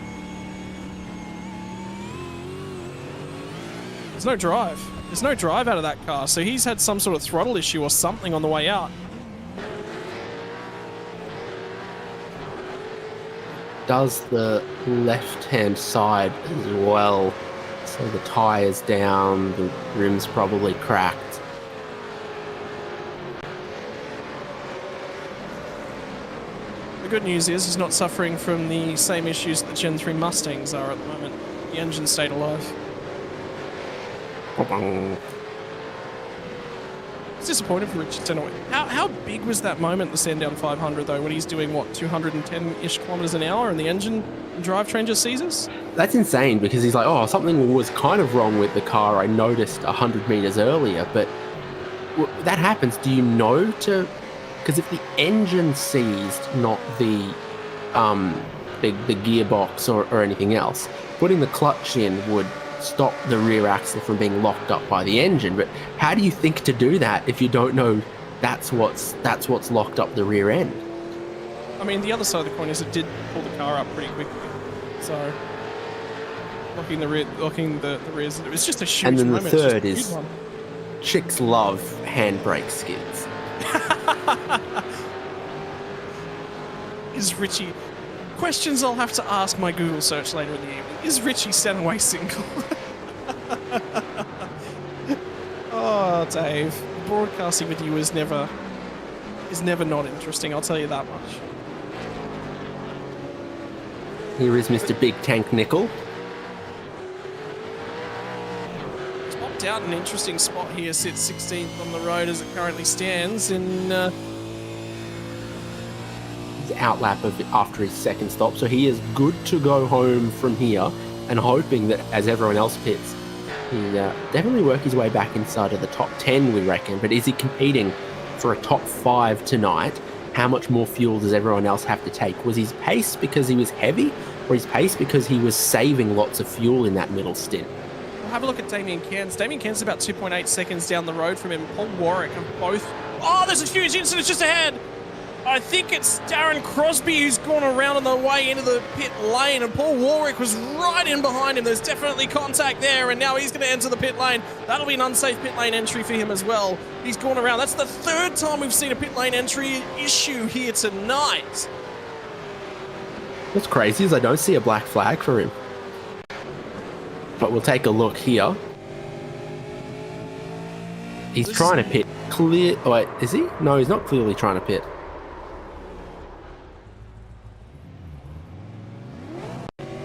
There's no drive. There's no drive out of that car, so he's had some sort of throttle issue or something on the way out. Does the left-hand side as well. So the tyre's down, the rim's probably cracked. The good news is he's not suffering from the same issues that the Gen 3 Mustangs are at the moment. The engine stayed alive. It's disappointing for Richard Tenoy. How big was that moment, the Sandown 500, though, when he's doing, what, 210-ish kilometers an hour and the engine and drivetrain just seizes? That's insane because he's like, oh, something was kind of wrong with the car. I noticed 100 meters earlier, but that happens. Do you know to... Because if the engine seized, not the gearbox or anything else, putting the clutch in would stop the rear axle from being locked up by the engine. But how do you think to do that if you don't know that's what's locked up the rear end? I mean, the other side of the coin is it did pull the car up pretty quickly, so locking the rears. It was just a huge And then moment. the third is chicks love handbrake skids. Is Richie questions I'll have to ask my Google search later in the evening. Is Richie Stanaway single? Oh, Dave. Broadcasting with you is never not interesting, I'll tell you that much. Here is Mr. Big Tank Nickel. It's popped out an interesting spot here, sits 16th on the road as it currently stands in... outlap after his second stop, so he is good to go home from here, and hoping that as everyone else pits, he definitely work his way back inside of the top 10, we reckon. But is he competing for a top 5 tonight? How much more fuel does everyone else have to take? Was his pace because he was heavy, or his pace because he was saving lots of fuel in that middle stint? We'll have a look at Damien Cairns. Damien Cairns is about 2.8 seconds down the road from him. Paul Warwick are both... Oh, there's a huge incident just ahead! I think it's Darren Crosby who's gone around on the way into the pit lane, and Paul Warwick was right in behind him. There's definitely contact there, and now he's going to enter the pit lane. That'll be an unsafe pit lane entry for him as well. He's gone around. That's the third time we've seen a pit lane entry issue here tonight. What's crazy is I don't see a black flag for him. But we'll take a look here. He's trying to pit clear... Oh, wait, is he? No, he's not clearly trying to pit.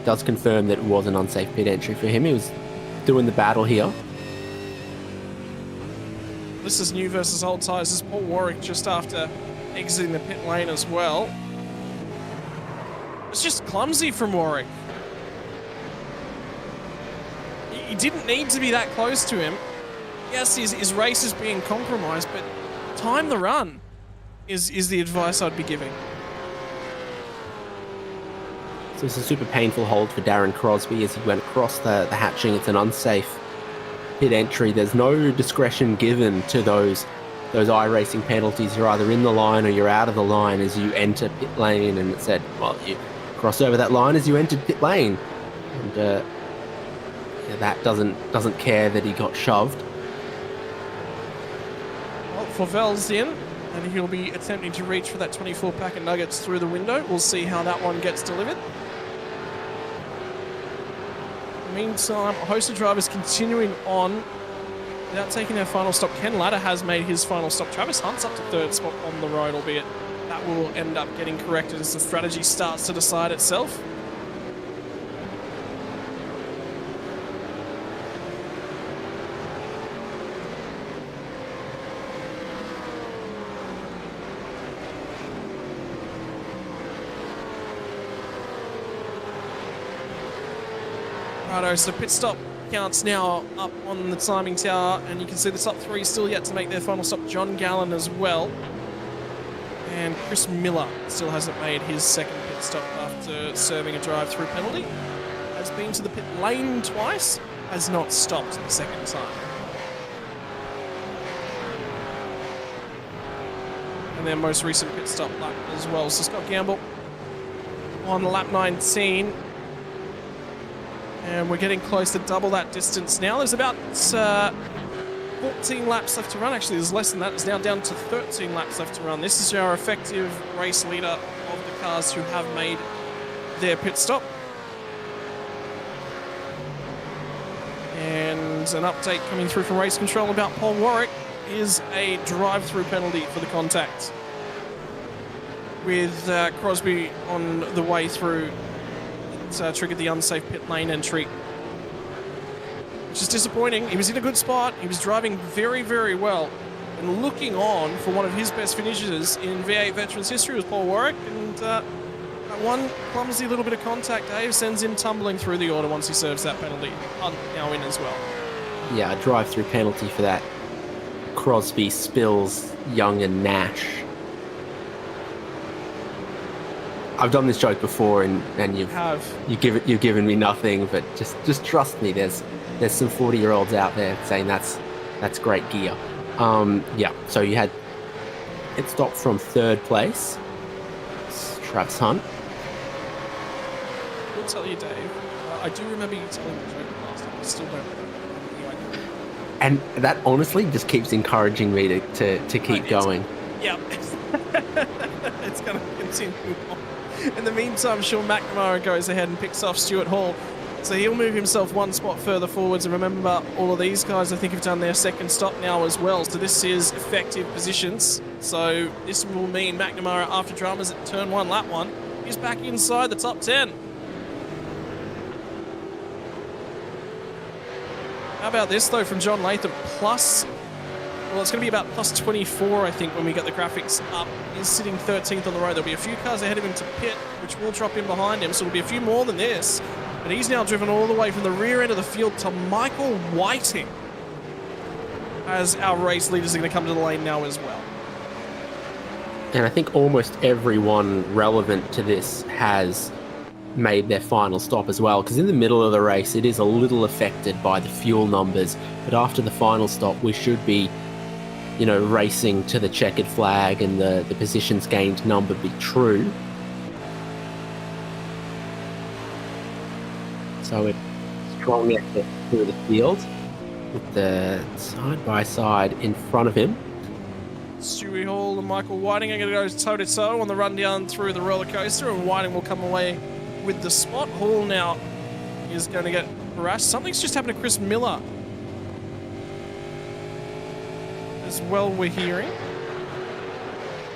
Does confirm that it was an unsafe pit entry for him. He was doing the battle here. This is new versus old tyres. This is Paul Warwick just after exiting the pit lane as well. It's just clumsy from Warwick. He didn't need to be that close to him. Yes, his race is being compromised, but time the run is the advice I'd be giving. So it's a super painful hold for Darren Crosby as he went across the hatching. It's an unsafe pit entry. There's no discretion given to those iRacing penalties. You're either in the line or you're out of the line as you enter pit lane, and it said, well, you cross over that line as you entered pit lane. And that doesn't care that he got shoved. Well, Flavel's in, and he'll be attempting to reach for that 24 pack of nuggets through the window. We'll see how that one gets delivered. Meantime, a host of drivers continuing on without taking their final stop. Ken Latta has made his final stop. Travis Hunt's up to third spot on the road, albeit that will end up getting corrected as the strategy starts to decide itself. Righto, so pit stop counts now up on the timing tower, and you can see the top three still yet to make their final stop. John Gallen as well. And Chris Miller still hasn't made his second pit stop after serving a drive-through penalty. Has been to the pit lane twice, has not stopped the second time. And their most recent pit stop lap as well. So Scott Gamble on lap 19. And we're getting close to double that distance now. There's about 14 laps left to run. Actually, there's less than that. It's now down to 13 laps left to run. This is our effective race leader of the cars who have made their pit stop. And an update coming through from race control about Paul Warwick is a drive-through penalty for the contact with Crosby on the way through. Triggered the unsafe pit lane entry, which is disappointing. He was in a good spot. He was driving very, very well and looking on for one of his best finishes in V8 Veterans history was Paul Warwick. And that one clumsy little bit of contact, Dave, sends him tumbling through the order once he serves that penalty. Hunt now in as well. Yeah, a drive-through penalty for that. Crosby, Spills, Young and Nash. I've done this joke before, and you've given me nothing, but just trust me. There's some 40-year-olds out there saying that's great gear. Yeah. So you had it stopped from third place. It's Travis Hunt. I will tell you, Dave. I do remember you telling the joke last time. I still don't remember. And that honestly just keeps encouraging me to keep going. Yep. It's going to continue on. In the meantime, Sean McNamara goes ahead and picks off Stuart Hall. So he'll move himself one spot further forwards. And remember, all of these guys, I think, have done their second stop now as well. So this is effective positions. So this will mean McNamara, after dramas at turn 1, lap 1, is back inside the top 10. How about this, though, from John Latham? Plus, well, it's going to be about plus 24, I think, when we get the graphics up. He's sitting 13th on the road. There'll be a few cars ahead of him to pit, which will drop in behind him. So it'll be a few more than this. But he's now driven all the way from the rear end of the field to Michael Whiting, as our race leaders are going to come to the lane now as well. And I think almost everyone relevant to this has made their final stop as well, because in the middle of the race it is a little affected by the fuel numbers, but after the final stop we should be, you know, racing to the checkered flag and the positions gained number be true. So it's strong effort through the field with the side-by-side in front of him. Stewie Hall and Michael Whiting are going to go toe-to-toe on the run down through the roller coaster, and Whiting will come away with the spot. Hall now is going to get harassed. Something's just happened to Chris Miller as well, we're hearing.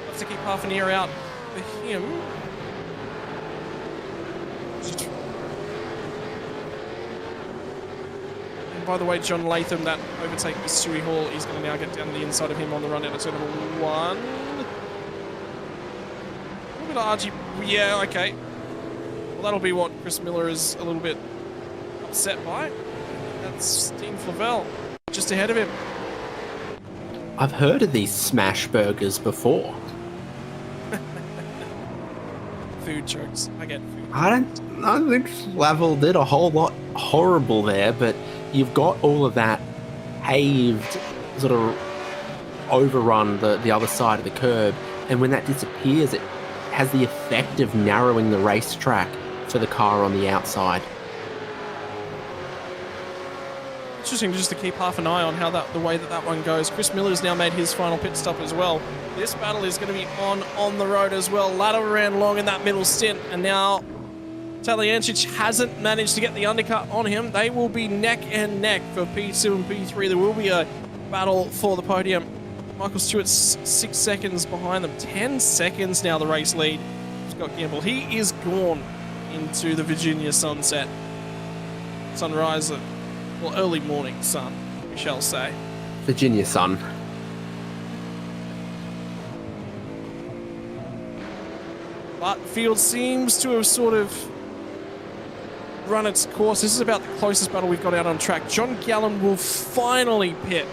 Have to keep half an ear out for him. And by the way, John Latham, that overtake with Stewie Hall, he's going to now get down to the inside of him on the run out of turn number 1. A little bit of RG. Yeah, okay. Well, that'll be what Chris Miller is a little bit upset by. That's Dean Flavell just ahead of him. I've heard of these smash burgers before. Food jokes. I get food. I don't think Flavel did a whole lot horrible there, but you've got all of that paved sort of overrun the other side of the curb, and when that disappears, it has the effect of narrowing the racetrack for the car on the outside. Interesting just to keep half an eye on how the way that one goes. Chris Miller's now made his final pit stop as well. This battle is going to be on the road as well. Ladder ran long in that middle stint, and now Talyancic hasn't managed to get the undercut on him. They will be neck and neck for P2 and P3. There will be a battle for the podium. Michael Stewart's 6 seconds behind them. 10 seconds now the race lead. Scott Gamble, he is gone into the Virginia sunset. Sunrise, well, early morning sun, we shall say. Virginia sun. But the field seems to have sort of run its course. This is about the closest battle we've got out on track. John Gallen will finally pit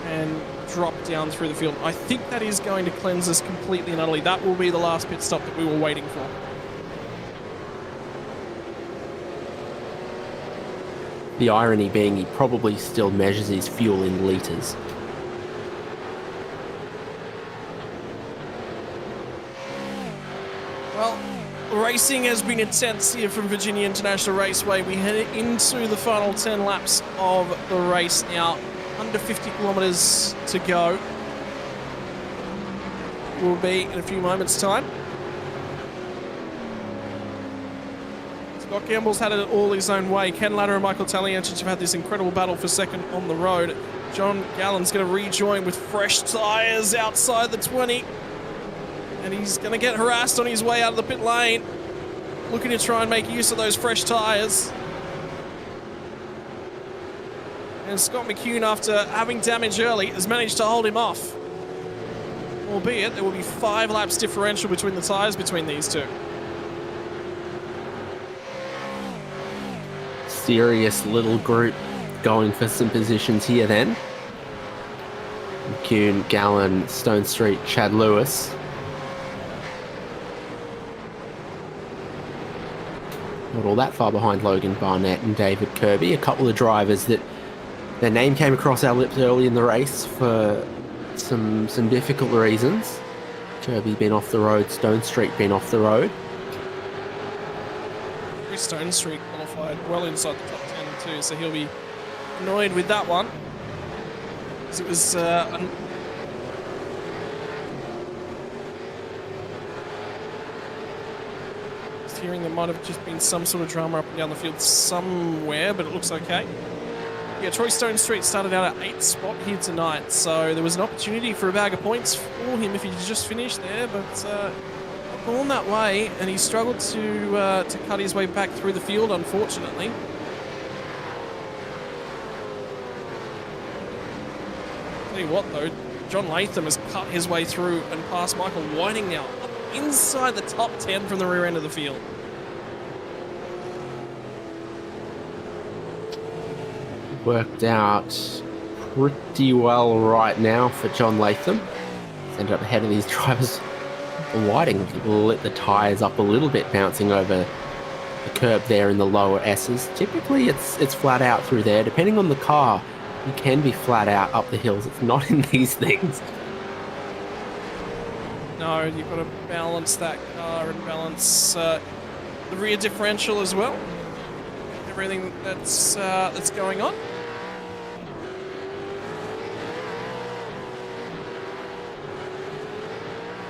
and drop down through the field. I think that is going to cleanse us completely and utterly. That will be the last pit stop that we were waiting for. The irony being he probably still measures his fuel in litres. Well, racing has been intense here from Virginia International Raceway. We head into the final 10 laps of the race now. Under 50 kilometres to go. Will be in a few moments' time. Scott Gamble's had it all his own way. Ken Ladder and Michael Talyancic have had this incredible battle for second on the road. John Gallen's going to rejoin with fresh tyres outside the 20. And he's going to get harassed on his way out of the pit lane. Looking to try and make use of those fresh tyres. And Scott McCune, after having damage early, has managed to hold him off. Albeit, there will be 5 laps differential between the tyres between these two. Serious little group going for some positions here then. McCune, Gallen, Stone Street, Chad Lewis. Not all that far behind Logan Barnett and David Kirby. A couple of drivers that their name came across our lips early in the race for some difficult reasons. Kirby been off the road, Stone Street been off the road. Stone Street qualified well inside the top 10 too, so he'll be annoyed with that one. Because it was hearing there might have just been some sort of drama up and down the field somewhere, but it looks okay. Yeah, Troy Stone Street started out at 8th spot here tonight, so there was an opportunity for a bag of points for him if he just finished there, but not gone that way, and he struggled to cut his way back through the field, unfortunately. Tell you what, though, John Latham has cut his way through and past Michael Whiting now, up inside the top 10 from the rear end of the field. Worked out pretty well right now for John Latham. He's ended up ahead of these drivers. Whiting lit the tyres up a little bit, bouncing over the curb there in the lower S's. Typically it's flat out through there. Depending on the car, you can be flat out up the hills. It's not in these things. No, you've got to balance that car and balance the rear differential as well. Everything that's going on.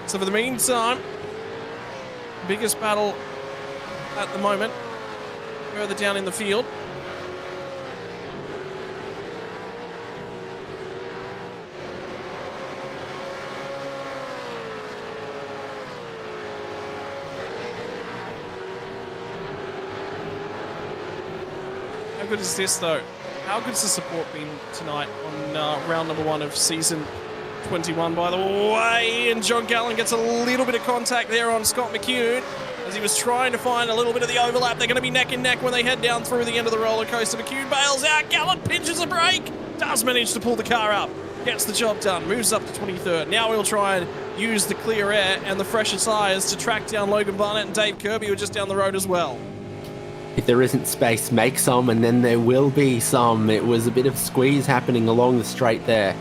So for the meantime, biggest battle at the moment, further down in the field. How good is this though? How good's the support been tonight on round number 1 of season 21, by the way? And John Gallen gets a little bit of contact there on Scott McCune as he was trying to find a little bit of the overlap. They're going to be neck and neck when they head down through the end of the roller coaster. McCune bails out. Gallen pinches a brake. Does manage to pull the car up. Gets the job done. Moves up to 23rd. Now we'll try and use the clear air and the fresher tyres to track down Logan Barnett and Dave Kirby, who are just down the road as well. If there isn't space, make some, and then there will be some. It was a bit of squeeze happening along the straight there.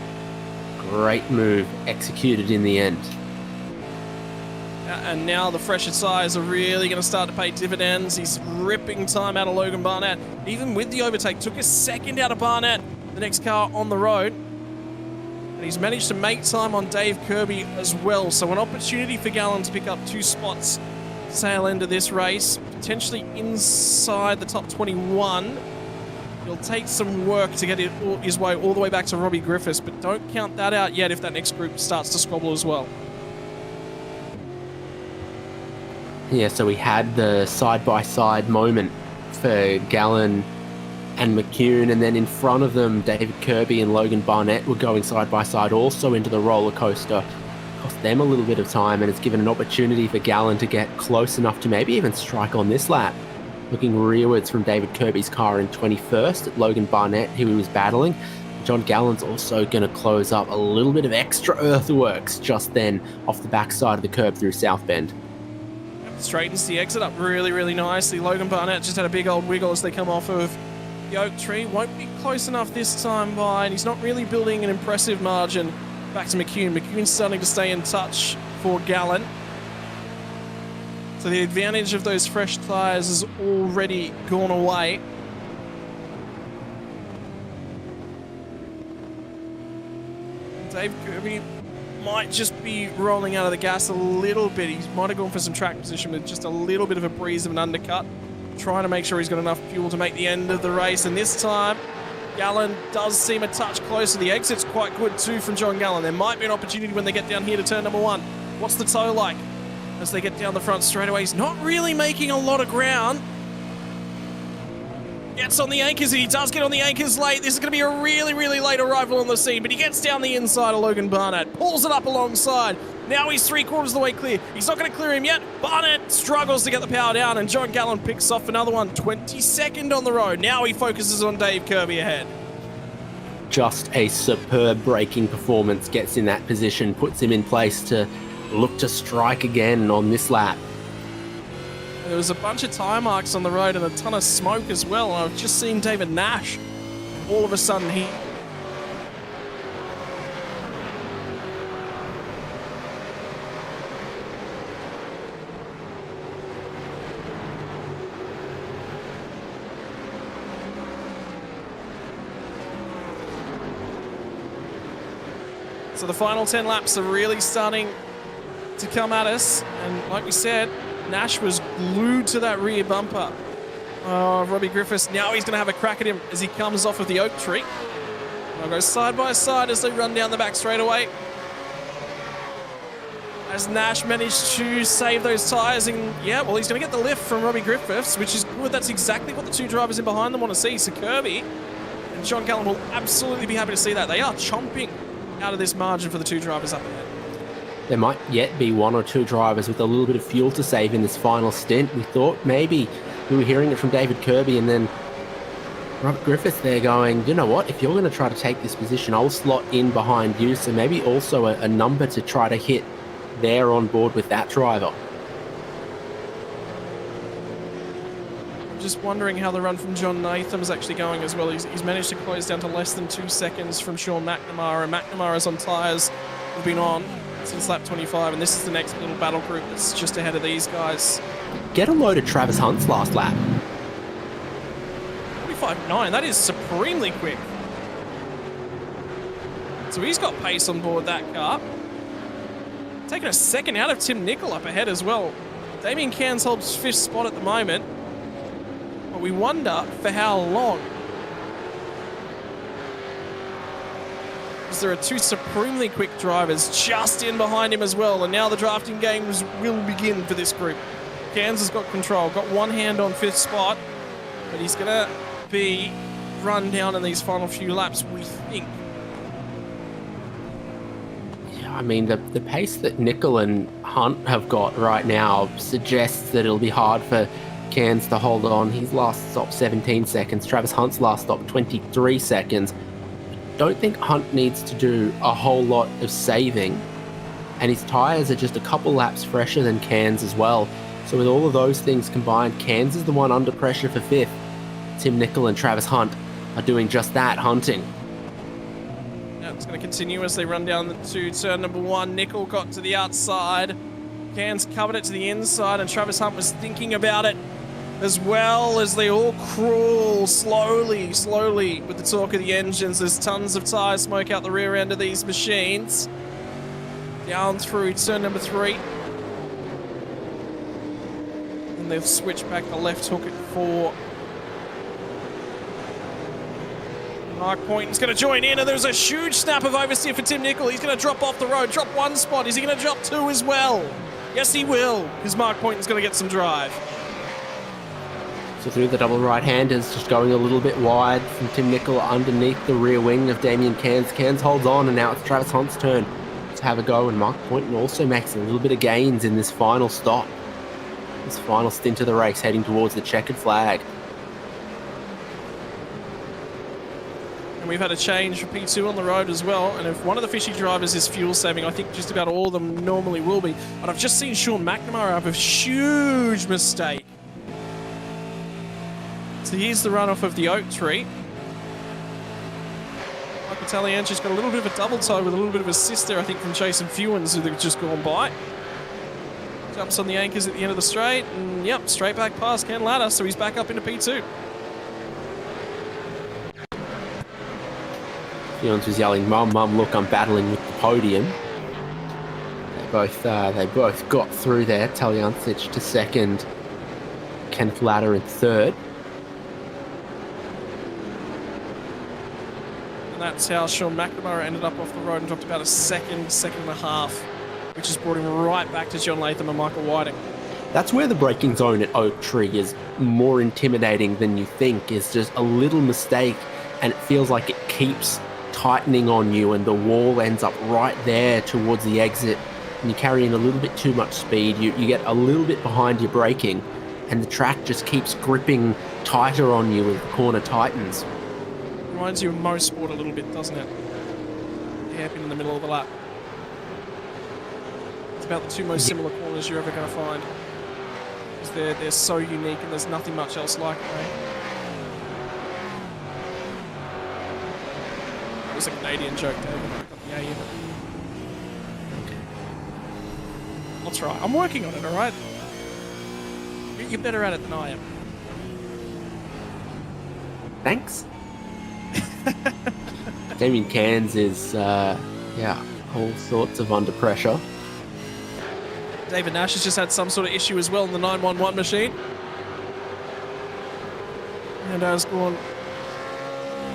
Great move executed in the end. And now the fresher tyres are really going to start to pay dividends. He's ripping time out of Logan Barnett. Even with the overtake, took a second out of Barnett, the next car on the road. And he's managed to make time on Dave Kirby as well. So an opportunity for Gallen to pick up 2 spots sail end of this race, potentially inside the top 21. It'll take some work to get his way all the way back to Robbie Griffiths, but don't count that out yet if that next group starts to squabble as well. Yeah, so we had the side-by-side moment for Gallen and McCune, and then in front of them, David Kirby and Logan Barnett were going side-by-side also into the roller coaster. Cost them a little bit of time, and it's given an opportunity for Gallen to get close enough to maybe even strike on this lap. Looking rearwards from David Kirby's car in 21st at Logan Barnett, who he was battling. John Gallen's also going to close up a little bit of extra earthworks just then off the backside of the curb through South Bend. Straightens the exit up really, really nicely. Logan Barnett just had a big old wiggle as they come off of the oak tree. Won't be close enough this time by, and he's not really building an impressive margin back to McCune. McCune's starting to stay in touch for Gallen. So the advantage of those fresh tyres has already gone away. Dave Kirby might just be rolling out of the gas a little bit. He might have gone for some track position with just a little bit of a breeze of an undercut, trying to make sure he's got enough fuel to make the end of the race. And this time, Gallen does seem a touch closer. The exit's quite good too from John Gallen. There might be an opportunity when they get down here to turn number 1. What's the toe like as they get down the front straightaway? He's not really making a lot of ground. Gets on the anchors, and he does get on the anchors late. This is going to be a really, really late arrival on the scene, but he gets down the inside of Logan Barnett, pulls it up alongside. Now he's 3/4 of the way clear. He's not going to clear him yet. Barnett struggles to get the power down, and John Gallen picks off another one. 22nd on the road. Now he focuses on Dave Kirby ahead. Just a superb braking performance, gets in that position, puts him in place to look to strike again on this lap. There was a bunch of tyre marks on the road and a ton of smoke as well. I've just seen David Nash. All of a sudden, he... So the final 10 laps are really starting to come at us. And like we said, Nash was glued to that rear bumper. Robbie Griffiths, now he's going to have a crack at him as he comes off of the oak tree. They'll go side by side as they run down the back straightaway. As Nash managed to save those tyres, and yeah, well, he's going to get the lift from Robbie Griffiths, which is good. That's exactly what the two drivers in behind them want to see. So Kirby and John Callan will absolutely be happy to see that. They are chomping out of this margin for the two drivers up ahead. There might yet be one or two drivers with a little bit of fuel to save in this final stint. We thought maybe we were hearing it from David Kirby, and then Robert Griffiths there going, you know what, if you're going to try to take this position, I'll slot in behind you. So maybe also a number to try to hit there on board with that driver. I'm just wondering how the run from John Natham is actually going as well. He's managed to close down to less than 2 seconds from Sean McNamara, and McNamara's on tyres have been on since lap 25, and this is the next little battle group that's just ahead of these guys. Get a load of Travis Hunt's last lap. 45.9, that is supremely quick. So he's got pace on board that car. Taking a second out of Tim Nicol up ahead as well. Damien Cairns holds 5th spot at the moment, but we wonder for how long. Because there are two supremely quick drivers just in behind him as well, and now the drafting games will begin for this group. Cairns has got control, got one hand on 5th spot, but he's going to be run down in these final few laps, we think. I mean, the pace that Nicol and Hunt have got right now suggests that it'll be hard for Cairns to hold on. His last stop 17 seconds. Travis Hunt's last stop 23 seconds. Don't think Hunt needs to do a whole lot of saving. And his tyres are just a couple laps fresher than Cairns as well. So with all of those things combined, Cairns is the one under pressure for 5th. Tim Nicol and Travis Hunt are doing just that, hunting. It's going to continue as they run down to turn number 1. Nicol got to the outside. Cairns covered it to the inside, and Travis Hunt was thinking about it as well as they all crawl slowly with the torque of the engines. There's tons of tyre smoke out the rear end of these machines. Down through turn number 3. And they'll switch back the left hook at 4. Mark Poynton's going to join in, and there's a huge snap of oversteer for Tim Nicol. He's going to drop off the road, drop 1 spot. Is he going to drop 2 as well? Yes, he will, because Mark Poynton's going to get some drive. So through the double right-handers, just going a little bit wide from Tim Nicol underneath the rear wing of Damien Cairns. Cairns holds on, and now it's Travis Hunt's turn to have a go, and Mark Poynton also makes a little bit of gains in this final stop. This final stint of the race, heading towards the checkered flag. We've had a change for P2 on the road as well, and if one of the fishy drivers is fuel saving, I think just about all of them normally will be. But I've just seen Sean McNamara have a huge mistake. So here's the runoff of the oak tree. Michael Talianchi's got a little bit of a double toe with a little bit of assist there, I think, from Jason Fewens, who they've just gone by. Jumps on the anchors at the end of the straight, and yep, straight back past Ken Latta, so he's back up into P2. Fewens was yelling, "Mum, Mum, look, I'm battling with the podium." They both got through there. Taliancic to second, Kenneth Latta in third. And that's how Sean McNamara ended up off the road and dropped about a second and a half, which has brought him right back to John Latham and Michael Whiting. That's where the braking zone at Oak Tree is more intimidating than you think. Is just a little mistake, and it feels like it keeps tightening on you, and the wall ends up right there towards the exit, and you carry in a little bit too much speed. You get a little bit behind your braking, and the track just keeps gripping tighter on you as the corner tightens. Reminds you of Mosport a little bit, doesn't it? The hairpin in the middle of the lap. It's about the two most similar corners you're ever going to find, because they're so unique, and there's nothing much else like it, right? It was a Canadian joke, David. Yeah. I'll try. I'm working on it, all right? You're better at it than I am. Thanks. Damien Cairns is, all sorts of under pressure. David Nash has just had some sort of issue as well in the 911 machine. And has gone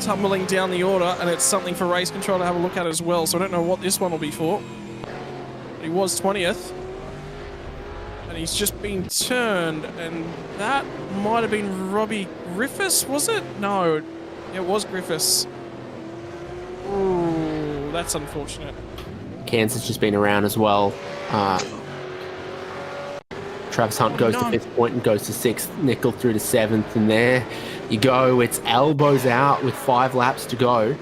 tumbling down the order, and it's something for race control to have a look at as well. So I don't know what this one will be for. But he was 20th. And he's just been turned, and that might have been Robbie Griffiths, was it? No, it was Griffiths. Ooh, that's unfortunate. Cairns has just been around as well. Travis Hunt goes to 5th point and goes to 6th. Nickel through to 7th, and there you go. It's elbows out with 5 laps to go.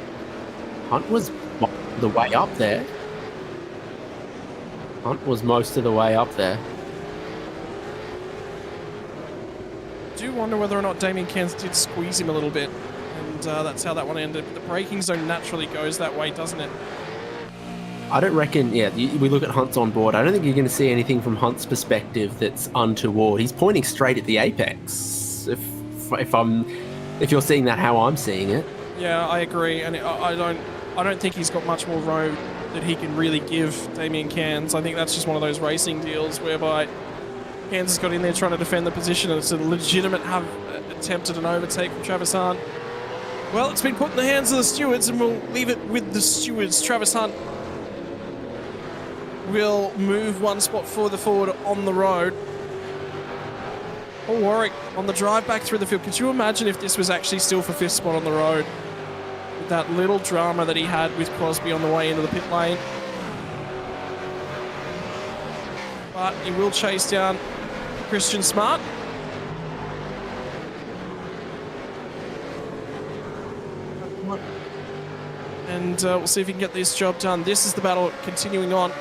Hunt was the way up there. Hunt was most of the way up there. I do wonder whether or not Damien Cairns did squeeze him a little bit, and that's how that one ended. The braking zone naturally goes that way, doesn't it? I don't reckon, we look at Hunt's on board. I don't think you're going to see anything from Hunt's perspective that's untoward. He's pointing straight at the apex. If you're seeing that how I'm seeing it. Yeah, I agree, and I don't think he's got much more road that he can really give Damien Cairns. I think that's just one of those racing deals whereby Cairns has got in there trying to defend the position, and it's a legitimate attempt at an overtake from Travis Hunt. Well, it's been put in the hands of the stewards, and we'll leave it with the stewards. Travis Hunt will move one spot further forward on the road. Paul Warwick on the drive back through the field. Could you imagine if this was actually still for 5th spot on the road? With that little drama that he had with Crosby on the way into the pit lane. But he will chase down Christian Smart. And we'll see if he can get this job done. This is the battle continuing on.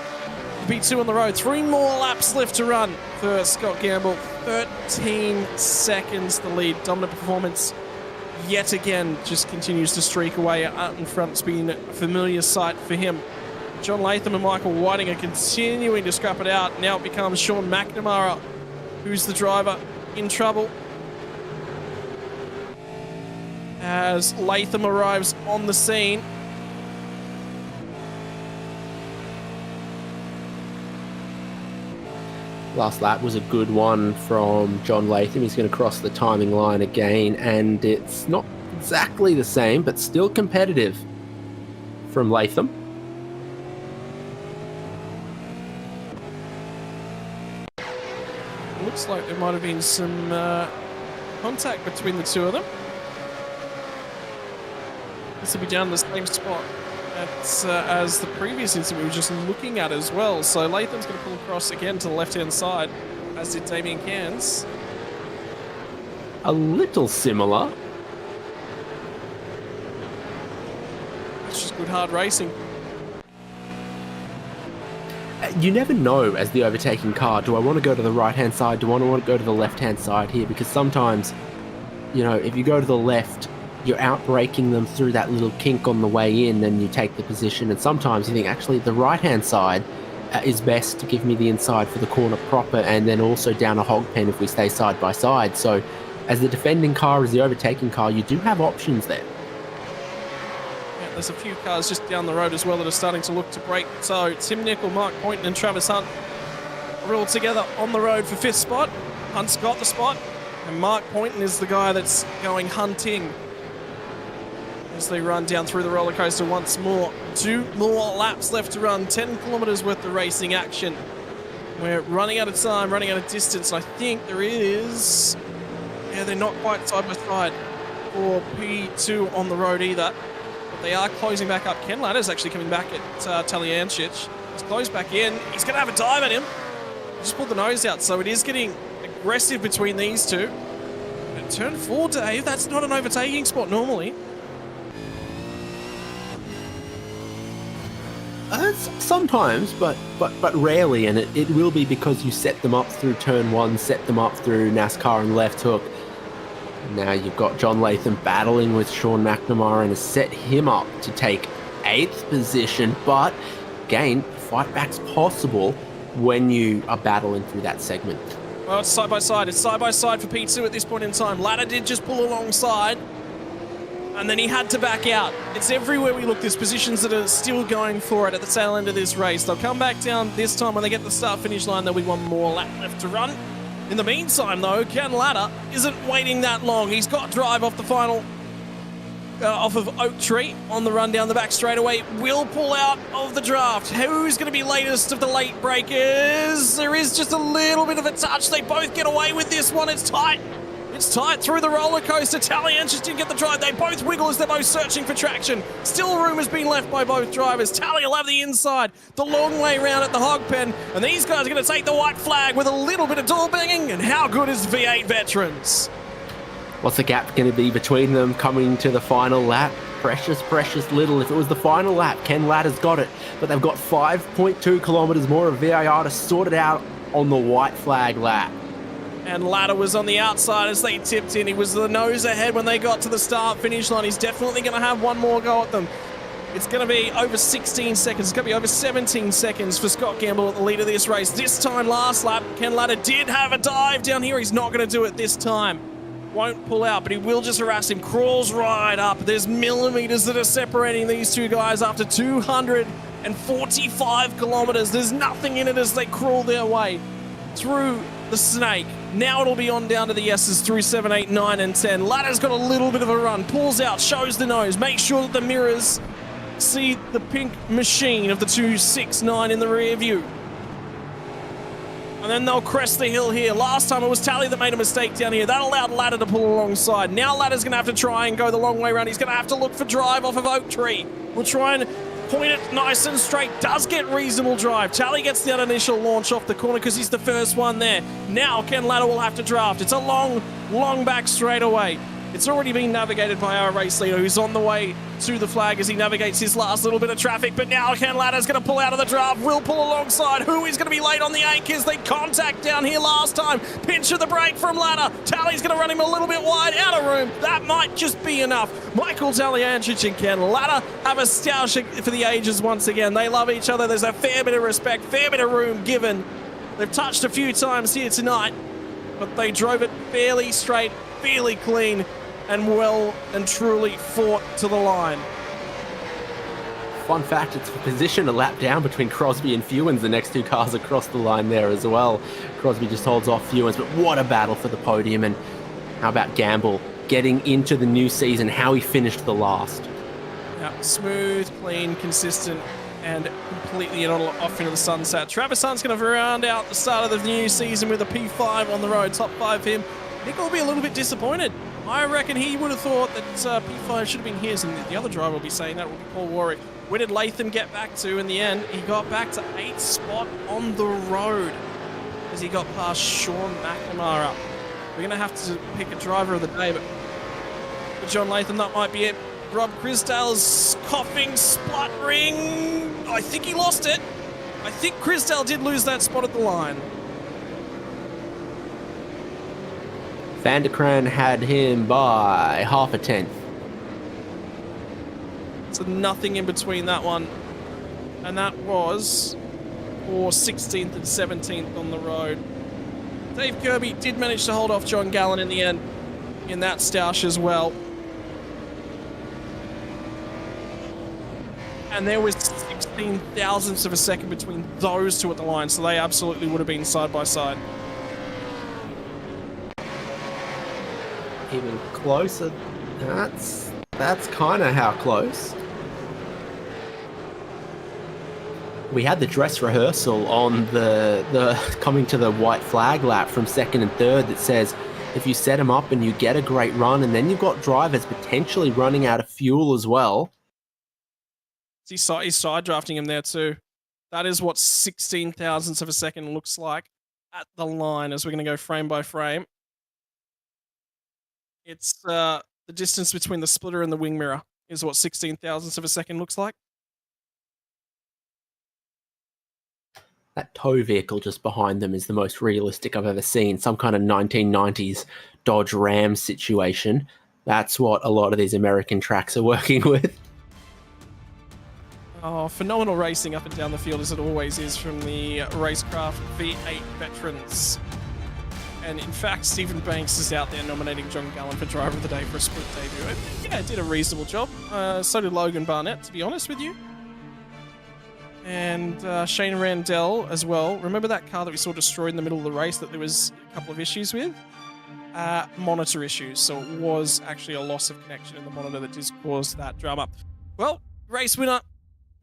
P2 on the road. 3 more laps left to run for Scott Gamble. 13 seconds the lead. Dominant performance yet again. Just continues to streak away out in front. It's been a familiar sight for him. John Latham and Michael Whiting are continuing to scrap it out. Now it becomes Sean McNamara, who's the driver, in trouble. As Latham arrives on the scene. Last lap was a good one from John Latham. He's going to cross the timing line again, and it's not exactly the same, but still competitive from Latham. Looks like there might have been some contact between the two of them. This will be down the same spot as the previous incident we were just looking at as well. So Latham's going to pull across again to the left-hand side, as did Damien Cairns. A little similar. It's just good hard racing. You never know as the overtaking car, do I want to go to the right-hand side? Do I want to go to the left-hand side here? Because sometimes, if you go to the left, you're out-braking them through that little kink on the way in, and you take the position. And sometimes you think, actually, the right-hand side is best to give me the inside for the corner proper, and then also down a hog pen if we stay side by side. So as the defending car, as the overtaking car, you do have options there. Yeah, there's a few cars just down the road as well that are starting to look to break. So Tim Nicol, Mark Poynton and Travis Hunt are all together on the road for 5th spot. Hunt's got the spot, and Mark Poynton is the guy that's going hunting as they run down through the roller coaster once more. 2 more laps left to run. 10 kilometers worth of racing action. We're running out of time, running out of distance. I think there is... Yeah, they're not quite side by side for P2 on the road either. But they are closing back up. Ken Ladder's actually coming back at Taliancic. He's closed back in. He's going to have a dive at him. He just pulled the nose out, so it is getting aggressive between these two. And turn 4, Dave, that's not an overtaking spot normally. Sometimes, but rarely, and it will be because you set them up through turn 1, set them up through NASCAR and left hook. Now you've got John Latham battling with Sean McNamara and has set him up to take 8th position, but again, fight back's possible when you are battling through that segment. Well, it's side by side. It's side by side for P2 at this point in time. Ladder did just pull alongside. and then he had to back out. It's everywhere we look. There's positions that are still going for it at the tail end of this race. They'll come back down this time when they get to the start-finish line. There'll be one more lap left to run. In the meantime, though, Ken Latta isn't waiting that long. He's got drive off the final, off of Oak Tree on the run down the back straightaway. Will pull out of the draft. Who's going to be latest of the late breakers? There is just a little bit of a touch. They both get away with this one. It's tight. It's tight through the roller coaster. Talian just didn't get the drive. They both wiggle as they're both searching for traction. Still room has been left by both drivers. Tally will have the inside, the long way round at the hog pen, and these guys are going to take the white flag with a little bit of door banging. And how good is V8 Veterans? What's the gap going to be between them coming to the final lap? Precious, precious little. If it was the final lap, Ken Latta's got it, but they've got 5.2 kilometers more of VIR to sort it out on the white flag lap. And Latta was on the outside as they tipped in. He was the nose ahead when they got to the start-finish line. He's definitely going to have one more go at them. It's going to be over 16 seconds. It's going to be over 17 seconds for Scott Gamble at the lead of this race. This time last lap, Ken Latta did have a dive down here. He's not going to do it this time. Won't pull out, but he will just harass him. Crawls right up. There's millimeters that are separating these two guys after 245 kilometers. There's nothing in it as they crawl their way through the snake. Now it'll be on down to the S's through 7, 8, 9, and 10. Latta's got a little bit of a run. Pulls out, shows the nose. Make sure that the mirrors see the pink machine of the 269 in the rear view. And then they'll crest the hill here. Last time it was Tally that made a mistake down here. That allowed Latta to pull alongside. Now Latta's going to have to try and go the long way around. He's going to have to look for drive off of Oak Tree. We'll try and point it nice and straight. Does get reasonable drive. Tally gets that initial launch off the corner because he's the first one there. Now Ken Latta will have to draft. It's a long, long back straightaway. It's already been navigated by our race leader, who's on the way to the flag as he navigates his last little bit of traffic. But now Ken Latta's going to pull out of the draft. Will pull alongside. Who is going to be late on the 8 kids? They contact down here last time. Pinch of the brake from Latta. Tally's going to run him a little bit wide, out of room. That might just be enough. Michael Taliancic and Ken Latta have a stoush for the ages once again. They love each other. There's a fair bit of respect, fair bit of room given. They've touched a few times here tonight, but they drove it fairly straight, fairly clean, and well and truly fought to the line. Fun fact, it's positioned a lap down between Crosby and Fewens. The next two cars across the line there as well. Crosby just holds off Fewens, but what a battle for the podium. And how about Gamble getting into the new season, how he finished the last? Yeah, smooth, clean, consistent, and completely off into the sunset. Travis Hunt's going to round out the start of the new season with a P5 on the road, top 5 for him. Nick will be a little bit disappointed. I reckon he would have thought that P5 should have been his, and the other driver will be saying that will be Paul Warwick. Where did Latham get back to in the end? He got back to 8th spot on the road as he got past Sean McNamara. We're going to have to pick a driver of the day, but for John Latham, that might be it. Rob Crisdale's coughing, spluttering. I think he lost it. I think Crisdale did lose that spot at the line. Van der Kraan had him by half a tenth. So nothing in between that one. And that was for 16th and 17th on the road. Dave Kirby did manage to hold off John Gallen in the end in that stoush as well. And there was 16 thousandths of a second between those two at the line, so they absolutely would have been side by side. Even closer. That's kind of how close. We had the dress rehearsal on the coming to the white flag lap from second and third that says if you set them up and you get a great run and then you've got drivers potentially running out of fuel as well. He's side drafting him there too. That is what 16 thousandths of a second looks like at the line as we're going to go frame by frame. It's the distance between the splitter and the wing mirror is what 16 thousandths of a second looks like. That tow vehicle just behind them is the most realistic I've ever seen. Some kind of 1990s Dodge Ram situation. That's what a lot of these American tracks are working with. Oh, phenomenal racing up and down the field as it always is from the RaceKraft V8 Veterans. And in fact, Stephen Banks is out there nominating John Gallen for Driver of the Day for a split debut. And yeah, did a reasonable job. So did Logan Barnett, to be honest with you. And Shane Randell as well. Remember that car that we saw destroyed in the middle of the race that there was a couple of issues with? Monitor issues. So it was actually a loss of connection in the monitor that just caused that drama. Well, race winner.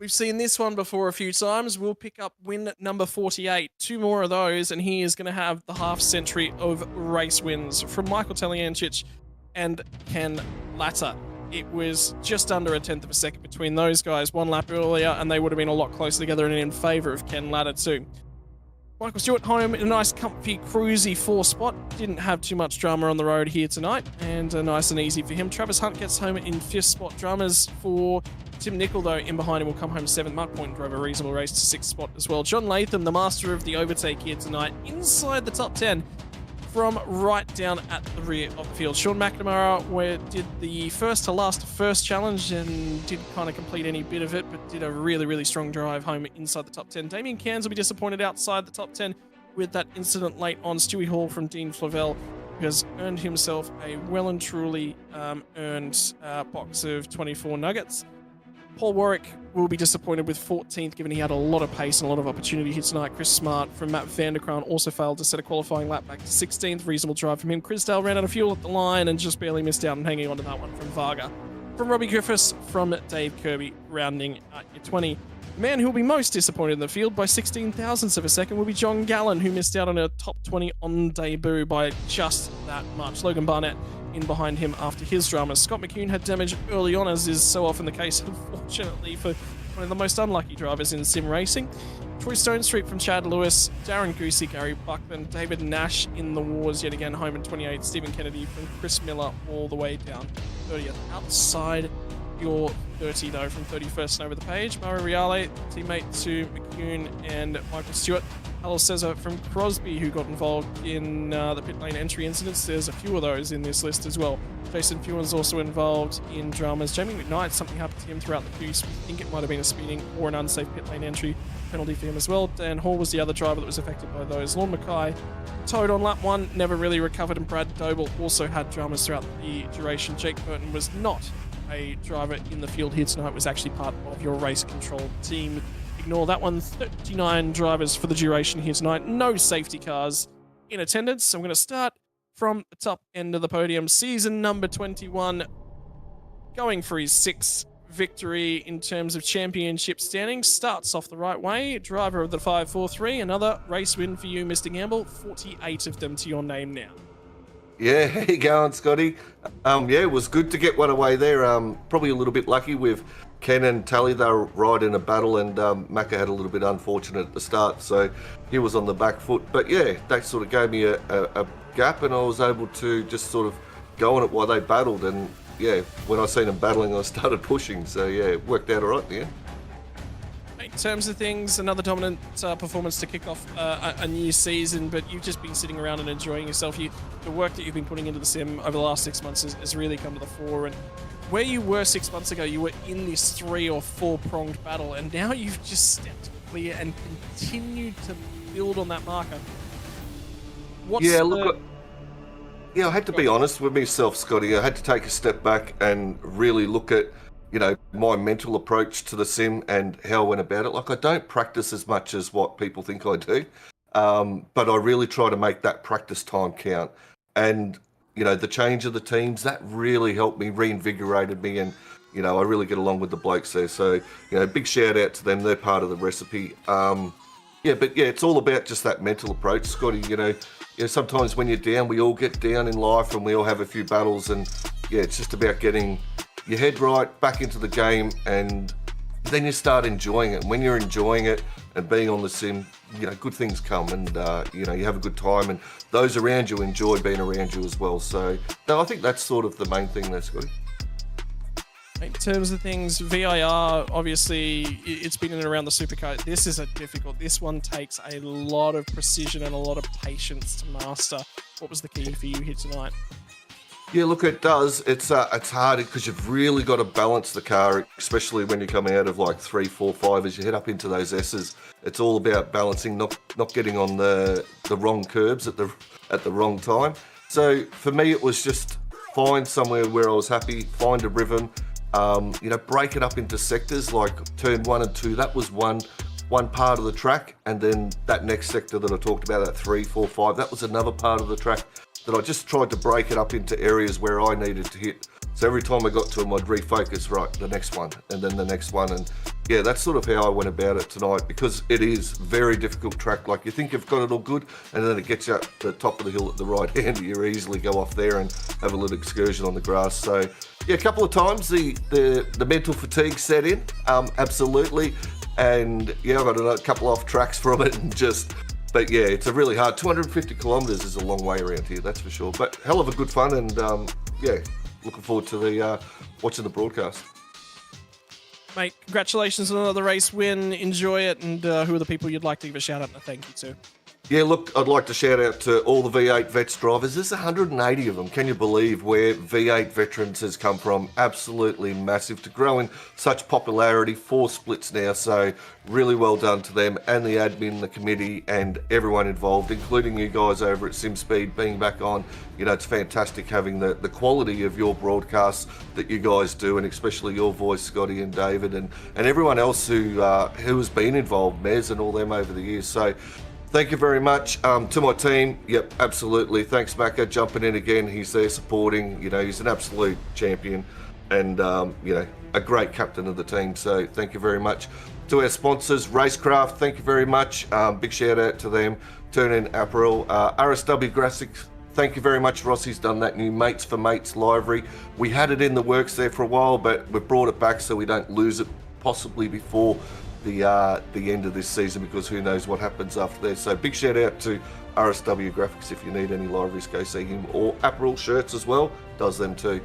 We've seen this one before a few times. We'll pick up win number 48. 2 more of those, and he is going to have the half-century of race wins from Michael Teliancic and Ken Latta. It was just under a tenth of a second between those guys 1 lap earlier, and they would have been a lot closer together and in favour of Ken Latta too. Michael Stewart home in a nice, comfy, cruisy 4 spot. Didn't have too much drama on the road here tonight, and nice and easy for him. Travis Hunt gets home in 5th spot. Dramas for Tim Nicol, though, in behind him will come home 7th. Mark Point drove a reasonable race to 6th spot as well. John Latham, the master of the overtake here tonight, inside the top 10 from right down at the rear of the field. Sean McNamara did the first to last challenge and didn't kind of complete any bit of it, but did a really, really strong drive home inside the top 10. Damien Cairns will be disappointed outside the top 10 with that incident late on. Stewie Hall from Dean Flavel, who has earned himself a well and truly earned box of 24 nuggets. Paul Warwick will be disappointed with 14th, given he had a lot of pace and a lot of opportunity here tonight. Chris Smart from Matt Vanderkraan also failed to set a qualifying lap back to 16th. Reasonable drive from him. Chris Dale ran out of fuel at the line and just barely missed out on hanging on to that one from Varga. From Robbie Griffiths, from Dave Kirby, rounding at your 20. The man who will be most disappointed in the field by 16 thousandths of a second will be John Gallen, who missed out on a top 20 on debut by just that much. Logan Barnett in behind him after his drama. Scott McCune had damage early on, as is so often the case, unfortunately, for one of the most unlucky drivers in sim racing. Troy Stone Street from Chad Lewis, Darren Goosey, Gary Buckman, David Nash in the wars yet again, home in 28, Stephen Kennedy from Chris Miller all the way down 30th. Outside your 30 though, from 31st and over the page, Mario Reale, teammate to McCune and Michael Stewart. Hello Cesar from Crosby, who got involved in the pit lane entry incidents. There's a few of those in this list as well. Jason Fewan's also involved in dramas. Jamie McKnight, something happened to him throughout the piece. We think it might have been a speeding or an unsafe pit lane entry penalty for him as well. Dan Hall was the other driver that was affected by those. Lorne Mackay towed on lap 1, never really recovered, and Brad Doble also had dramas throughout the duration. Jake Burton was not a driver in the field here tonight, was actually part of your race control team. Ignore that one. 39 drivers for the duration here tonight. No safety cars in attendance. So I'm going to start from the top end of the podium. Season number 21, going for his 6th victory in terms of championship standings. Starts off the right way. Driver of the 543. Another race win for you, Mr. Gamble. 48 of them to your name now. Yeah, how you going, Scotty? Yeah, it was good to get one away there. Probably a little bit lucky with Ken and Tally. They were right in a battle, and Macca had a little bit unfortunate at the start, so he was on the back foot. But yeah, that sort of gave me a gap, and I was able to just sort of go on it while they battled. And yeah, when I seen them battling, I started pushing. So yeah, it worked out all right in the end. In terms of things, another dominant performance to kick off a new season, but you've just been sitting around and enjoying yourself. The work that you've been putting into the sim over the last 6 months has really come to the fore. And where you were 6 months ago, you were in this 3 or 4 pronged battle, and now you've just stepped clear and continued to build on that marker. I had to be honest with myself, Scotty. I had to take a step back and really look at, you know, my mental approach to the sim and how I went about it. Like, I don't practice as much as what people think I do, but I really try to make that practice time count. And, you know, the change of the teams, that really helped me, reinvigorated me, and, you know, I really get along with the blokes there. So, you know, big shout out to them. They're part of the recipe. It's all about just that mental approach, Scotty. You know, sometimes when you're down, we all get down in life and we all have a few battles, and yeah, it's just about getting your head right, back into the game, and then you start enjoying it. And when you're enjoying it and being on the sim, you know, good things come, and you know, you have a good time, and those around you enjoy being around you as well. So no, I think that's sort of the main thing there, Scotty. In terms of things, VIR, obviously, it's been in and around the supercar. This one takes a lot of precision and a lot of patience to master. What was the key for you here tonight? Yeah, look, it does. It's hard because you've really got to balance the car, especially when you're coming out of like 3, 4, 5 as you head up into those S's. It's all about balancing, not getting on the wrong curbs at the wrong time. So for me, it was just find somewhere where I was happy, find a rhythm, break it up into sectors like turn 1 and 2. That was one part of the track, and then that next sector that I talked about, that 3, 4, 5, that was another part of the track that I just tried to break it up into areas where I needed to hit. So every time I got to them, I'd refocus, right, the next one, and then the next one. And yeah, that's sort of how I went about it tonight, because it is very difficult track. Like, you think you've got it all good, and then it gets you up the top of the hill at the right hand. You easily go off there and have a little excursion on the grass. So yeah, a couple of times the mental fatigue set in, absolutely. And yeah, I got a couple off tracks from it, and but yeah, it's a really hard, 250 kilometres is a long way around here, that's for sure. But hell of a good fun, and yeah, looking forward to the watching the broadcast. Mate, congratulations on another race win. Enjoy it. And who are the people you'd like to give a shout out and a thank you to? Yeah, look, I'd like to shout out to all the V8 Vets drivers. There's 180 of them. Can you believe where V8 Veterans has come from? Absolutely massive to grow in such popularity. 4 splits now, so really well done to them and the admin, the committee, and everyone involved, including you guys over at SimSpeed being back on. You know, it's fantastic having the quality of your broadcasts that you guys do, and especially your voice, Scotty and David, and everyone else who has been involved, Mez and all them over the years. So thank you very much to my team. Yep, absolutely. Thanks, Macca, jumping in again. He's there supporting. You know, he's an absolute champion, and a great captain of the team. So thank you very much to our sponsors, RaceKraft. Thank you very much. Big shout out to them. Turn In Apparel, RSW Graphics. Thank you very much, Rossi's done that new Mates for Mates livery. We had it in the works there for a while, but we've brought it back so we don't lose it possibly before the end of this season, because who knows what happens after that. So big shout out to RSW Graphics. If you need any liveries, go see him, or apparel shirts as well, does them too.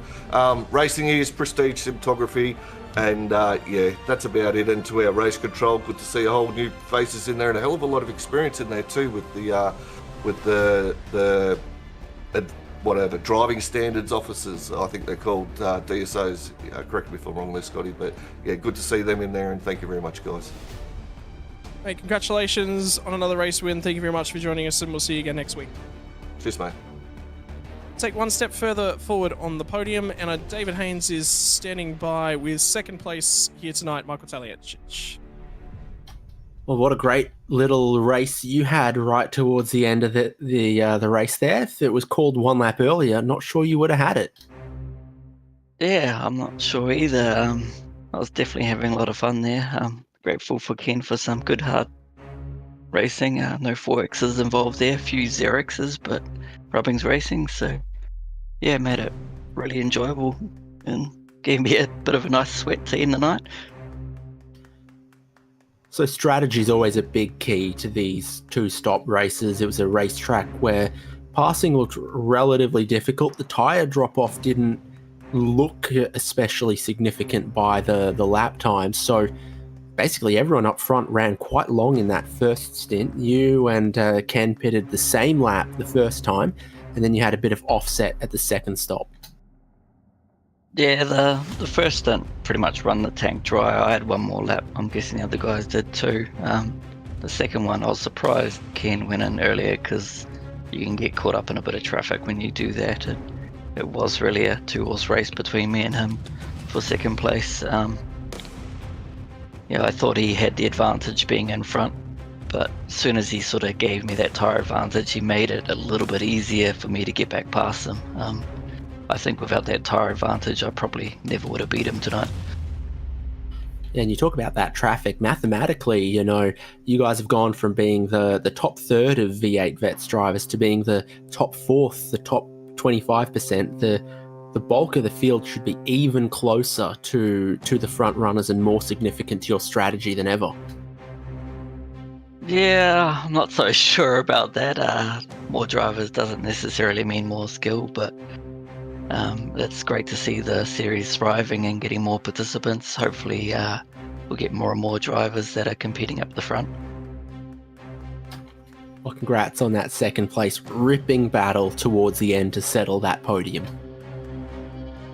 Racing Ears, Prestige Cinematography, and yeah, that's about it. And to our race control, good to see a whole new faces in there, and a hell of a lot of experience in there too with the whatever driving standards officers, I think they're called, DSOs. Correct me if I'm wrong there, Scotty, but yeah, good to see them in there, and thank you very much, guys. Hey, congratulations on another race win. Thank you very much for joining us, and we'll see you again next week. Cheers, mate. Take one step further forward on the podium, and David Haynes is standing by with second place here tonight, Michael Taliacic. Well, what a great little race you had right towards the end of the race there. If it was called one lap earlier, not sure you would have had it. Yeah, I'm not sure either. I was definitely having a lot of fun there. Grateful for Ken for some good hard racing. No 4Xs involved there, a few 0Xs, but Rubbings racing. So yeah, made it really enjoyable and gave me a bit of a nice sweat to end the night. So strategy is always a big key to these 2-stop races. It was a racetrack where passing looked relatively difficult. The tyre drop-off didn't look especially significant by the lap times. So basically everyone up front ran quite long in that first stint. You and Ken pitted the same lap the first time, and then you had a bit of offset at the second stop. Yeah, the first stint pretty much run the tank dry. I had one more lap. I'm guessing the other guys did too. The second one, I was surprised Ken went in earlier, because you can get caught up in a bit of traffic when you do that. It was really a 2-horse race between me and him for second place. Yeah, I thought he had the advantage being in front, but as soon as he sort of gave me that tyre advantage, he made it a little bit easier for me to get back past him. I think without that tyre advantage, I probably never would have beat him tonight. And you talk about that traffic. Mathematically, you know, you guys have gone from being the top third of V8 Vets drivers to being the top fourth, the top 25%. The bulk of the field should be even closer to the front runners and more significant to your strategy than ever. Yeah, I'm not so sure about that. More drivers doesn't necessarily mean more skill, but it's great to see the series thriving and getting more participants. Hopefully we'll get more and more drivers that are competing up the front. Well, congrats on that second place ripping battle towards the end to settle that podium.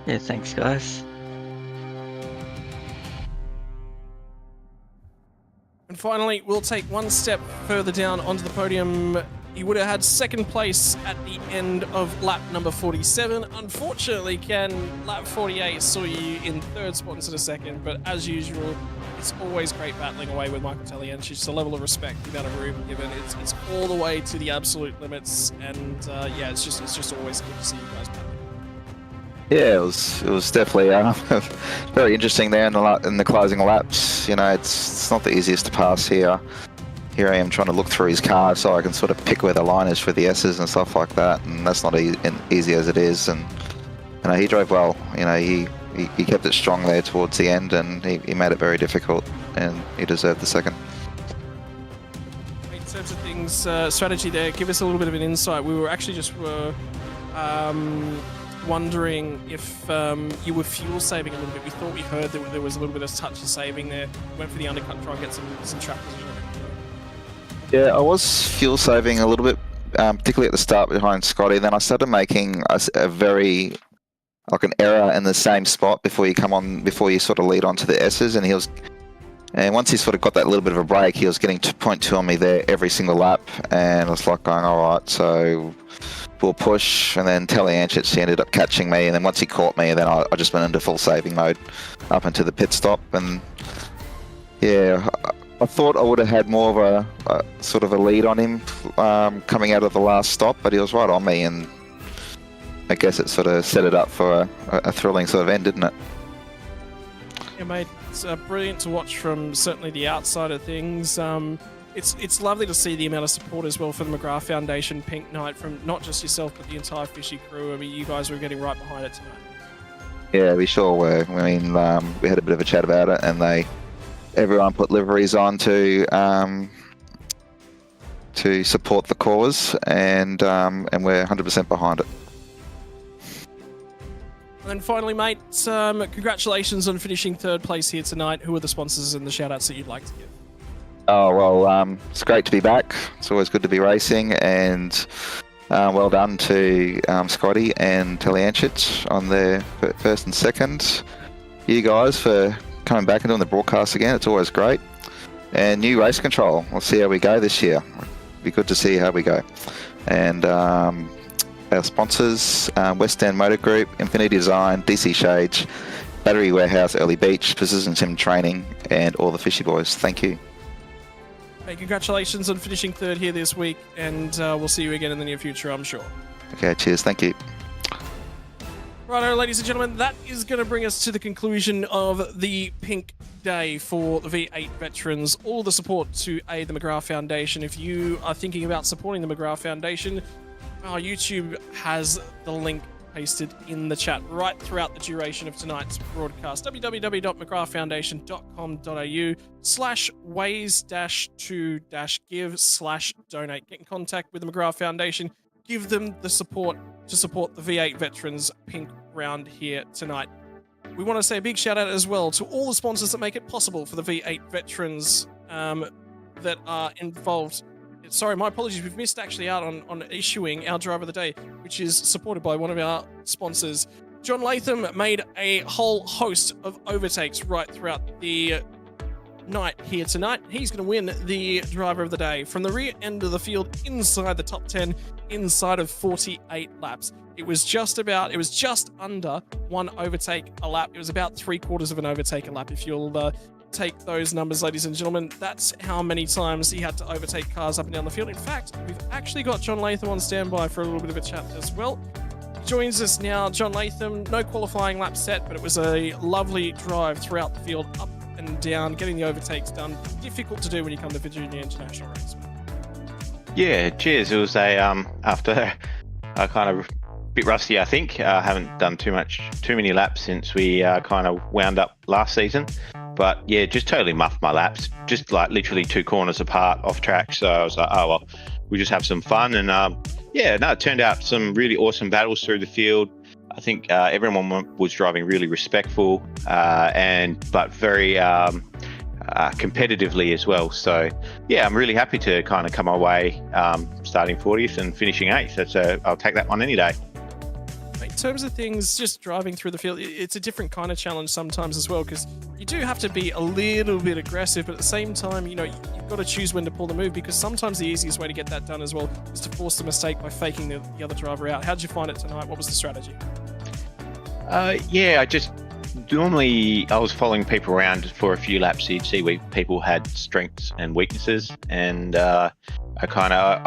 Yeah, thanks, guys. And finally, we'll take one step further down onto the podium. You would have had second place at the end of lap number 47. Unfortunately, Ken, lap 48 saw you in third spot instead of second, but as usual, it's always great battling away with Michael Taliench. Just a level of respect, the amount of room given. It's all the way to the absolute limits, and yeah, it's just always good to see you guys battling. Yeah, it was definitely very interesting there in the closing laps. You know, it's not the easiest to pass here. Here I am trying to look through his car so I can sort of pick where the line is for the S's and stuff like that, and that's not easy as it is. And you know, he drove well. You know, he kept it strong there towards the end, and he made it very difficult, and he deserved the second. In terms of things, strategy there, give us a little bit of an insight. We were actually just wondering if you were fuel saving a little bit. We thought we heard that there was a little bit of touch of saving there. Went for the undercut to try and get some track position. Yeah, I was fuel saving a little bit, particularly at the start behind Scotty. Then I started making a very an error in the same spot before you sort of lead on to the S's, and once he sort of got that little bit of a break, he was getting 2.2 on me there every single lap, and I was like going, all right, so we'll push. And then Taliench, he ended up catching me, and then once he caught me, then I just went into full saving mode up into the pit stop. And yeah, I thought I would have had more of a sort of a lead on him coming out of the last stop, but he was right on me, and I guess it sort of set it up for a thrilling sort of end, didn't it? Yeah, mate, it's brilliant to watch from certainly the outside of things. It's lovely to see the amount of support as well for the McGrath Foundation Pink Night from not just yourself but the entire Fishy crew. I mean, you guys were getting right behind it tonight. Yeah, we sure were. I mean, we had a bit of a chat about it, and everyone put liveries on to support the cause, and we're 100% behind it. And then finally, mate, congratulations on finishing third place here tonight. Who are the sponsors and the shout-outs that you'd like to give? Oh, well, it's great to be back. It's always good to be racing, and well done to Scotty and Taliench on their first and second. You guys for coming back and doing the broadcast again. It's always great. And new race control. We'll see how we go this year. It'll be good to see how we go. And our sponsors, West End Motor Group, Infinity Design, DC Shades, Battery Warehouse, Early Beach, Precision Sim Training, and all the Fishy Boys. Thank you. Hey, congratulations on finishing third here this week, and we'll see you again in the near future, I'm sure. Okay, cheers. Thank you. Righto, ladies and gentlemen, that is going to bring us to the conclusion of the Pink Day for the V8 veterans. All the support to aid the McGrath Foundation. If you are thinking about supporting the McGrath Foundation, our YouTube has the link pasted in the chat right throughout the duration of tonight's broadcast. www.mcgrathfoundation.com.au/ways-to-give/donate. Get in contact with the McGrath Foundation. Give them the support to support the V8 veterans Pink round here tonight. We want to say a big shout out as well to all the sponsors that make it possible for the V8 veterans that are involved. Sorry, my apologies. We've missed actually out on issuing our driver of the day, which is supported by one of our sponsors. John Latham made a whole host of overtakes right throughout the night here tonight. He's going to win the driver of the day from the rear end of the field inside the top 10, inside of 48 laps. It was just under one overtake a lap. It was about 3/4 of an overtake a lap. If you'll take those numbers, ladies and gentlemen, that's how many times he had to overtake cars up and down the field. In fact, we've actually got John Latham on standby for a little bit of a chat as well. Joins us now, John Latham. No qualifying lap set, but it was a lovely drive throughout the field, up and down, getting the overtakes done. Difficult to do when you come to Virginia International Race. Yeah, cheers. It was after a kind of bit rusty, I think. I haven't done too many laps since we kind of wound up last season. But yeah, just totally muffed my laps, just like literally 2 corners apart off track. So I was like, oh, well, we just have some fun. And it turned out some really awesome battles through the field. I think everyone was driving really respectful but very competitively as well. So yeah, I'm really happy to kind of come away starting 40th and finishing 8th. I'll take that one any day. terms of things, just driving through the field, it's a different kind of challenge sometimes as well, because you do have to be a little bit aggressive, but at the same time, you know, you've got to choose when to pull the move, because sometimes the easiest way to get that done as well is to force the mistake by faking the other driver out. How did you find it tonight? What was the strategy? Yeah, I was following people around for a few laps. You'd see where people had strengths and weaknesses, and I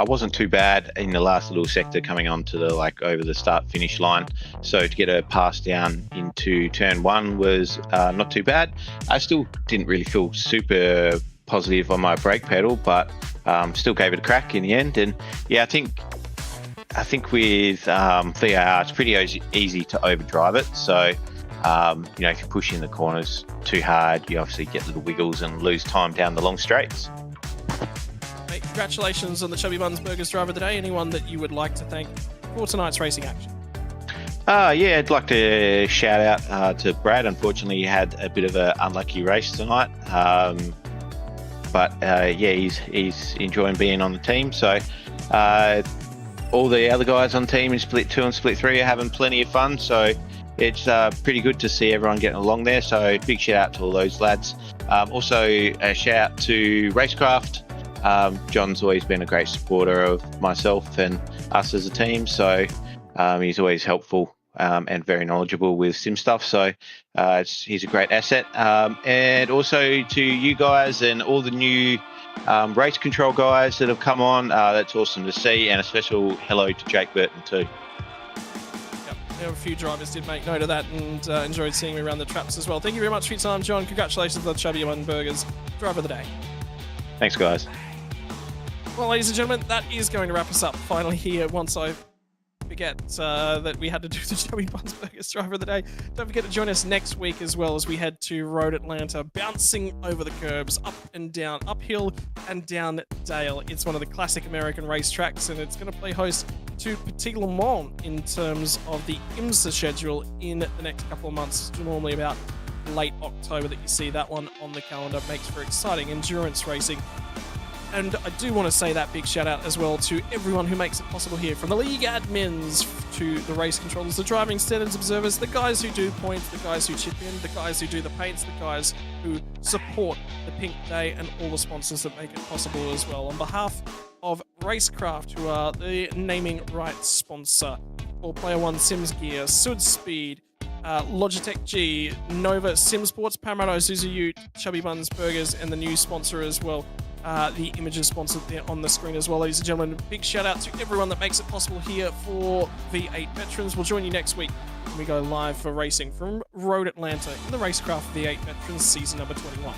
wasn't too bad in the last little sector coming on to the over the start finish line. So to get a pass down into turn 1 was not too bad. I still didn't really feel super positive on my brake pedal, but still gave it a crack in the end. And yeah, I think with VIR, it's pretty easy to overdrive it. So, you know, if you push in the corners too hard, you obviously get little wiggles and lose time down the long straights. Mate, congratulations on the Chubby Buns Burgers Driver of the Day. Anyone that you would like to thank for tonight's racing action? Yeah, I'd like to shout out to Brad. Unfortunately, he had a bit of an unlucky race tonight. But yeah, he's enjoying being on the team. So all the other guys on team in Split 2 and Split 3 are having plenty of fun. So it's pretty good to see everyone getting along there. So big shout out to all those lads. Also a shout out to RaceKraft. John's always been a great supporter of myself and us as a team. So he's always helpful and very knowledgeable with sim stuff. So he's a great asset. And also to you guys and all the new race control guys that have come on. That's awesome to see. And a special hello to Jake Burton too. A few drivers did make note of that and enjoyed seeing me around the traps as well. Thank you very much for your time, John. Congratulations on the Chubby Bun Burgers Driver of the Day. Thanks, guys. Well, ladies and gentlemen, that is going to wrap us up finally here once I forget that we had to do the Chubby Buns Burgers Driver of the Day. Don't forget to join us next week as well as we head to Road Atlanta, bouncing over the curbs, up and down, uphill and down Dale. It's one of the classic American racetracks, and it's going to play host to Petit Le Mans in terms of the IMSA schedule in the next couple of months. It's normally about late October that you see that one on the calendar. Makes for exciting endurance racing. And I do want to say that big shout out as well to everyone who makes it possible here, from the league admins to the race controllers, the driving standards observers, the guys who do points, the guys who chip in, the guys who do the paints, the guys who support the Pink Day, and all the sponsors that make it possible as well. On behalf of RaceKraft, who are the naming rights sponsor for Player One Sims Gear, SimSpeed, Logitech G, Nova, Sim Sports, Parramatta, Isuzu Ute, Chubby Buns Burgers, and the new sponsor as well. The images sponsored there on the screen as well, ladies and gentlemen. Big shout out to everyone that makes it possible here for V8 Veterans. We'll join you next week when we go live for racing from Road Atlanta in the RaceKraft V8 Veterans season number 21.